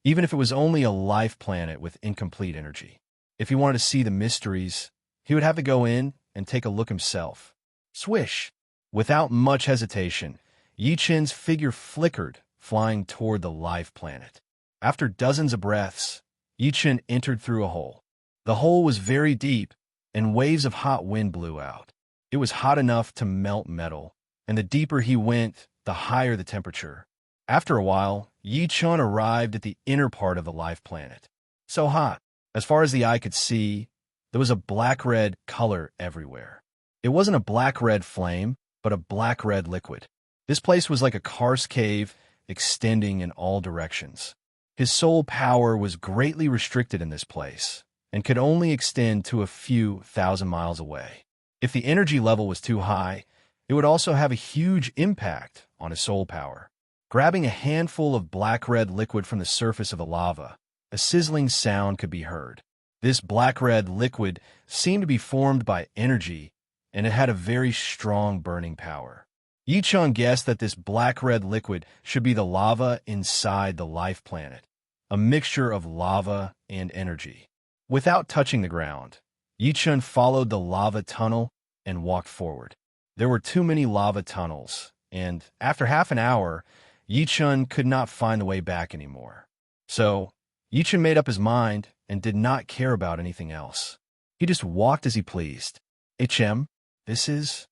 even if it was only a life planet with incomplete energy. If he wanted to see the mysteries, he would have to go in and take a look himself. Swish! Without much hesitation, Yi-chun's figure flickered, flying toward the life planet. After dozens of breaths, Yi-chun entered through a hole. The hole was very deep, and waves of hot wind blew out. It was hot enough to melt metal, and the deeper he went, the higher the temperature. After a while, Yi-chun arrived at the inner part of the life planet. So hot, as far as the eye could see, there was a black-red color everywhere. It wasn't a black-red flame, but a black-red liquid. This place was like a karst cave, extending in all directions. His soul power was greatly restricted in this place, and could only extend to a few thousand miles away. If the energy level was too high, it would also have a huge impact on his soul power. Grabbing a handful of black-red liquid from the surface of the lava, a sizzling sound could be heard. This black-red liquid seemed to be formed by energy, and it had a very strong burning power. Yi-chun guessed that this black-red liquid should be the lava inside the life planet, a mixture of lava and energy. Without touching the ground, Yi-chun followed the lava tunnel and walked forward. There were too many lava tunnels, and after half an hour, Yi-chun could not find the way back anymore. So, Yi-chun made up his mind and did not care about anything else. He just walked as he pleased. This is...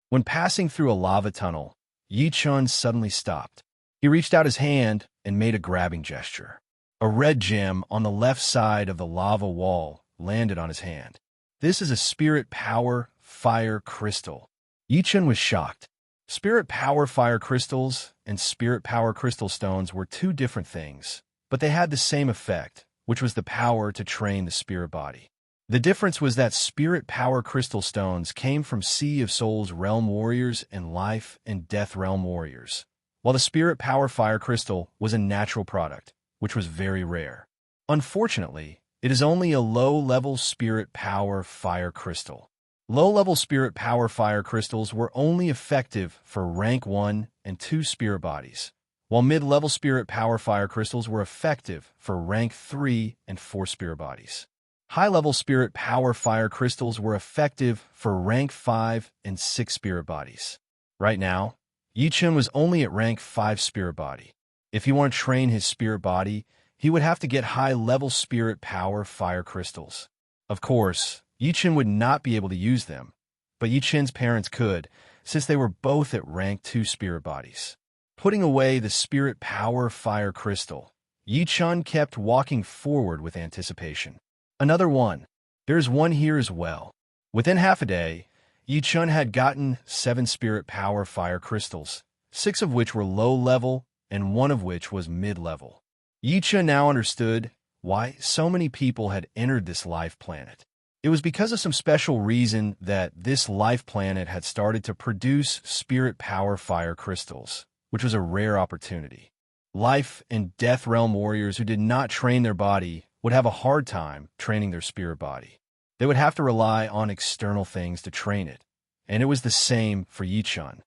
When passing through a lava tunnel, Yi-chun suddenly stopped. He reached out his hand and made a grabbing gesture. A red gem on the left side of the lava wall landed on his hand. This is a spirit power fire crystal. Yi-chun was shocked. Spirit power fire crystals and spirit power crystal stones were two different things, but they had the same effect, which was the power to train the spirit body. The difference was that spirit power crystal stones came from Sea of Souls realm warriors and life and death realm warriors, while the spirit power fire crystal was a natural product, which was very rare. Unfortunately, it is only a low-level spirit power fire crystal. Low-level spirit power fire crystals were only effective for rank 1 and 2 spirit bodies, while mid-level spirit power fire crystals were effective for rank 3 and 4 spirit bodies. High-level spirit power fire crystals were effective for rank 5 and 6 spirit bodies. Right now, Yi-chun was only at rank 5 spirit body. If he wanted to train his spirit body, he would have to get high-level spirit power fire crystals. Of course, Yi-chun would not be able to use them, but Yi-chun's parents could, since they were both at rank 2 spirit bodies. Putting away the spirit power fire crystal, Yi-chun kept walking forward with anticipation. Another one. There's one here as well. Within half a day, Yi-chun had gotten 7 spirit power fire crystals, 6 of which were low-level and 1 of which was mid-level. Yi-chun now understood why so many people had entered this life planet. It was because of some special reason that this life planet had started to produce spirit power fire crystals, which was a rare opportunity. Life and death realm warriors who did not train their body would have a hard time training their spirit body. They would have to rely on external things to train it, and it was the same for Yi-chun.